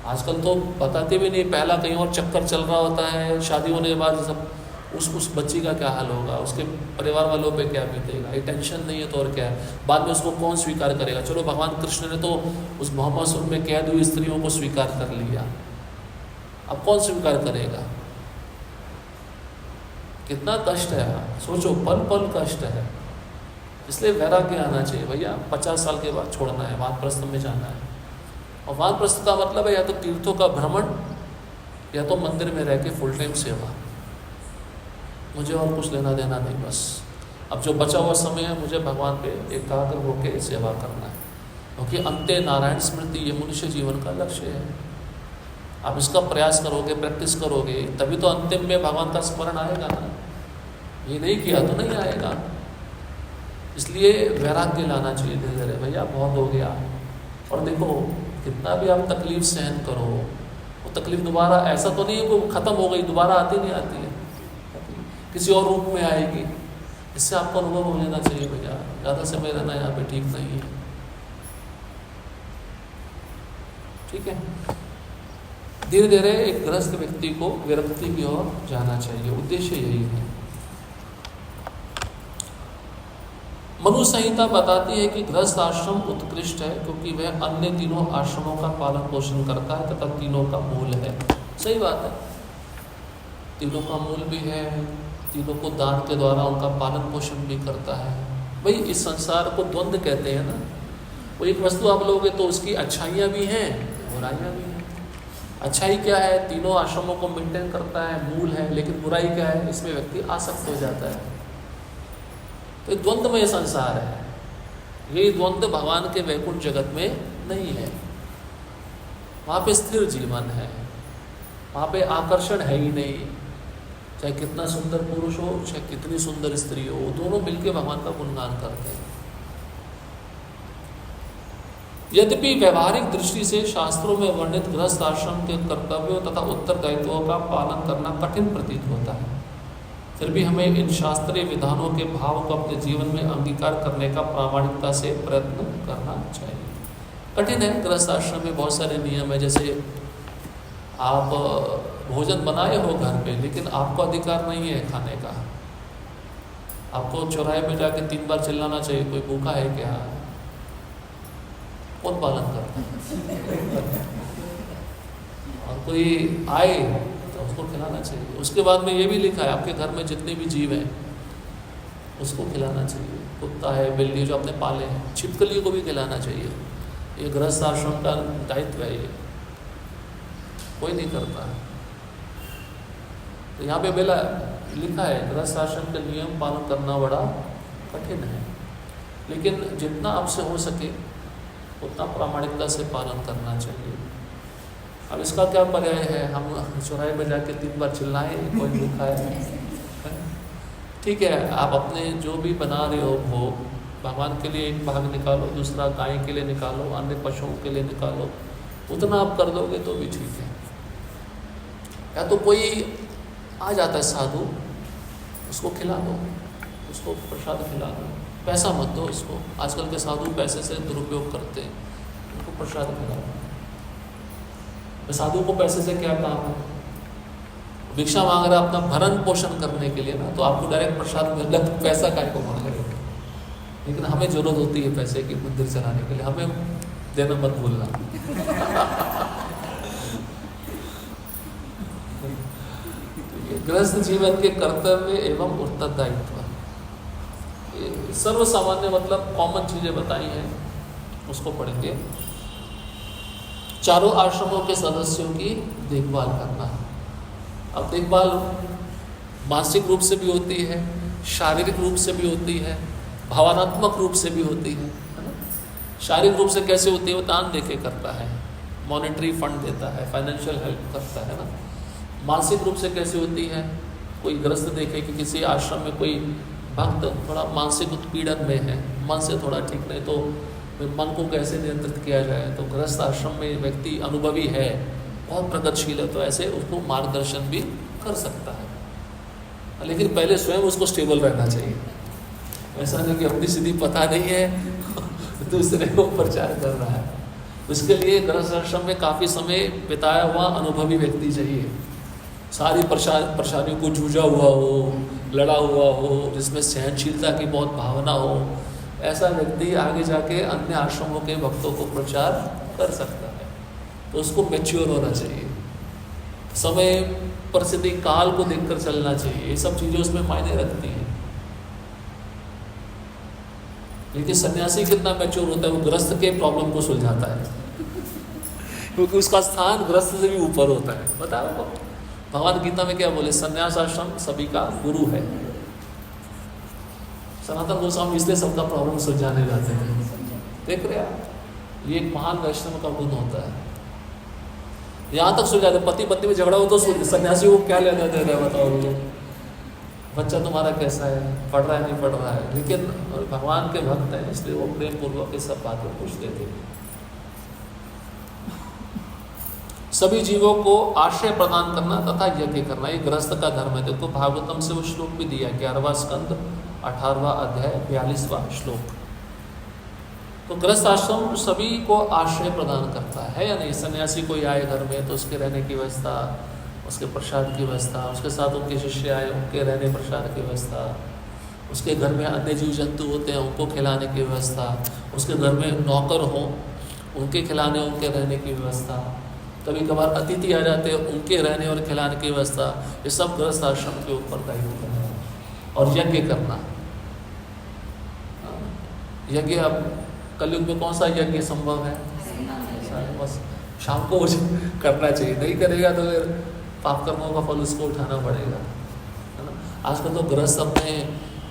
आजकल तो बताते भी नहीं, पहला कहीं और चक्कर चल रहा होता है, शादी होने के बाद सब उस बच्ची का क्या हाल होगा, उसके परिवार वालों पे क्या बीतेगा। ये टेंशन नहीं है तो और क्या है। बाद में उसको कौन स्वीकार करेगा। चलो भगवान कृष्ण ने तो उस मोहम्मद में कैद हुई स्त्रियों को स्वीकार कर लिया, अब कौन स्वीकार करेगा। कितना कष्ट है, सोचो, पल पल कष्ट है। इसलिए वैराग्य आना चाहिए भैया। 50 साल के बाद छोड़ना है, वानप्रस्थ में जाना है। और वानप्रस्थ का मतलब है या तो तीर्थों का भ्रमण, या तो मंदिर में रह के फुल टाइम सेवा। मुझे और कुछ लेना देना नहीं, बस अब जो बचा हुआ समय है मुझे भगवान पे एकाग्र होकर सेवा करना है, क्योंकि अंत्य नारायण स्मृति ये मनुष्य जीवन का लक्ष्य है। आप इसका प्रयास करोगे, प्रैक्टिस करोगे, तभी तो अंतिम में भगवान का स्मरण आएगा ना। ये नहीं किया तो नहीं आएगा। इसलिए वैराग्य लाना चाहिए धीरे धीरे। भैया बहुत हो गया। और देखो कितना भी आप तकलीफ सहन करो, वो तकलीफ दोबारा, ऐसा तो नहीं है कि वो खत्म हो गई, दोबारा आती नहीं आती है, किसी और रूप में आएगी। इससे आपको अनुभव हो जाना चाहिए भैया ज़्यादा समय रहना यहाँ पे ठीक नहीं है। ठीक है, धीरे धीरे एक गृहस्थ व्यक्ति को विरक्ति की ओर जाना चाहिए, उद्देश्य यही है। मनु संहिता बताती है कि गृहस्थ आश्रम उत्कृष्ट है, क्योंकि वह अन्य तीनों आश्रमों का पालन पोषण करता है तथा तीनों का मूल है। सही बात है, तीनों का मूल भी है, तीनों को दान के द्वारा उनका पालन पोषण भी करता है। भाई इस संसार को द्वंद्व कहते हैं ना, वो एक वस्तु आप लोगे तो उसकी अच्छाइयाँ भी हैं, बुराइयाँ भी हैं। अच्छाई क्या है, तीनों आश्रमों को मेंटेन करता है, मूल है, लेकिन बुराई क्या है, इसमें व्यक्ति आसक्त हो जाता है। तो द्वंद्वमय संसार है। ये द्वंद्व भगवान के वैकुंठ जगत में नहीं है। वहाँ पे स्थिर जीवन है, वहाँ पे आकर्षण है ही नहीं। चाहे कितना सुंदर पुरुष हो, चाहे कितनी सुंदर स्त्री हो, वो दोनों मिलकर भगवान का गुणगान करते हैं। यद्यपि व्यवहारिक दृष्टि से शास्त्रों में वर्णित गृहस्थ आश्रम के कर्तव्यों तथा उत्तरदायित्वों का पालन करना कठिन प्रतीत होता है, फिर भी हमें इन शास्त्रीय विधानों के भाव को अपने जीवन में अंगीकार करने का प्रामाणिकता से प्रयत्न करना चाहिए। कठिन है, गृहस्थ आश्रम में बहुत सारे नियम है। जैसे आप भोजन बनाए हो घर पे, लेकिन आपको अधिकार नहीं है खाने का। आपको चौराहे में जाके 3 बार चिल्लाना चाहिए, कोई भूखा है क्या? कौन पालन करता है? और कोई आए तो उसको खिलाना चाहिए। उसके बाद में ये भी लिखा है, आपके घर में जितने भी जीव हैं उसको खिलाना चाहिए। कुत्ता है, बिल्ली जो आपने पाले हैं, छिपकली को भी खिलाना चाहिए। ये गृहस्थ आश्रम का दायित्व है, ये कोई नहीं करता। तो यहाँ पे बेला लिखा है, गृहस्थ आश्रम के नियम पालन करना बड़ा कठिन है, लेकिन जितना आपसे हो सके उतना प्रामाणिकता से पालन करना चाहिए। अब इसका क्या पर्याय है, हम चौराहे में जाके 3 बार चिल्लाएं कोई भूखा है? ठीक है, आप अपने जो भी बना रहे हो भोग, भगवान के लिए एक भाग निकालो, दूसरा गाय के लिए निकालो, अन्य पशुओं के लिए निकालो, उतना आप कर दोगे तो भी ठीक है। या तो कोई आ जाता है साधु, उसको खिला दो, उसको प्रसाद खिला दो, पैसा मत दो उसको। आजकल के साधु पैसे से दुरुपयोग करते हैं, उनको प्रसाद खिला दो। साधु को पैसे से क्या काम है? भिक्षा मांग रहा है अपना भरण पोषण करने के लिए ना, तो आपको डायरेक्ट प्रसाद मिल रहा है, तो पैसा काय को मांग रहे हो? लेकिन हमें जरूरत होती है पैसे की मंदिर चलाने के लिए, हमें देना मत भूलना। गृहस्थ जीवन के कर्तव्य एवं उत्तरदायित्व, सर्व सामान्य मतलब कॉमन चीजें बताई हैं, उसको पढ़ेंगे। चारों आश्रमों के सदस्यों की देखभाल करना। अब देखभाल मानसिक रूप से भी होती है, शारीरिक रूप से भी होती है, भावनात्मक रूप से भी होती है ना। शारीरिक रूप से कैसे होती है? वो दान देके करता है, मॉनेटरी फंड देता है, फाइनेंशियल हेल्प करता है ना। मानसिक रूप से कैसे होती है? कोई ग्रस्त देखे कि किसी आश्रम में कोई भक्त थोड़ा मानसिक उत्पीड़न में है, मन से थोड़ा ठीक नहीं, तो मन को कैसे नियंत्रित किया जाए। तो गृहस्थ आश्रम में व्यक्ति अनुभवी है, बहुत प्रगतिशील है, तो ऐसे उसको मार्गदर्शन भी कर सकता है। लेकिन पहले स्वयं उसको स्टेबल रहना चाहिए। ऐसा नहीं कि अपनी स्थिति पता नहीं है दूसरे को प्रचार कर रहा है। उसके लिए गृहस्थ आश्रम में काफ़ी समय बिताया हुआ अनुभवी व्यक्ति चाहिए, सारी परेशानियों को जूझा हुआ हो, लड़ा हुआ हो, जिसमें सहनशीलता की बहुत भावना हो। ऐसा व्यक्ति आगे जाके अन्य आश्रमों के भक्तों को प्रचार कर सकता है। तो उसको मैच्योर होना चाहिए, समय परिस्थिति काल को देखकर चलना चाहिए। ये सब चीज़ें उसमें मायने रखती हैं। लेकिन सन्यासी कितना मैच्योर होता है? वो गृहस्थ के प्रॉब्लम को सुलझाता है, क्योंकि उसका स्थान गृहस्थ से भी ऊपर होता है। बताओ भगवान गीता में क्या बोले? सन्यास आश्रम सभी का गुरु है। सनातन गोस्वामी इसलिए सबका प्रॉब्लम सुलझाने जाते हैं। देख रहे आप, ये एक महान वैष्णव का गुण होता है। यहाँ तक सुलझाते, पति पत्नी में झगड़ा हो तो सन्यासी को क्या लेना देना है बताओ। तो बच्चा तुम्हारा कैसा है, पढ़ रहा है नहीं पढ़ रहा है, लेकिन भगवान के भक्त हैं इसलिए वो प्रेम पूर्वक इस सब बातें पूछते थे। सभी जीवों को आश्रय प्रदान करना तथा यज्ञ करना ये गृहस्थ का धर्म है। देखो भागवतम से वो श्लोक भी दिया, 11वां स्कंद 18वां अध्याय 42वां श्लोक। तो गृहस्थ आश्रम सभी को आश्रय प्रदान करता है या नहीं। सन्यासी कोई आए घर में तो उसके रहने की व्यवस्था, उसके प्रसाद की व्यवस्था, उसके साथ उनके शिष्य आए उनके रहने प्रसाद की व्यवस्था, उसके घर में अन्य जीव जंतु होते हैं उनको खिलाने की व्यवस्था, उसके घर में नौकर हो उनके खिलाने उनके रहने की व्यवस्था, कभी कभार अतिथि आ जाते हैं उनके रहने और खिलाने की व्यवस्था, ये सब गृहस्थ आश्रम के ऊपर दायित्व है। और यज्ञ करना, यज्ञ अब कलयुग में कौन सा यज्ञ संभव है? बस शाम को करना चाहिए, नहीं करेगा तो फिर पाप कर्मों का फल उसको उठाना पड़ेगा, है ना। आजकल तो गृहस्थ अपने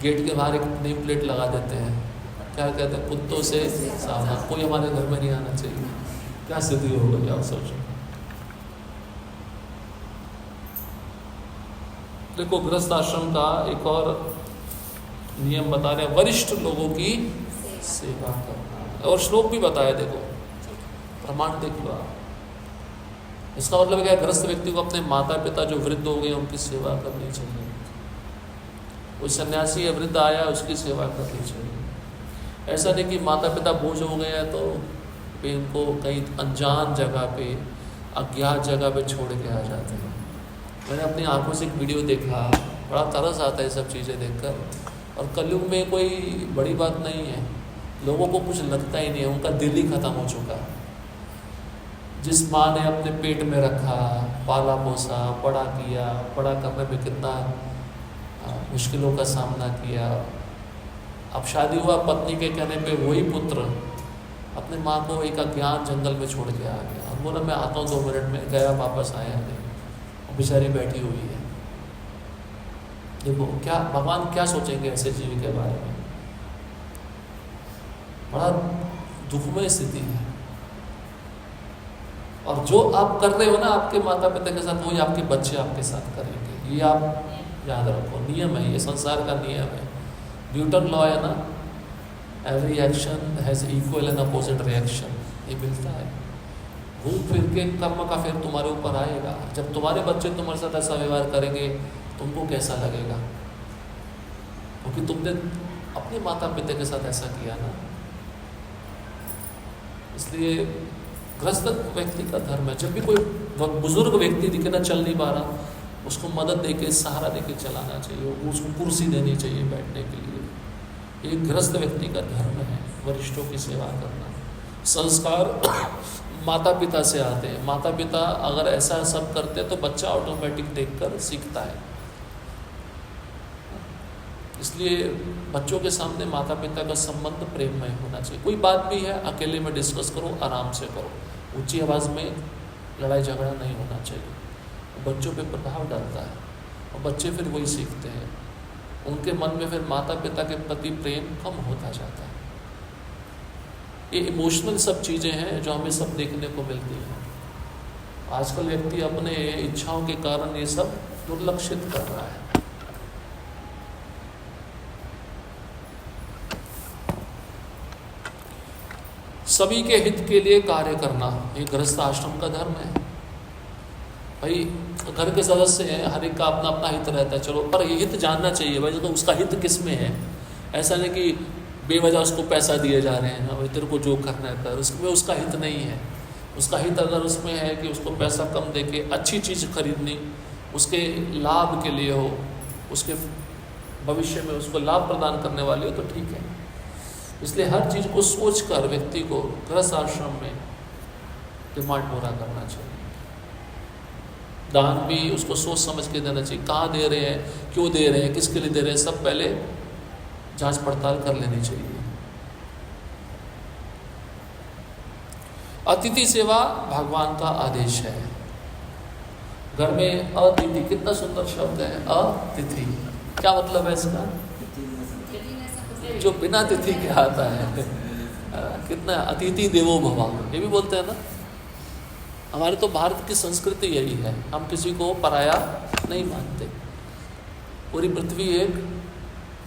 गेट के बाहर एक नेम प्लेट लगा देते हैं, क्या कहते हैं, कुत्तों से सावधान, कोई हमारे घर में नहीं आना चाहिए। क्या स्थिति हो गई आप सोचो। देखो गृहस्थ आश्रम का एक और नियम बता रहे हैं, वरिष्ठ लोगों की सेवा करना, और श्लोक भी बताया, देखो प्रमाण देख लो आप। इसका मतलब क्या है, गृहस्थ व्यक्ति को अपने माता पिता जो वृद्ध हो गए उनकी सेवा करनी चाहिए। कोई सन्यासी या वृद्ध आया उसकी सेवा करनी चाहिए। ऐसा नहीं कि माता पिता बोझ हो गए हैं तो इनको कहीं अनजान जगह पे, अज्ञात जगह पे छोड़ के आ जाते हैं। मैंने अपनी आंखों से एक वीडियो देखा, बड़ा तरस आता है सब चीज़ें देखकर। और कलयुग में कोई बड़ी बात नहीं है, लोगों को कुछ लगता ही नहीं है, उनका दिल ही खत्म हो चुका। जिस माँ ने अपने पेट में रखा, पाला पोसा, बड़ा किया, बड़ा करने में कितना मुश्किलों का सामना किया, अब शादी हुआ, पत्नी के कहने पे वही पुत्र अपने माँ को एक अज्ञात जंगल में छोड़ के आ गया। अब बोला मैं आता हूँ 2 मिनट में, गया वापस आया नहीं, बेचारी बैठी हुई है। देखो क्या भगवान क्या सोचेंगे ऐसे जीव के बारे में। बड़ा दुखमय स्थिति है। और जो आप कर रहे हो ना आपके माता पिता के साथ, वही आपके बच्चे आपके साथ करेंगे। ये आप याद रखो, नियम है, ये संसार का नियम है। न्यूटन लॉ है ना, every action has equal and opposite reaction, ये मिलता है। घूम फिर के कर्म का फिर तुम्हारे ऊपर आएगा। जब तुम्हारे बच्चे तुम्हारे साथ ऐसा व्यवहार करेंगे तुमको कैसा लगेगा, क्योंकि तुमने अपने माता पिता के साथ ऐसा किया ना। इसलिए ग्रस्त व्यक्ति का धर्म है, जब भी कोई बुजुर्ग व्यक्ति दिखे ना, चल नहीं पा रहा, उसको मदद देके, सहारा देके चलाना चाहिए, उसको कुर्सी देनी चाहिए बैठने के लिए। ये ग्रस्त व्यक्ति का धर्म है, वरिष्ठों की सेवा करना। संस्कार माता पिता से आते हैं। माता पिता अगर ऐसा सब करते हैं तो बच्चा ऑटोमेटिक देखकर सीखता है। इसलिए बच्चों के सामने माता पिता का संबंध प्रेममय होना चाहिए। कोई बात भी है अकेले में डिस्कस करो, आराम से करो, ऊंची आवाज़ में लड़ाई झगड़ा नहीं होना चाहिए। बच्चों पे प्रभाव डालता है और बच्चे फिर वही सीखते हैं। उनके मन में फिर माता पिता के प्रति प्रेम कम होता जाता है। ये इमोशनल सब चीज़ें हैं जो हमें सब देखने को मिलती हैं। आजकल व्यक्ति अपने इच्छाओं के कारण ये सब दुर्लक्षित कर रहा है। सभी के हित के लिए कार्य करना ये गृहस्थ आश्रम का धर्म है। भाई घर के सदस्य हैं, हर एक का अपना अपना हित रहता है, चलो, पर ये हित जानना चाहिए भाई, तो उसका हित किस में है। ऐसा नहीं कि बेवजह उसको पैसा दिए जा रहे हैं, भाई तेरे को जो करना है कर, उसमें उसका हित नहीं है। उसका हित अगर उसमें है कि उसको पैसा कम दे के अच्छी चीज़ खरीदनी, उसके लाभ के लिए हो, उसके भविष्य में उसको लाभ प्रदान करने वाली हो, तो ठीक है। इसलिए हर चीज़ को सोच कर व्यक्ति को गृहस्थ आश्रम में डिमांड पूरा करना चाहिए। दान भी उसको सोच समझ के देना चाहिए। कहाँ दे रहे हैं, क्यों दे रहे हैं, किसके लिए दे रहे हैं, सब पहले जांच पड़ताल कर लेनी चाहिए। अतिथि सेवा भगवान का आदेश है। घर में अतिथि, कितना सुंदर शब्द है, अतिथि। क्या मतलब है इसका? जो बिना तिथि के आता है। कितना अतिथि देवो भव, ये भी बोलते हैं ना। हमारे तो भारत की संस्कृति यही है, हम किसी को पराया नहीं मानते। पूरी पृथ्वी एक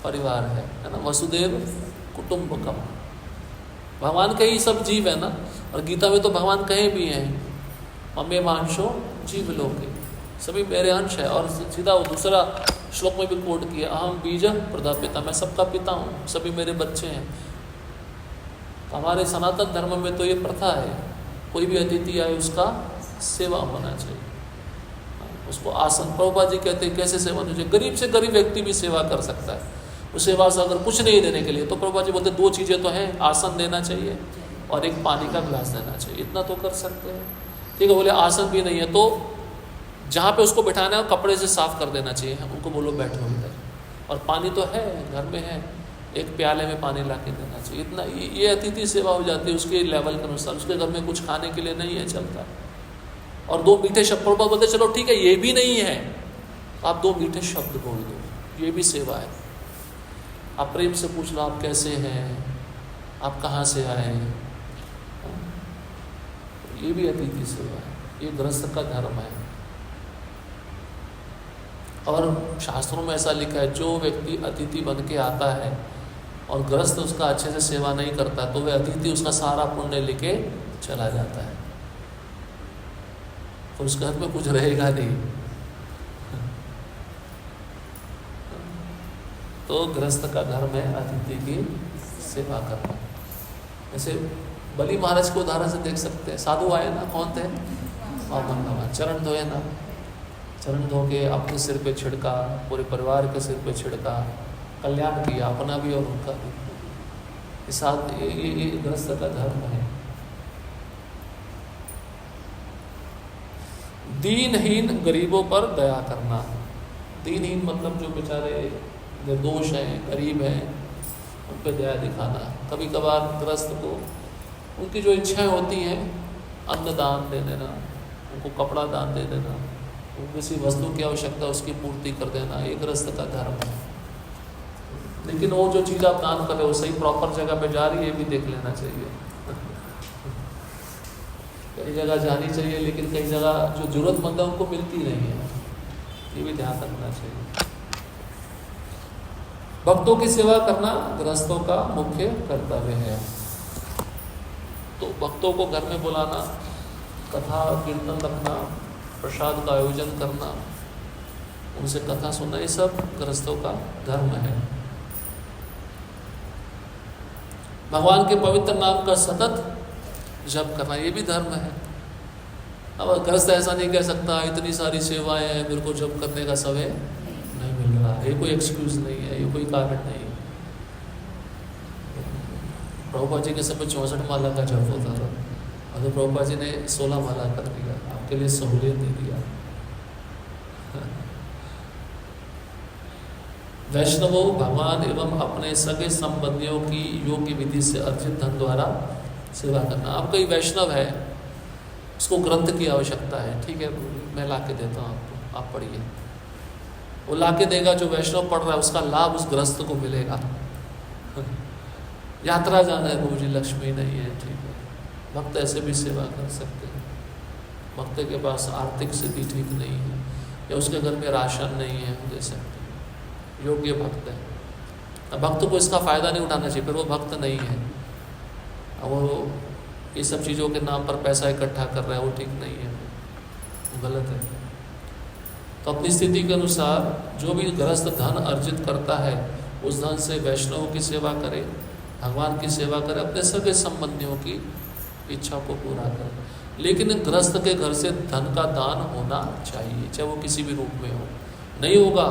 परिवार है ना, वसुदेव कुटुंबकम। भगवान के ही सब जीव है ना, और गीता में तो भगवान कहे भी हैं, ममे मांशो जीव लोके, सभी मेरे अंश है। और सीधा वो दूसरा श्लोक में भी कोट किया, अहम बीज प्रदापिता, मैं सबका पिता हूँ, सभी मेरे बच्चे हैं। तो हमारे सनातन धर्म में तो ये प्रथा है, कोई भी अतिथि आए उसका सेवा होना चाहिए, उसको आसन। प्रभुपाद जी कहते हैं कैसे सेवा होनी चाहिए, गरीब से गरीब व्यक्ति भी सेवा कर सकता है। उस सेवा से अगर कुछ नहीं देने के लिए तो प्रभुपाद जी बोलते दो चीज़ें तो हैं, आसन देना चाहिए और एक पानी का गिलास देना चाहिए, इतना तो कर सकते हैं। ठीक है, बोले आसन भी नहीं है तो जहाँ पे उसको बिठाना है कपड़े से साफ कर देना चाहिए, उनको बोलो बैठो इधर। और पानी तो है, घर में है, एक प्याले में पानी ला के देना चाहिए, इतना ये अतिथि सेवा हो जाती है उसके लेवल के अनुसार। उसके घर में कुछ खाने के लिए नहीं है चलता, और दो मीठे शब्द पर बोलते चलो ठीक है ये भी नहीं है, आप दो मीठे शब्द बोल दो, ये भी सेवा है। आप प्रेम से पूछ लो आप कैसे हैं, आप कहाँ से आए, ये भी अतिथि सेवा है, ये गृहस्थ का धर्म है। और शास्त्रों में ऐसा लिखा है, जो व्यक्ति अतिथि बन के आता है और गृहस्थ उसका अच्छे से सेवा नहीं करता तो वह अतिथि उसका सारा पुण्य लेके चला जाता है, तो उस घर में कुछ रहेगा नहीं। तो गृहस्थ का धर्म है अतिथि की सेवा करना। जैसे बलि महाराज को उदाहरण से देख सकते हैं, साधु आए ना, कौन थे, भगवान, चरण धोए ना, चरण धो के अपने सिर पे छिड़का, पूरे परिवार के सिर पे छिड़का, कल्याण किया अपना भी और उनका भी। ये गृहस्थ का धर्म है। दीनहीन गरीबों पर दया करना। दीनहीन मतलब जो बेचारे निर्दोष हैं, गरीब हैं, उन पर दया दिखाना। कभी कभार गृहस्थ को उनकी जो इच्छाएं होती हैं, अन्न दान दे देना, उनको कपड़ा दान दे देना, उनको किसी वस्तु की आवश्यकता उसकी पूर्ति कर देना, ये गृहस्थ का धर्म है। लेकिन वो जो चीज़ आप दान कर रहे हो सही प्रॉपर जगह पे जा रही है, ये भी देख लेना चाहिए। कई जगह जानी चाहिए लेकिन कई जगह जो जरूरतमंद है उनको मिलती नहीं है, ये भी ध्यान रखना चाहिए। भक्तों की सेवा करना गृहस्थों का मुख्य कर्तव्य है। तो भक्तों को घर में बुलाना, कथा कीर्तन रखना, प्रसाद का आयोजन करना, उनसे कथा सुनना, ये सब गृहस्थों का धर्म है। भगवान के पवित्र नाम का सतत जप करना, ये भी धर्म है। अब गृहस्थ ऐसा नहीं कह सकता इतनी सारी सेवाएं हैं, मेरे को जप करने का समय नहीं मिल रहा, ये कोई एक्सक्यूज नहीं है, ये कोई कारण नहीं है। प्रभुपाद जी के समय 64 माला का जप होता था, और तो प्रभुपाद जी ने 16 माला कर दिया, आपके लिए सहूलियत दे दिया। वैष्णवों भगवान एवं अपने सगे संबंधियों की योग्य विधि से अर्जित धन द्वारा सेवा करना। आप कोई वैष्णव है, उसको ग्रंथ की आवश्यकता है, ठीक है, मैं ला के देता हूँ आपको, आप पढ़िए। वो ला के देगा, जो वैष्णव पढ़ रहा है उसका लाभ उस गृहस्थ को मिलेगा। यात्रा जाना है, गुरु जी लक्ष्मी नहीं है, ठीक है, भक्त ऐसे भी सेवा कर सकते हैं। भक्त के पास आर्थिक स्थिति ठीक नहीं है या उसके घर में राशन नहीं है, दे सकते हैं, योग्य भक्त है। भक्त को इसका फ़ायदा नहीं उठाना चाहिए, फिर वो भक्त नहीं है। वो ये सब चीज़ों के नाम पर पैसा इकट्ठा कर रहा है, वो ठीक नहीं है, वो गलत है। तो अपनी स्थिति के अनुसार जो भी गृहस्थ धन अर्जित करता है उस धन से वैष्णवों की सेवा करे, भगवान की सेवा करे, अपने सगे संबंधियों की इच्छा को पूरा करे। लेकिन गृहस्थ के घर से धन का दान होना चाहिए, चाहे वो किसी भी रूप में हो। नहीं होगा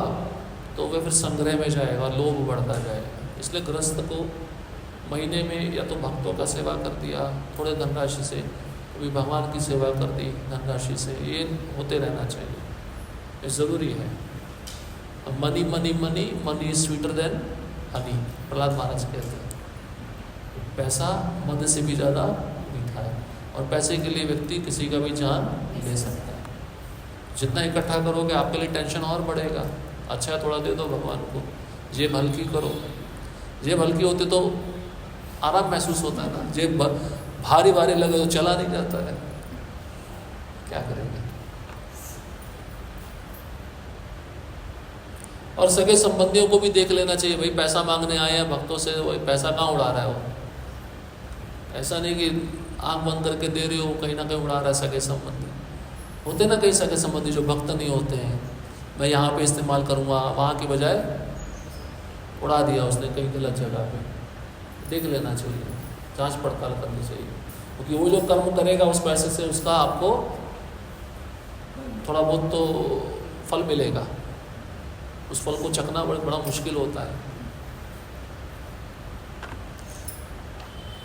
तो वह फिर संग्रह में जाएगा, लोभ बढ़ता जाएगा। इसलिए गृहस्थ को महीने में या तो भक्तों का सेवा कर दिया थोड़े धनराशि से, कभी भगवान की सेवा कर दी धनराशि से, ये होते रहना चाहिए, ये ज़रूरी है। Money money money money is sweeter than honey, Prahlad Maharaj कहते हैं, पैसा मद से भी ज़्यादा मीठा है, और पैसे के लिए व्यक्ति किसी का भी जान ले सकता है। जितना इकट्ठा करोगे आपके लिए टेंशन और बढ़ेगा। अच्छा थोड़ा दे दो भगवान को, जेब हल्की करो, जेब हल्की होती तो आराम महसूस होता है ना, जेब भारी भारी लगे तो चला नहीं जाता है, क्या करेंगे। और सगे संबंधियों को भी देख लेना चाहिए, भाई पैसा मांगने आए हैं भक्तों से, वही पैसा कहाँ उड़ा रहा है वो। ऐसा नहीं कि आंख बंद करके दे रहे हो, कहीं ना कहीं उड़ा रहा है। सगे संबंधी होते ना, कई सगे संबंधी जो भक्त नहीं होते हैं, मैं यहाँ पे इस्तेमाल करूँगा, वहाँ की बजाय उड़ा दिया उसने कहीं गलत जगह पे। देख लेना चाहिए, जांच पड़ताल करनी चाहिए, क्योंकि वो जो कर्म करेगा उस पैसे से उसका आपको थोड़ा बहुत तो फल मिलेगा, उस फल को चखना बड़ा मुश्किल होता है।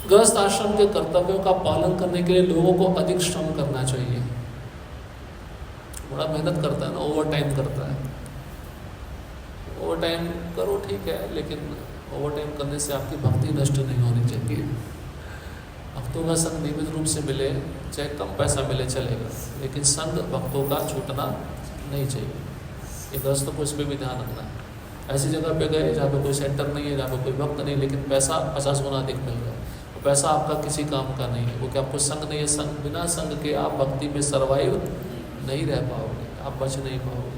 गृहस्थ आश्रम के कर्तव्यों का पालन करने के लिए लोगों को अधिक श्रम करना चाहिए। बड़ा मेहनत करता है ना, ओवर टाइम करता है। ओवर टाइम करो ठीक है, लेकिन ओवर टाइम करने से आपकी भक्ति नष्ट नहीं होनी चाहिए। भक्तों का संग नियमित रूप से मिले, चाहे कम पैसा मिले चलेगा, लेकिन संग भक्तों का छूटना नहीं चाहिए। ये गृहस्थ को इस पर भी ध्यान रखना है। ऐसी जगह पे गए जहाँ पे कोई सेंटर नहीं है, जहाँ पे कोई भक्त नहीं, लेकिन पैसा 50 गुना अधिक मिल रहा है, वो पैसा आपका किसी काम का नहीं है। वो क्या आपको संग नहीं है, संग बिना संग के आप भक्ति में सर्वाइव नहीं रह पाओगे, आप बच नहीं पाओगे।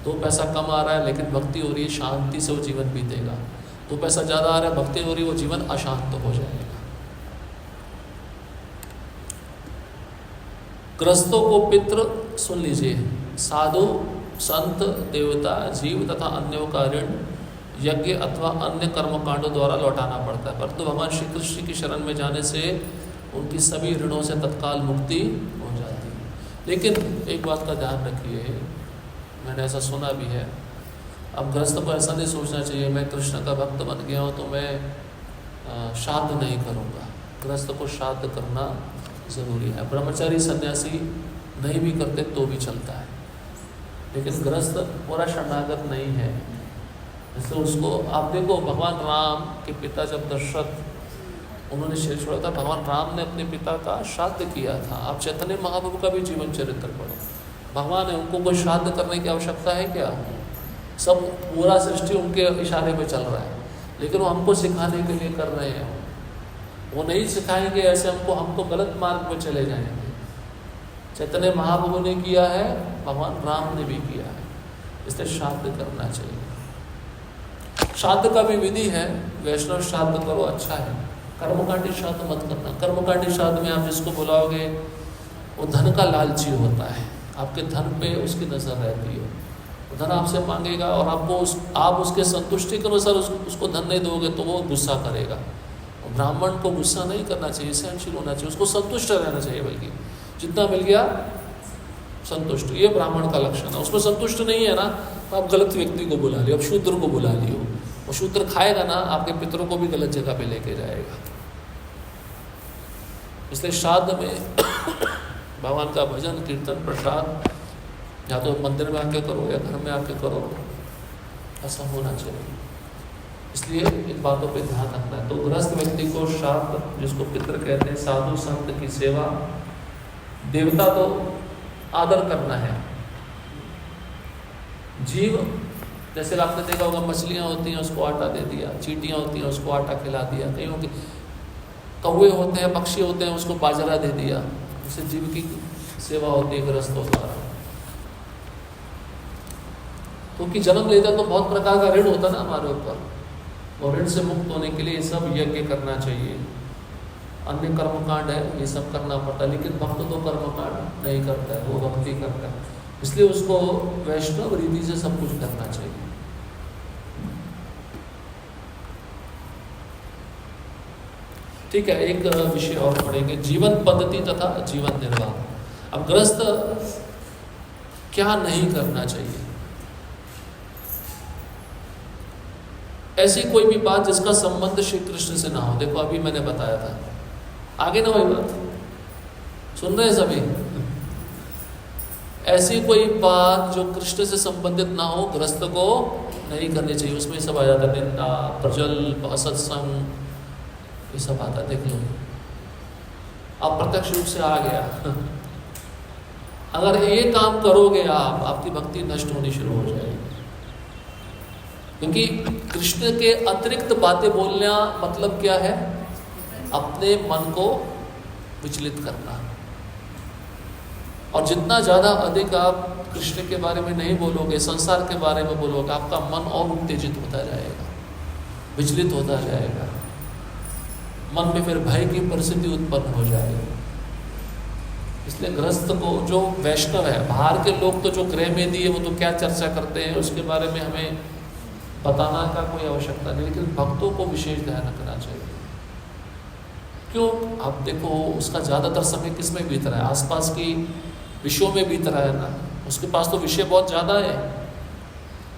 2 पैसा कम आ रहा है लेकिन भक्ति हो रही है, शांति से वो जीवन बीतेगा। 2 पैसा ज़्यादा आ रहा है, भक्ति हो रही है, वो जीवन अशांत हो जाएगा। गृहस्थों को पितृ, सुन लीजिए, साधु, संत, देवता, जीव तथा अन्यों का ऋण यज्ञ अथवा अन्य कर्मकांडों द्वारा लौटाना पड़ता है, परंतु भगवान श्री कृष्ण की शरण में जाने से उनकी सभी ऋणों से तत्काल मुक्ति हो जाती है। लेकिन एक बात का ध्यान रखिए, मैंने ऐसा सुना भी है, अब गृहस्थ को ऐसा नहीं सोचना चाहिए मैं कृष्ण का भक्त बन गया हूँ तो मैं श्राद्ध नहीं करूँगा। गृहस्थ को श्राद्ध करना ज़रूरी है। ब्रह्मचारी सन्यासी नहीं भी करते तो भी चलता है, लेकिन गृहस्थ पूरा शरणागत नहीं है। जैसे उसको आप देखो, भगवान राम के पिता जब दशरथ उन्होंने शरीर छोड़ा था, भगवान राम ने अपने पिता का श्राद्ध किया था। आप चैतन्य महाप्रभु का भी जीवन चरित्र पढ़ो, भगवान है, उनको कोई श्राद्ध करने की आवश्यकता है क्या? सब पूरा सृष्टि उनके इशारे पे चल रहा है, लेकिन वो हमको सिखाने के लिए कर रहे हैं। वो नहीं सिखाएंगे ऐसे हम तो गलत मार्ग में चले जाएंगे। चैतन्य महाप्रभु ने किया है, भगवान राम ने भी किया है, इसलिए श्राद्ध करना चाहिए। श्राद्ध का भी विधि है, वैष्णव श्राद्ध करो अच्छा है, कर्मकांडी श्राद्ध मत करना। कर्मकांडी श्राद्ध में आप जिसको बुलाओगे वो धन का लालची होता है, आपके धन पे उसकी नज़र रहती है, धन आपसे मांगेगा और आप उसके संतुष्टि के अनुसार उसको धन नहीं दोगे तो वो गुस्सा करेगा। ब्राह्मण को गुस्सा नहीं करना चाहिए, सहनशील होना चाहिए, उसको संतुष्ट रहना चाहिए, बल्कि जितना मिल गया संतुष्ट, ये ब्राह्मण का लक्षण है। उसमें संतुष्ट नहीं है ना, तो आप गलत व्यक्ति को बुला लियो, अब शूद्र को बुला लियो, वो शूद्र खाएगा ना, आपके पितरों को भी गलत जगह पे लेके जाएगा। इसलिए श्राद्ध में भगवान का भजन कीर्तन प्रसाद या तो मंदिर में आके करो या घर में आके करो, ऐसा होना चाहिए। इसलिए इन बातों पे ध्यान रखना है। तो गृहस्थ व्यक्ति को श्राद्ध, जिसको पितृ कहते हैं, साधु संत की सेवा, देवता तो आदर करना है। जीव, जैसे आपने देखा होगा मछलियाँ होती हैं उसको आटा दे दिया, चींटियाँ होती हैं उसको आटा खिला दिया, कईयों के कौवे होते हैं, पक्षी होते हैं, उसको बाजरा दे दिया। उससे जीव की सेवा होती है गृहस्थों द्वारा। क्योंकि जन्म लेता तो बहुत प्रकार का ऋण होता ना हमारे ऊपर, और ऋण से मुक्त होने के लिए सब यज्ञ करना चाहिए। अन्य कर्मकांड है ये सब करना पड़ता है, लेकिन भक्त तो कर्मकांड नहीं करता है, वो भक्ति करता है, इसलिए उसको वैष्णव रीति से सब कुछ करना चाहिए। ठीक है, एक विषय और पढ़ेंगे, जीवन पद्धति तथा जीवन निर्वाह। अब गृहस्थ क्या नहीं करना चाहिए, ऐसी कोई भी बात जिसका संबंध श्री कृष्ण से ना हो। देखो अभी मैंने बताया था, आगे ना वही बात सुन रहे हैं सभी। ऐसी कोई बात जो कृष्ण से संबंधित ना हो गृहस्थ को नहीं करनी चाहिए। उसमें सब आ जाता है, निंदा, प्रजल्प, असत्संग, ये सब आता है। देख लो, अब प्रत्यक्ष रूप से आ गया। अगर ये काम करोगे आप, आपकी भक्ति नष्ट होनी शुरू हो जाएगी। क्योंकि कृष्ण के अतिरिक्त बातें बोलना मतलब क्या है? अपने मन को विचलित करना। और जितना ज़्यादा अधिक आप कृष्ण के बारे में नहीं बोलोगे, संसार के बारे में बोलोगे, आपका मन और उत्तेजित होता जाएगा, विचलित होता जाएगा, मन में फिर भय की परिस्थिति उत्पन्न हो जाएगी। इसलिए गृहस्थ को, जो वैष्णव है, बाहर के लोग तो जो गृह में दिए वो तो क्या चर्चा करते हैं, उसके बारे में हमें बताना का कोई आवश्यकता नहीं, लेकिन भक्तों को विशेष ध्यान रखना चाहिए। क्यों? आप देखो उसका ज़्यादातर समय किस में बीत रहा है? आसपास की विषयों में बीत रहा है ना। उसके पास तो विषय बहुत ज़्यादा है।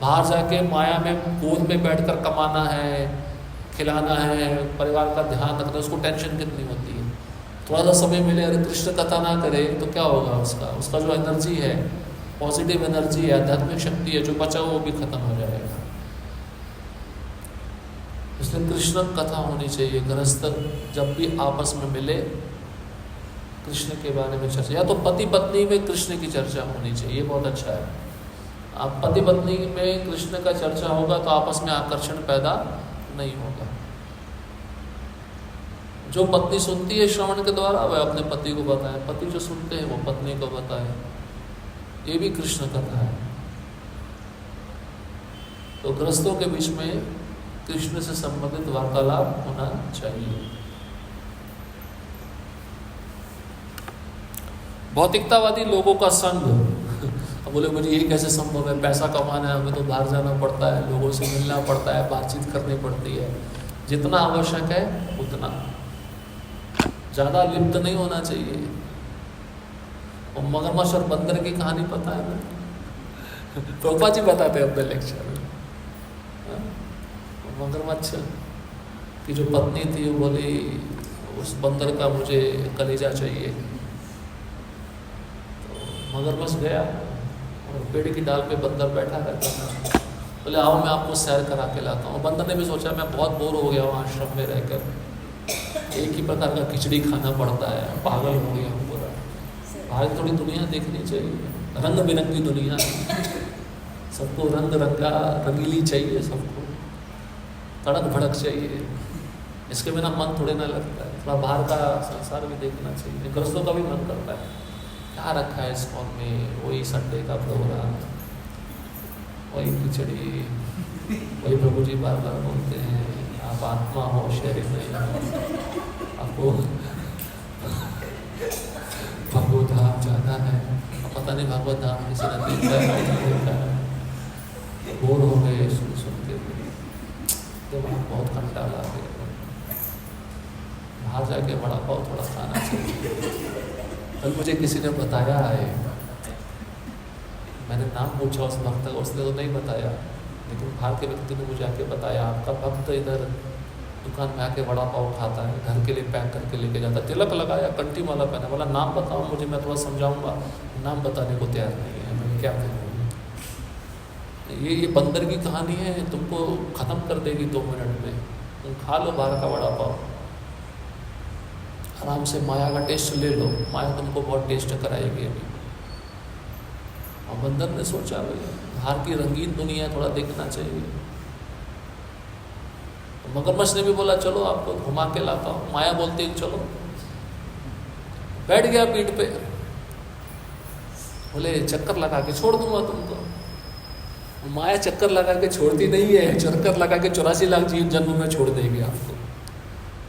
बाहर जाके माया में गोद में बैठकर कमाना है, खिलाना है, परिवार का ध्यान रखना, उसको टेंशन कितनी होती है। थोड़ा सा समय मिले, अरे कृष्ण कथा ना करे तो क्या होगा? उसका जो एनर्जी है, पॉजिटिव एनर्जी है, आध्यात्मिक शक्ति है, जो बचा वो भी खत्म हो जाएगा। इसलिए कृष्ण कथा होनी चाहिए। गृहस्थ जब भी आपस में मिले, कृष्ण के बारे में चर्चा, या तो पति पत्नी में कृष्ण की चर्चा होनी चाहिए, बहुत अच्छा है। आप पति पत्नी में कृष्ण का चर्चा होगा तो आपस में आकर्षण पैदा नहीं होगा। जो पत्नी सुनती है श्रवण के द्वारा, वह अपने पति को बताए, पति जो सुनते हैं वो पत्नी को बताए, ये भी कृष्ण कथा है। तो गृहस्थों के बीच में कृष्ण से संबंधित वार्तालाप होना चाहिए। भौतिकतावादी लोगों का संग, अब बोले मुझे ये कैसे संभव है, पैसा कमाना है, हमें तो बाहर जाना पड़ता है, लोगों से मिलना पड़ता है, बातचीत करनी पड़ती है। जितना आवश्यक है उतना, ज़्यादा लिप्त नहीं होना चाहिए। और मगरमच्छ और बंदर की कहानी पता है ना? प्रभुपाद जी बताते हैं अपने लेक्चर में। मगरमच्छ की जो पत्नी थी वो बोली उस बंदर का मुझे कलेजा चाहिए। तो मगरमच्छ गया और पेड़ की डाल पे बंदर बैठा रहता था। बोले आओ मैं आपको सैर करा के लाता हूँ। बंदर ने भी सोचा मैं बहुत बोर हो गया हूँ आश्रम में रहकर, एक ही प्रकार का खिचड़ी खाना पड़ता है, पागल हो गया हूँ पूरा। बाहर थोड़ी दुनिया देखनी चाहिए, रंग बिरंगी दुनिया, सबको रंग रंगा रंगीली चाहिए, सबको तड़क भड़क चाहिए। इसके बिना मन थोड़े ना लगता है। थोड़ा बाहर का संसार भी देखना चाहिए। गृहस्थों का भी मन करता है क्या रखा है इस्कॉन में, वही संडे का प्रोग्राम, वही खिचड़ी, वही प्रभु जी बार बार बोलते हैं आप आत्मा हो, शरीर नहीं हो, आपको भगवत धाम जाना है। पता नहीं भगवत धाम किसी ने देखा है नहीं देखा है, बोर हो गए सुन सुन के, दिमाग बहुत कंटाला आ गया। बाहर जाके बड़ा पाव थोड़ा खाना चाहिए। कल मुझे किसी ने बताया है, मैंने नाम पूछा उस भक्त का, उसने तो नहीं बताया, लेकिन बाहर के व्यक्ति ने मुझे आके बताया आपका भक्त इधर दुकान में आके बड़ा पाव खाता है, घर के लिए पैक करके लेके जाता, तिलक लगाया, कंठी माला पहना, बोला नाम बताओ मुझे, मैं थोड़ा समझाऊंगा। नाम बताने को तैयार नहीं है, मैं क्या करूँ। ये बंदर की कहानी है, तुमको ख़त्म कर देगी 2 मिनट में। तुम खा लो बाहर का बड़ा पाव, आराम से माया का टेस्ट ले लो, माया तुमको बहुत टेस्ट कराएगी अभी। और बंदर ने सोचा भाई बाहर की रंगीन दुनिया थोड़ा देखना चाहिए। तो मगरमच्छ ने भी बोला चलो आपको घुमा के लाता हूँ। माया बोलती चलो, बैठ गया पीठ पे, बोले चक्कर लगा के छोड़ दूंगा तुमको। माया चक्कर लगा के छोड़ती नहीं है, चक्कर लगा के 84 लाख जीव जन्म में छोड़ देगी आपको।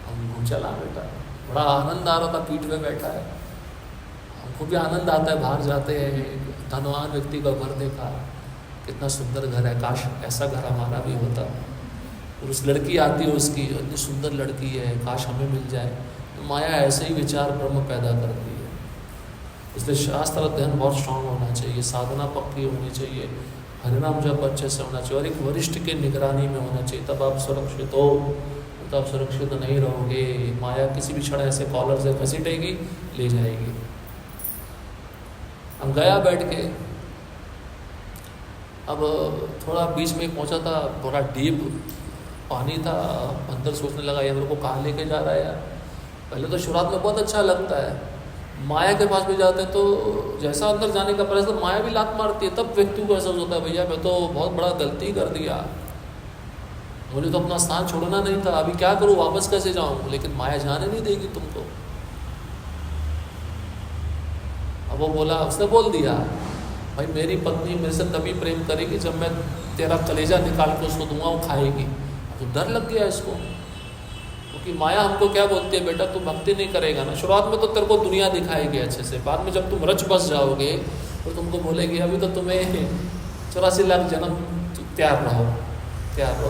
हम चला बेटा, बड़ा आनंद आ रहा था, पीठ पे बैठा है, हमको भी आनंद आता है। बाहर जाते हैं, धनवान व्यक्ति का घर देखा, कितना सुंदर घर है, काश ऐसा घर हमारा भी होता। और उस लड़की आती है उसकी, इतनी सुंदर लड़की है, काश हमें मिल जाए। तो माया ऐसे ही विचार ब्रह्म पैदा करती है। इसलिए शास्त्र अध्ययन बहुत स्ट्रांग होना चाहिए, साधना पक्की होनी चाहिए, हरिनाम जप अच्छे से होना चाहिए, और एक वरिष्ठ के निगरानी में होना चाहिए, तब आप सुरक्षित हो। तब सुरक्षित नहीं रहोगे, माया किसी भी क्षण ऐसे कॉलर से घसीटेगी, ले जाएगी। हम गया बैठ के, अब थोड़ा बीच में पहुंचा था, थोड़ा डीप पानी था। अंदर सोचने लगा ये मेरे को कहाँ लेके जा रहा है यार। पहले तो शुरुआत में बहुत अच्छा लगता है, माया के पास भी जाते हैं तो जैसा अंदर जाने का प्रयास, तो माया भी लात मारती है। तब व्यक्ति को एहसास होता है भैया मैं तो बहुत बड़ा गलती कर दिया, मुझे तो अपना स्थान छोड़ना नहीं था, अभी क्या करूँ, वापस कैसे जाऊँ? लेकिन माया जाने नहीं देगी तुमको। अब वो बोला, उसने बोल दिया, भाई मेरी पत्नी मेरे से तभी प्रेम करेगी जब मैं तेरा कलेजा निकाल के उसको दूंगा, वो खाएगी। तो डर लग गया इसको, क्योंकि माया हमको क्या बोलती है, बेटा तू भक्ति नहीं करेगा ना, शुरुआत में तो तेरे को दुनिया दिखाएगी अच्छे से, बाद में जब तुम रच बस जाओगे तो तुमको बोलेगी अभी तो तुम्हें 84 लाख जन्म तैयार रहो।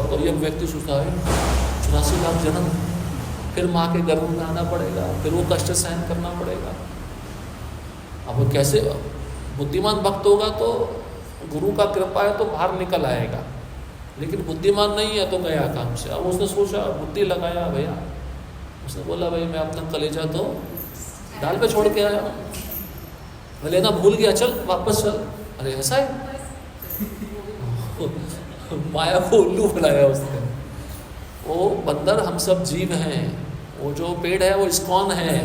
तो ये व्यक्ति सोचता है 84 लाख जन्म, फिर माँ के गर्भ में आना पड़ेगा, फिर वो कष्ट सहन करना पड़ेगा। अब वो कैसे, बुद्धिमान भक्त होगा तो गुरु का कृपा है तो बाहर निकल आएगा, लेकिन बुद्धिमान नहीं है तो गया काम से। अब उसने सोचा, बुद्धि लगाया भैया, उसने बोला भाई मैं अपना कलेजा तो दाल पे छोड़ के आया हूँ, मैं लेना भूल गया, चल वापस चल। अरे ऐसा है माया को उल्लू बनाया उसने। वो बंदर हम सब जीव हैं, वो जो पेड़ है वो इस्कॉन है,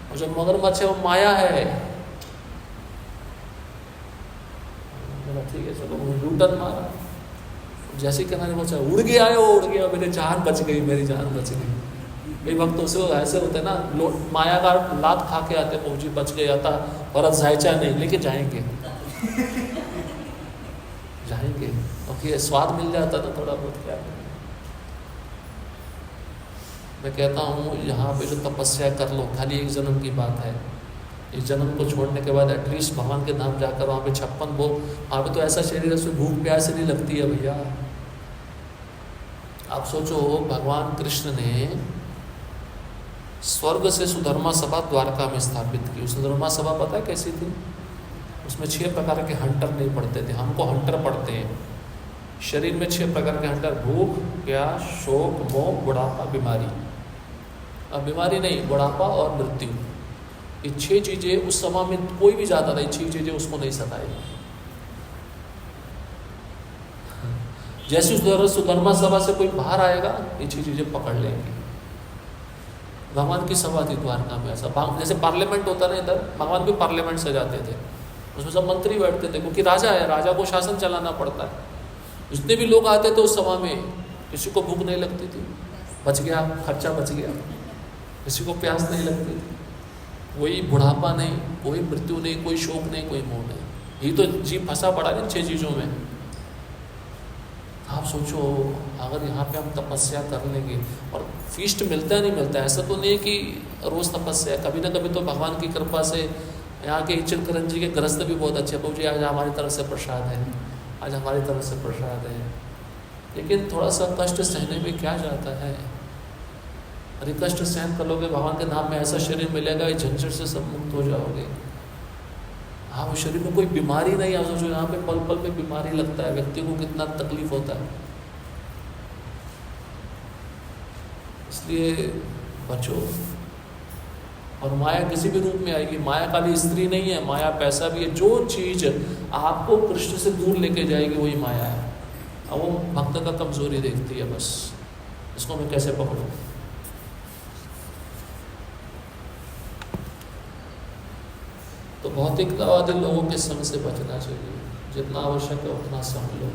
वो जो मगरमच्छ है वो माया है। ठीक है चलो, लूटन मारा, जैसे किनारे पहुंचा उड़ गया है, वो उड़ गया, मेरी जान बच गई, मेरी जान बच गई। कई वक्त तो उसे ऐसे होते हैं ना, माया का लात खा के आते, पहुंची बच गया था, भरत जायचा नहीं, लेके जाएंगे जाएंगे, क्योंकि स्वाद मिल जाता था थोड़ा बहुत। क्या मैं कहता हूँ, यहाँ पे जो तपस्या कर लो, खाली एक जन्म की बात है, इस जन्म को छोड़ने के बाद एटलीस्ट भगवान के धाम जाकर वहाँ पे 56 भोग, वहाँ पे तो ऐसा शरीर है उसमें भूख प्यास नहीं लगती है भैया। आप सोचो, भगवान कृष्ण ने स्वर्ग से सुधर्मा सभा द्वारका में स्थापित की। सुधर्मा सभा पता है कैसी थी? उसमें 6 प्रकार के हंटर नहीं पड़ते थे, हमको हंटर पड़ते हैं। शरीर में 6 प्रकार के हंटर, भूख प्यास शोक मोह बुढ़ापा बीमारी। अब बीमारी नहीं, बुढ़ापा और मृत्यु, ये 6 चीज़ें उस समय में कोई भी जाता नहीं, 6 चीज़ें उसको नहीं सताएगी। जैसे उस सुधर्मा सभा से कोई बाहर आएगा, ये 6 चीज़ें पकड़ लेंगी। भगवान की सभा थी द्वारका में, ऐसा जैसे पार्लियामेंट होता ना, इधर भगवान भी पार्लियामेंट से जाते थे, उसमें सब मंत्री बैठते थे, क्योंकि राजा है, राजा को शासन चलाना पड़ता है। जितने भी लोग आते थे उस सभा में, किसी को भूख नहीं लगती थी, बच गया, खर्चा बच गया, किसी को प्यास नहीं लगती थी, कोई बुढ़ापा नहीं, कोई मृत्यु नहीं, कोई शोक नहीं, कोई मोह नहीं। ये तो जीव फंसा पड़ा है इन 6 चीज़ों में। आप सोचो, अगर यहाँ पे हम तपस्या कर लेंगे, और फीस्ट मिलता है नहीं मिलता है, ऐसा तो नहीं कि रोज़ तपस्या, कभी ना कभी तो भगवान की कृपा से यहाँ के चिलकरंजी जी के गृहस्थ भी बहुत अच्छे, पहुँचे आज हमारी तरफ से प्रसाद है, आज हमारी तरफ से प्रसाद है। लेकिन थोड़ा सा कष्ट सहने में क्या जाता है? अरे कष्ट सहन कर लोगे, भगवान के नाम में ऐसा शरीर मिलेगा, ये झंझट से सब मुक्त हो जाओगे। हाँ, वो शरीर में कोई बीमारी नहीं है। सोचो यहाँ पे पल पल में बीमारी लगता है, व्यक्ति को कितना तकलीफ होता है। इसलिए बचो। और माया किसी भी रूप में आएगी, माया खाली स्त्री नहीं है, माया पैसा भी है। जो चीज़ आपको कृष्ण से दूर लेके जाएगी वही माया है। अब वो भक्त का कमजोरी देखती है, बस इसको मैं कैसे पकड़ूं। तो भौतिकतावादी लोगों के संग से बचना चाहिए, जितना आवश्यक है उतना संग लो।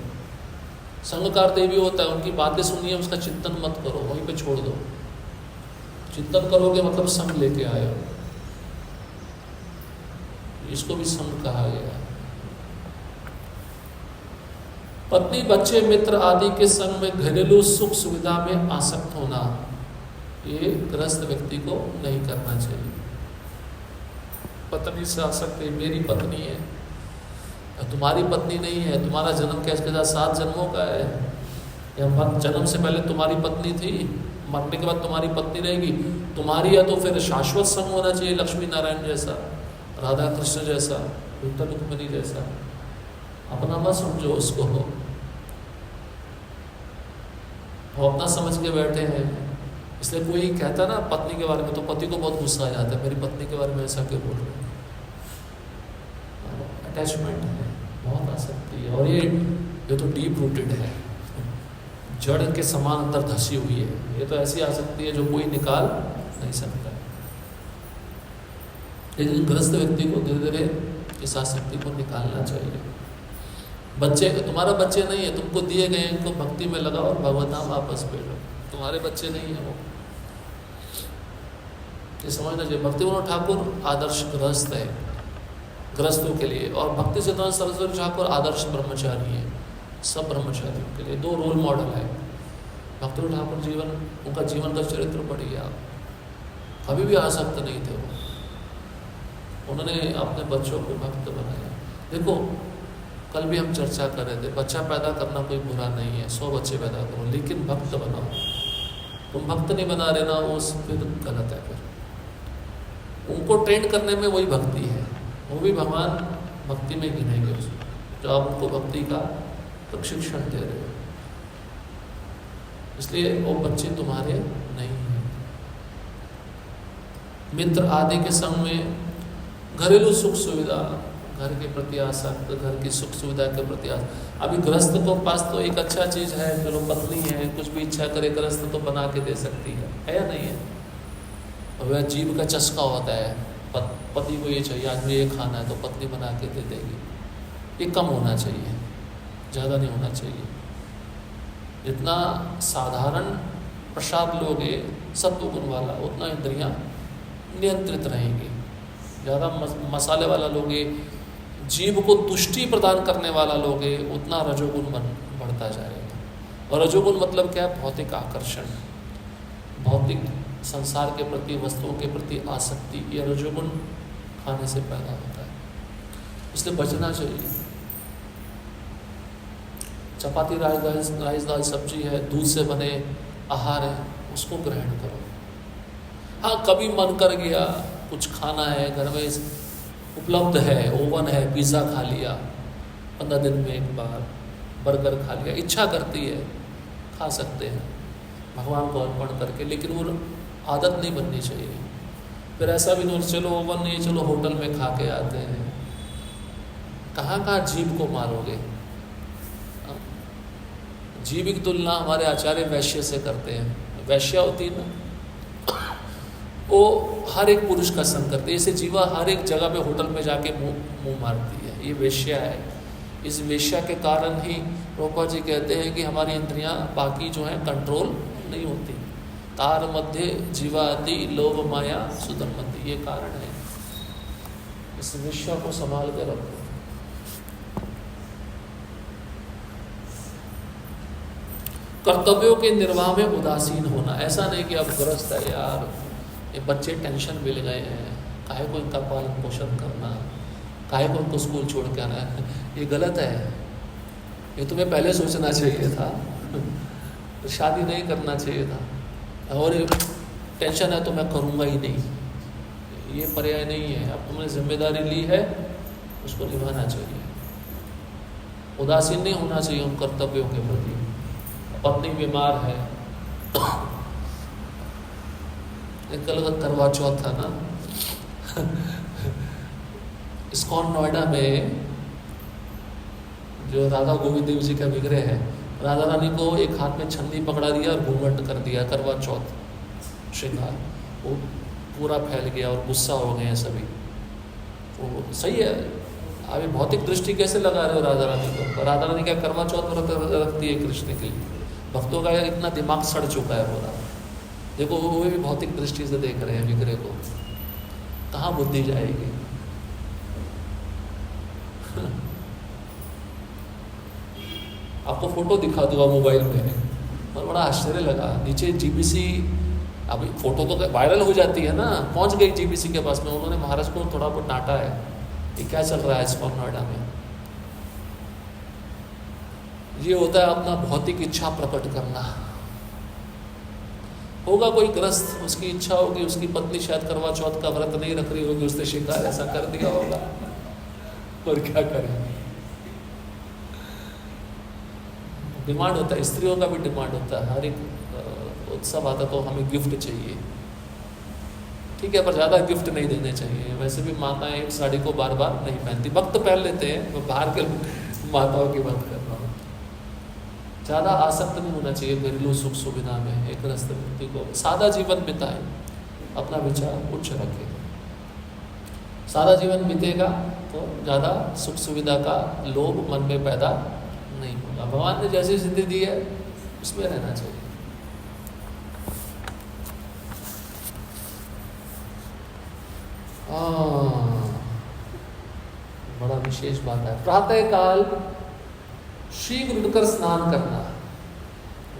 संग का अर्थ ये भी होता है, उनकी बातें सुनिए, उसका चिंतन मत करो, वहीं पे छोड़ दो। चिंतन करोगे मतलब संग लेके आए हो, इसको भी संग कहा गया है। पत्नी बच्चे मित्र आदि के संग में घरेलू सुख सुविधा में आसक्त होना, ये गृहस्थ व्यक्ति को नहीं करना चाहिए। पत्नी से आसक्त है, मेरी पत्नी है, तुम्हारी पत्नी नहीं है, तुम्हारा जन्म क्या इसके साथ 7 जन्मों का है, या जन्म से पहले तुम्हारी पत्नी थी, मरने के बाद तुम्हारी पत्नी रहेगी, तुम्हारी है तो फिर शाश्वत संग होना चाहिए, लक्ष्मी नारायण जैसा, राधा कृष्ण जैसा, रुक्मिणी रुक्मिणी जैसा। अपना मत समझो उसको, वो अपना समझ के बैठे हैं। इसलिए कोई कहता ना पत्नी के बारे में, तो पति को बहुत गुस्सा आ जाता है, मेरी पत्नी के बारे में ऐसा क्यों बोल रहे हैं। अटैचमेंट है, बहुत आसक्ति है, और ये तो डीप रूटेड है, जड़ के समान अंदर धसी हुई है। ये तो ऐसी आसक्ति है जो कोई निकाल नहीं सकता। लेकिन ग्रस्त व्यक्ति को धीरे धीरे इस आसक्ति को निकालना चाहिए। बच्चे तुम्हारा बच्चे नहीं है, तुमको दिए गए, इनको भक्ति में लगाओ और भगवत वापस भेजो। तुम्हारे बच्चे नहीं है वो, ये समझना चाहिए। भक्ति विनोद ठाकुर आदर्श गृहस्थ है गृहस्थों के लिए, और भक्ति सिद्धांत सरस्वती ठाकुर आदर्श ब्रह्मचारी है सब ब्रह्मचारियों के लिए। दो रोल मॉडल है। भक्ति विनोद ठाकुर जीवन, उनका जीवन का चरित्र पढ़िए आप, कभी भी आसक्त नहीं थे वो, उन्होंने अपने बच्चों को भक्त बनाया। देखो कल भी हम चर्चा कर रहे थे, बच्चा पैदा करना कोई बुरा नहीं है, 100 बच्चे पैदा करो, लेकिन भक्त बनाओ। तुम भक्त नहीं बना रहे ना, वो फिर गलत है। फिर उनको ट्रेन करने में वही भक्ति है, वो भी भगवान भक्ति में गिनेंगे उसको, जो आप उनको भक्ति का प्रशिक्षण दे रहे हो। इसलिए वो बच्चे तुम्हारे नहीं हैं। मित्र आदि के संग में घरेलू सुख सुविधा, घर के प्रति आसक्त, घर की सुख सुविधा के प्रति आसक्त। अभी गृहस्थ को पास तो एक अच्छा चीज़ है, चलो पत्नी है, कुछ भी इच्छा करे गृहस्थ तो बना के दे सकती है या नहीं है? और वह जीव का चस्का होता है, पति को ये चाहिए, आज ये खाना है तो पत्नी बना के दे देगी। ये कम होना चाहिए, ज़्यादा नहीं होना चाहिए। जितना साधारण प्रसाद लोगे सत्व गुण वाला, उतना इंद्रियां नियंत्रित रहेंगी। ज़्यादा मसाले वाला लोगे, जीव को तुष्टि प्रदान करने वाला लोगे, उतना रजोगुण बढ़ता जाएगा। और रजोगुण मतलब क्या है? भौतिक आकर्षण, भौतिक संसार के प्रति, वस्तुओं के प्रति आसक्ति, ये रजोगुण खाने से पैदा होता है। इसलिए बचना चाहिए। चपाती, राइस दाल सब्जी है, दूध से बने आहार है, उसको ग्रहण करो। हाँ, कभी मन कर गया कुछ खाना है, घर में उपलब्ध है, ओवन है, पिज़्ज़ा खा लिया 15 दिन में एक बार, बर्गर खा लिया, इच्छा करती है खा सकते हैं भगवान को अर्पण करके, लेकिन वो आदत नहीं बननी चाहिए। फिर ऐसा भी नहीं चलो ओवन नहीं, चलो होटल में खा के आते हैं। कहाँ कहाँ जीव को मारोगे? जीव की तुलना हमारे आचार्य वैश्य से करते हैं। वैश्या होती है ना, वो हर एक पुरुष का संग करती है। इसे जीवा हर एक जगह पे होटल में जाके मुंह मारती है, ये वेश्या है। इस वेश्या के कारण ही रूपा जी कहते हैं कि हमारी इंद्रियां बाकी जो हैं कंट्रोल नहीं होती। तार मध्य जीवादि लोभ माया सुधर्मति, ये कारण है। इस वेश्या को संभाल कर रखो। कर्तव्यों के निर्वाह में उदासीन होना, ऐसा नहीं कि अब गृहस्थ है यार, ये बच्चे टेंशन मिल गए हैं, काहे को इनका पालन पोषण करना, काहे को उनको स्कूल छोड़ के आना है, ये गलत है। ये तुम्हें पहले सोचना चाहिए था, तो शादी नहीं करना चाहिए था। और टेंशन है तो मैं करूँगा ही नहीं, ये पर्याय नहीं है। अब तुमने जिम्मेदारी ली है, उसको निभाना चाहिए। उदासीन नहीं होना चाहिए उन कर्तव्यों के प्रति। पत्नी बीमार है, कल करवा चौथ था ना, इस्कॉन नोएडा में जो राधा गोविंद देव जी का विग्रह है, राधा रानी को एक हाथ में छन्नी पकड़ा दिया और घूंघट कर दिया, करवा चौथ श्रृंगार, वो पूरा फैल गया और गुस्सा हो गए हैं सभी। वो सही है, अभी भौतिक दृष्टि कैसे लगा रहे हो राधा रानी को? राधा रानी क्या करवा चौथ रखती है कृष्ण के लिए? भक्तों का इतना दिमाग सड़ चुका है पूरा। देखो वो भी भौतिक दृष्टि से देख रहे हैं विग्रह को, कहाँ बुद्धि जाएगी? आपको फोटो दिखा दूंगा मोबाइल में, और बड़ा आश्चर्य लगा। नीचे जीबीसी, अभी फोटो तो वायरल हो जाती है ना, पहुंच गई जीबीसी के पास में। उन्होंने महाराज को थोड़ा बहुत डांटा है, ये क्या चल रहा है इस्कॉन नोएडा में। ये होता है अपना भौतिक इच्छा प्रकट करना। होगा कोई ग्रस्त, उसकी इच्छा होगी, उसकी पत्नी शायद करवा चौथ का व्रत नहीं रख रही होगी, उसने शिकार ऐसा कर दिया होगा, और क्या करें। डिमांड होता है, स्त्रियों का भी डिमांड होता है। हर एक उत्सव आता तो हमें गिफ्ट चाहिए, ठीक है, पर ज़्यादा गिफ्ट नहीं देने चाहिए। वैसे भी माताएं एक साड़ी को बार बार नहीं पहनती, वक्त पहन लेते हैं। मैं बाहर के माताओं की बात कर रहा हूँ। ज़्यादा आसक्त नहीं होना चाहिए घरेलू सुख सुविधा में। एक गृहस्थ व्यक्ति को सादा जीवन बिताए, अपना विचार उच्च रखे। सादा जीवन बीतेगा तो ज़्यादा सुख सुविधा का लोभ मन में पैदा नहीं होगा। भगवान ने जैसी जिंदगी दी है उसमें रहना चाहिए। बड़ा विशेष बात है, प्रातः काल शीघ्र उठकर स्नान करना,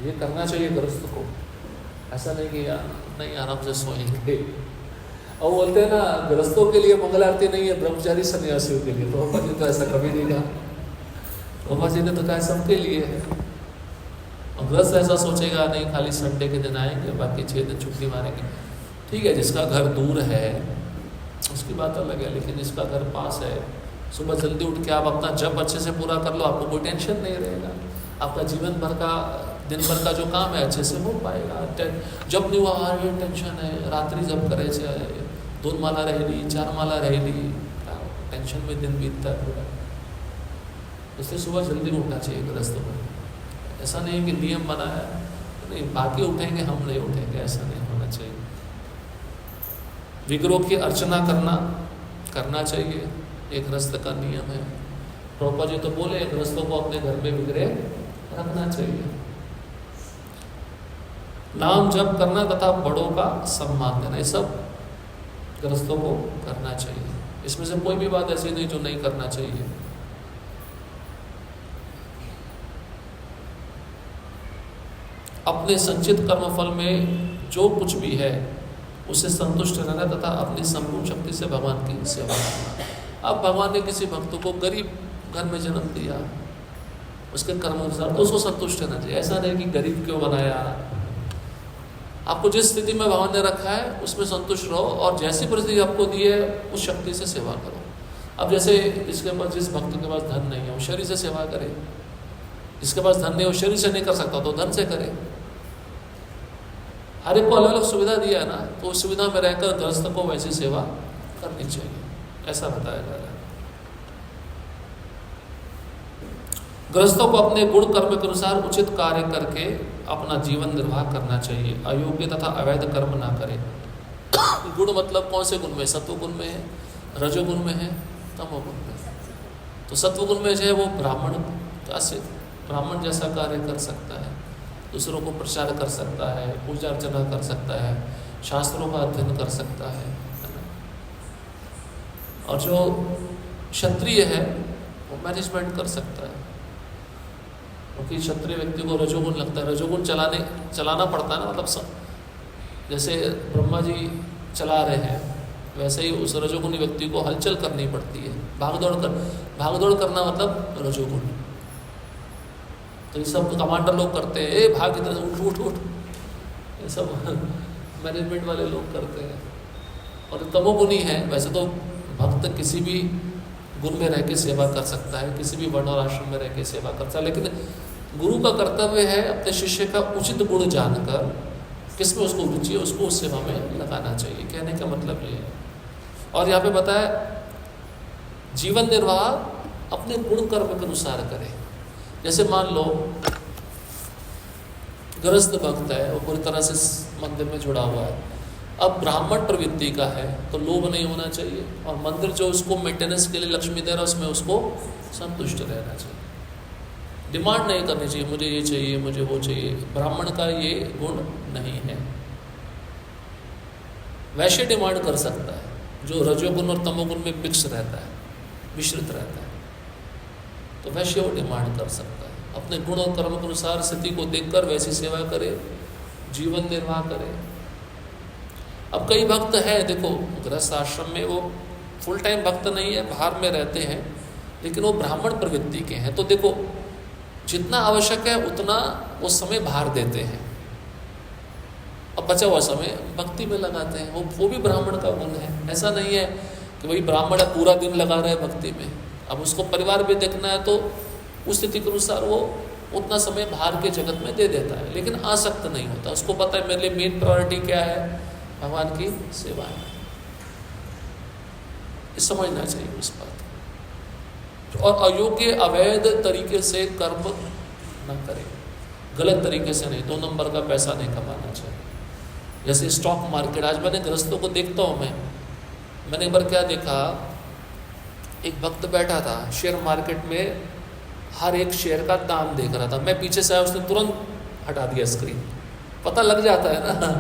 ये करना चाहिए गृहस्थ को। ऐसा नहीं कि नहीं आराम से सोएंगे। और बोलते हैं ना गृहस्थों के लिए मंगल आरती नहीं है, ब्रह्मचारी सन्यासियों के लिए। प्रभुपाद जी तो ऐसा कभी नहीं कहा। प्रभुपाद जी ने तो कहा सबके लिए है। और गृहस्थ ऐसा सोचेगा नहीं खाली संडे के दिन आएंगे बाकी 6 दिन छुट्टी मारेंगे। ठीक है, जिसका घर दूर है उसकी बात अलग है, लेकिन जिसका घर पास है सुबह जल्दी उठ के आप अपना जब अच्छे से पूरा कर लो, आपको कोई टेंशन नहीं रहेगा। आपका जीवन भर का दिन भर का जो काम है अच्छे से हो पाएगा। जब नहीं हुआ ये टेंशन है, रात्रि जब करे 2 माला रहेगी 4 माला रहेगी, टेंशन में दिन बीतता है पूरा। इसलिए सुबह जल्दी उठना चाहिए गृहस्थों को। ऐसा नहीं कि नियम बनाया नहीं बाकी उठेंगे हम नहीं उठेंगे, ऐसा नहीं होना चाहिए। विग्रह की अर्चना करना चाहिए, एक गृहस्थ का नियम है। प्रभुपाद जी तो बोले गृहस्थों को अपने घर में विग्रह रखना चाहिए। नाम जप करना तथा बड़ों का सम्मान देना, ये सब गृहस्थों को करना चाहिए। इसमें से कोई भी बात ऐसी नहीं जो नहीं करना चाहिए। अपने संचित कर्मफल में जो कुछ भी है उससे संतुष्ट रहना तथा अपनी संपूर्ण शक्ति से भगवान की सेवा करना। अब भगवान ने किसी भक्त को गरीब घर में जन्म दिया, उसके कर्म अनुसार तो उसको संतुष्ट रहना चाहिए। ऐसा नहीं कि गरीब क्यों बनाया। आपको जिस स्थिति में भगवान ने रखा है उसमें संतुष्ट रहो और जैसी परिस्थिति आपको दी है उस शक्ति से सेवा करो। अब जैसे जिस भक्त के पास धन नहीं है वो शरीर से सेवा करे, जिसके पास धन नहीं है वो शरीर से नहीं कर सकता तो धन से करे। हर एक को अलग अलग सुविधा दिया है ना, तो उस सुविधा में रहकर गृहस्थ को वैसी सेवा करनी चाहिए, ऐसा बताया जा रहा है। गृहस्थों को अपने गुण कर्म के अनुसार उचित कार्य करके अपना जीवन निर्वाह करना चाहिए। अयोग्य तथा अवैध कर्म ना करे। गुण मतलब कौन से गुण में? सत्व गुण में है, रजोगुण में है, तमोगुण में है। तो सत्व गुण में जो है वो ब्राह्मण जैसा कार्य कर सकता है, दूसरों को प्रचार कर सकता है, पूजा अर्चना कर सकता है, शास्त्रों का अध्ययन कर सकता है। और जो क्षत्रिय है वो मैनेजमेंट कर सकता है, क्योंकि क्षत्रिय व्यक्ति को रजोगुण लगता है, रजोगुण चलाना पड़ता है ना। मतलब जैसे ब्रह्मा जी चला रहे हैं वैसे ही उस रजोगुणी व्यक्ति को हलचल करनी पड़ती है, भागदौड़ करना मतलब रजोगुण। तो ये सब कमांडर लोग करते हैं, ए भाग इधर उठ, ये सब मैनेजमेंट वाले लोग करते हैं। और तमोगुणी है, वैसे तो भक्त किसी भी गुण में रह के सेवा कर सकता है, किसी भी वर्ण और आश्रम में रह के सेवा कर सकता है, लेकिन गुरु का कर्तव्य है अपने शिष्य का उचित गुण जानकर किसमें उसको रुचि है उसको उस सेवा में लगाना चाहिए। कहने का मतलब ये है। और यहाँ पे बताया जीवन निर्वाह अपने गुण कर्म के अनुसार करे। जैसे मान लो गृहस्थ भक्त है, वो पूरी तरह से मंदिर में जुड़ा हुआ है, अब ब्राह्मण प्रवृत्ति का है तो लोभ नहीं होना चाहिए, और मंदिर जो उसको मेंटेनेंस के लिए लक्ष्मी दे रहा है उसमें उसको संतुष्ट रहना चाहिए। डिमांड नहीं करनी चाहिए मुझे ये चाहिए मुझे वो चाहिए, ब्राह्मण का ये गुण नहीं है। वैश्य डिमांड कर सकता है जो रजोगुण और तमोगुण में मिक्स रहता है, मिश्रित रहता है, तो वैश्य वो डिमांड कर सकता है। अपने गुण और कर्म के अनुसार स्थिति को देखकर वैसी सेवा करे, जीवन निर्वाह करे। अब कई भक्त हैं, देखो गृहस्थ आश्रम में वो फुल टाइम भक्त नहीं है, बाहर में रहते हैं, लेकिन वो ब्राह्मण प्रवृत्ति के हैं, तो देखो जितना आवश्यक है उतना वो समय बाहर देते हैं, अब बचा हुआ समय भक्ति में लगाते हैं। वो भी ब्राह्मण का गुण है। ऐसा नहीं है कि वही ब्राह्मण है पूरा दिन लगा रहे भक्ति में, अब उसको परिवार भी देखना है तो उस स्थिति के अनुसार वो उतना समय बाहर के जगत में दे देता है, लेकिन आसक्त नहीं होता। उसको पता है मेरे लिए मेन प्रायोरिटी क्या है, भगवान की सेवा है। समझना चाहिए उस बात। और अयोग्य अवैध तरीके से कर्म न करें, गलत तरीके से नहीं, 2 नंबर का पैसा नहीं कमाना चाहिए। जैसे स्टॉक मार्केट, आज मैंने गृहस्थों को देखता हूँ मैं, मैंने एक बार क्या देखा, एक भक्त बैठा था शेयर मार्केट में, हर एक शेयर का दाम देख रहा था। मैं पीछे से आया, उसने तुरंत हटा दिया स्क्रीन, पता लग जाता है ना,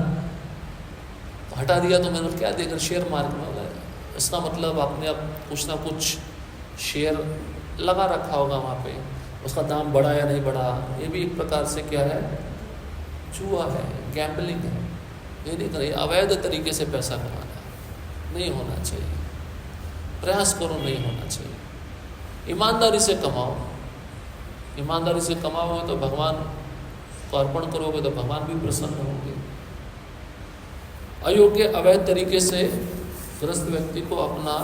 तो हटा दिया। तो मैंने क्या देख रहा, शेयर मार्केट में, इसका मतलब आपने अब कुछ ना कुछ शेयर लगा रखा होगा वहाँ पे, उसका दाम बढ़ा या नहीं बढ़ा। ये भी एक प्रकार से क्या है, जुआ है, गैम्बलिंग है। ये नहीं करें, अवैध तरीके से पैसा कमाना नहीं होना चाहिए। प्रयास करो, नहीं होना चाहिए। ईमानदारी से कमाओ, ईमानदारी से कमाओगे तो भगवान को अर्पण करोगे तो भगवान भी प्रसन्न होंगे। अयोग्य अवैध तरीके से ग्रस्त व्यक्ति को अपना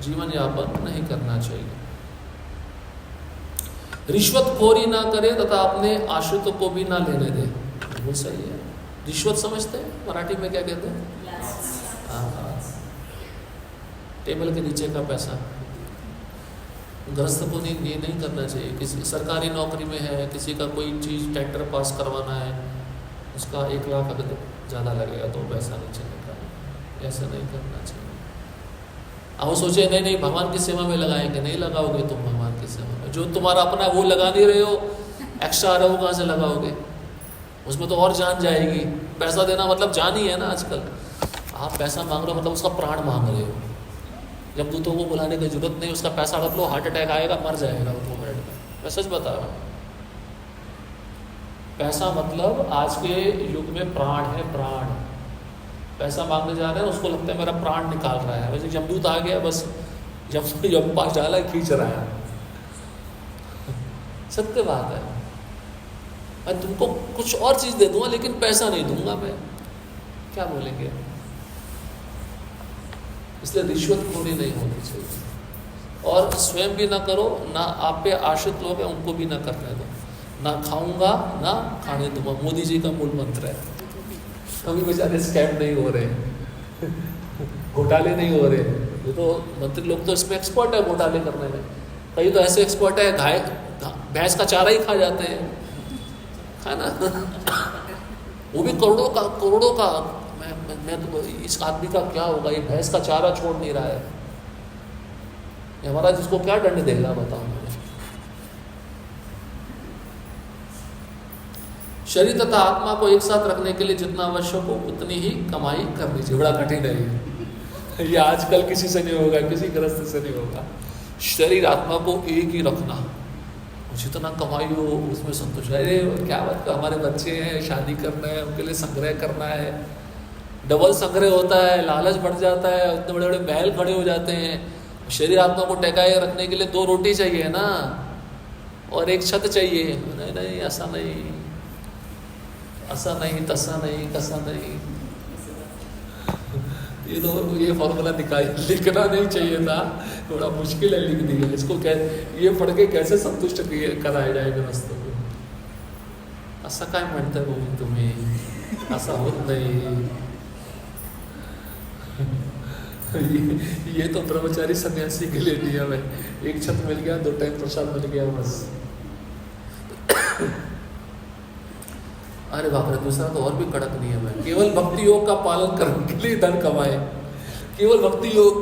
जीवन यापन नहीं करना चाहिए। रिश्वतखोरी ना करे तथा अपने आश्रितों को भी ना लेने दे। बिल्कुल सही है। रिश्वत समझते हैं मराठी में क्या कहते हैं? हाँ, टेबल के नीचे का पैसा। ग्रस्त को नहीं करना चाहिए। किसी सरकारी नौकरी में है, किसी का कोई चीज़ टेंडर पास करवाना है, उसका 1 लाख अगर ज़्यादा लगेगा तो पैसा नहीं चलेगा, ऐसा नहीं करना चाहिए। अब वो सोचे नहीं भगवान की सेवा में लगाएंगे, नहीं लगाओगे तुम भगवान की सेवा में। जो तुम्हारा अपना वो लगा नहीं रहे हो, एक्स्ट्रा आ रहा हो कहाँ से लगाओगे? उसमें तो और जान जाएगी। पैसा देना मतलब जान ही है ना आजकल। आप पैसा मांग रहे हो मतलब उसका प्राण मांग रहे हो। जब दूतों को बुलाने की जरूरत नहीं, उसका पैसा रख लो, हार्ट अटैक आएगा, मर जाएगा वो 2 मिनट में। मैं सच बता रहा हूँ। पैसा मतलब आज के युग में प्राण है, प्राण। पैसा मांगने जा रहे हैं, उसको लगता है मेरा प्राण निकाल रहा है। वैसे जमदूत आ गया, बस जब पास डाला खींच रहा है। सत्य बात है। मैं तुमको कुछ और चीज़ दे दूंगा लेकिन पैसा नहीं दूंगा मैं। क्या बोलेंगे? इसलिए रिश्वतखोरी नहीं होनी चाहिए। और स्वयं भी ना करो, ना आप पे आश्रित लोग हैं उनको भी ना करने दो। ना खाऊंगा ना खाने दूंगा, मोदी जी का मूल मंत्र है। कभी बेचारे स्कैम नहीं हो रहे, घोटाले नहीं हो रहे। ये तो मंत्री लोग तो इसमें एक्सपर्ट है, घोटाले करने में। कई तो ऐसे एक्सपर्ट है, भैंस का चारा ही खा जाते हैं, है ना। वो भी करोड़ों का। मैं तो इस आदमी का क्या होगा, ये भैंस का चारा छोड़ नहीं रहा है, ये हमारा जिसको क्या दंड देगा बताओ मुझे। शरीर तथा आत्मा को एक साथ रखने के लिए जितना आवश्यक हो उतनी ही कमाई करनी चाहिए। बड़ा कठिन है ये आजकल किसी से नहीं होगा, किसी गृहस्थ से नहीं होगा। शरीर आत्मा को एक ही रखना, जितना कमाई हो उसमें संतुष्ट। अरे क्या बात का, हमारे बच्चे हैं, शादी करना है, उनके लिए संग्रह करना है, डबल संग्रह होता है, लालच बढ़ जाता है, इतने बड़े बड़े महल खड़े हो जाते हैं। शरीर आत्मा को टेकाए रखने के लिए 2 रोटी चाहिए ना, और 1 छत चाहिए। नहीं ऐसा नहीं, ऐसा नहीं, तसा नहीं, कसा नहीं। ये फॉर्मूला लिखना नहीं चाहिए था, थोड़ा मुश्किल है, लिख दिया। इसको ये पढ़ के कैसे संतुष्ट कराया जाए गृहस्थों को? असं काय म्हणताय भाऊ तुम्ही, ऐसा होत नहीं। ये तो ब्रह्मचारी सन्यासी के लिए नियम है। 1 छत मिल गया, 2 टाइम प्रसाद मिल गया, बस। अरे बाप रे, दूसरा तो और भी कड़क नियम है। केवल भक्ति योग का पालन करने के लिए धन कमाए। केवल भक्ति योग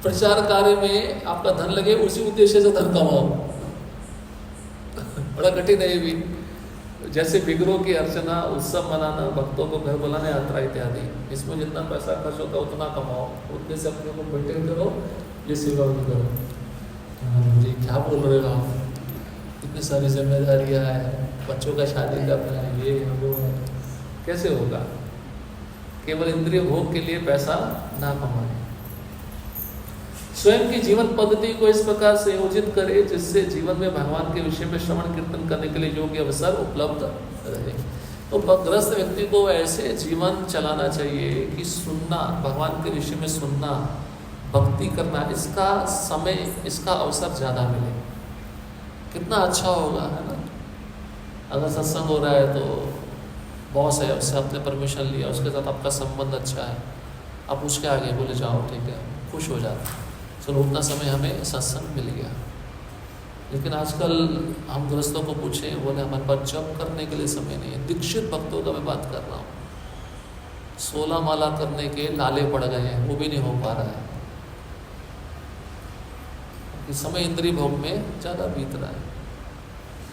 प्रचार कार्य में आपका धन लगे, उसी उद्देश्य से धन कमाओ। बड़ा कठिन है ये भी। जैसे बिगरों की अर्चना, उत्सव मनाना, भक्तों को घर बुलाने, यात्रा इत्यादि, इसमें जितना पैसा खर्च होता है उतना कमाओ, उतने से अपने को मेंटेन करो, ये सेवा भी करो। जी क्या बोल रहे हो आप? इतनी सारी जिम्मेदारियाँ हैं, बच्चों का शादी करना है, ये वो है, कैसे होगा? केवल इंद्रिय भोग के लिए पैसा ना कमाए। स्वयं की जीवन पद्धति को इस प्रकार से योजित करे जिससे जीवन में भगवान के विषय में श्रवण कीर्तन करने के लिए योग्य अवसर उपलब्ध रहे। तो ग्रस्त व्यक्ति को ऐसे जीवन चलाना चाहिए कि सुनना, भगवान के विषय में सुनना, भक्ति करना, इसका समय, इसका अवसर ज़्यादा मिले। कितना अच्छा होगा, है ना। अगर सत्संग हो रहा है तो बॉस है, उससे आपने परमिशन लिया, उसके साथ आपका संबंध अच्छा है, आप उसके आगे बोले जाओ, ठीक है, खुश हो जाता, चलो उतना समय हमें सत्संग मिल गया। लेकिन आजकल हम गृहस्थों को पूछें, बोले हमारे पास जप करने के लिए समय नहीं है। दीक्षित भक्तों का मैं बात कर रहा हूँ। 16 माला करने के लाले पड़ गए हैं, वो भी नहीं हो पा रहा है। कि समय इंद्रिय भोग में ज़्यादा बीत रहा है।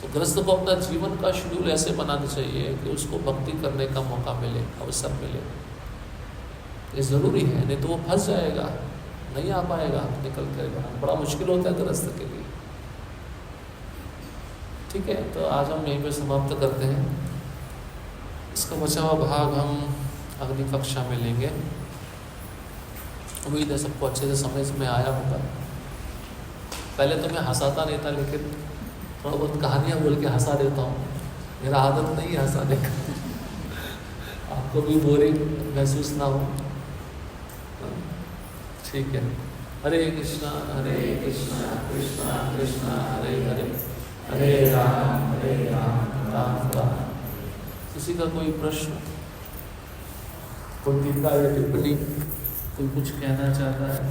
तो गृहस्थ को अपना जीवन का शेड्यूल ऐसे बनाना चाहिए कि उसको भक्ति करने का मौका मिले, अवसर मिले। ये ज़रूरी है, नहीं तो वो फंस जाएगा, नहीं आ पाएगा निकल कर बाहर। बड़ा मुश्किल होता है गृहस्थ के लिए। ठीक है, तो आज हम यहीं पे समाप्त करते हैं। इसका बचा हुआ भाग हम अगली कक्षा में लेंगे। उम्मीद है सबको अच्छे से समझ में आया होगा। पहले तो मैं हंसाता नहीं था, लेकिन थोड़ा बहुत कहानियाँ बोल के हंसा देता हूँ। मेरा आदत नहीं है हंसाने का, आपको भी बोरिंग महसूस ना हो। ठीक है, हरे कृष्णा कृष्णा कृष्णा हरे हरे, हरे राम राम राम। किसी का कोई प्रश्न, कोई टीका या टिप्पणी, कोई कुछ कहना चाहता है?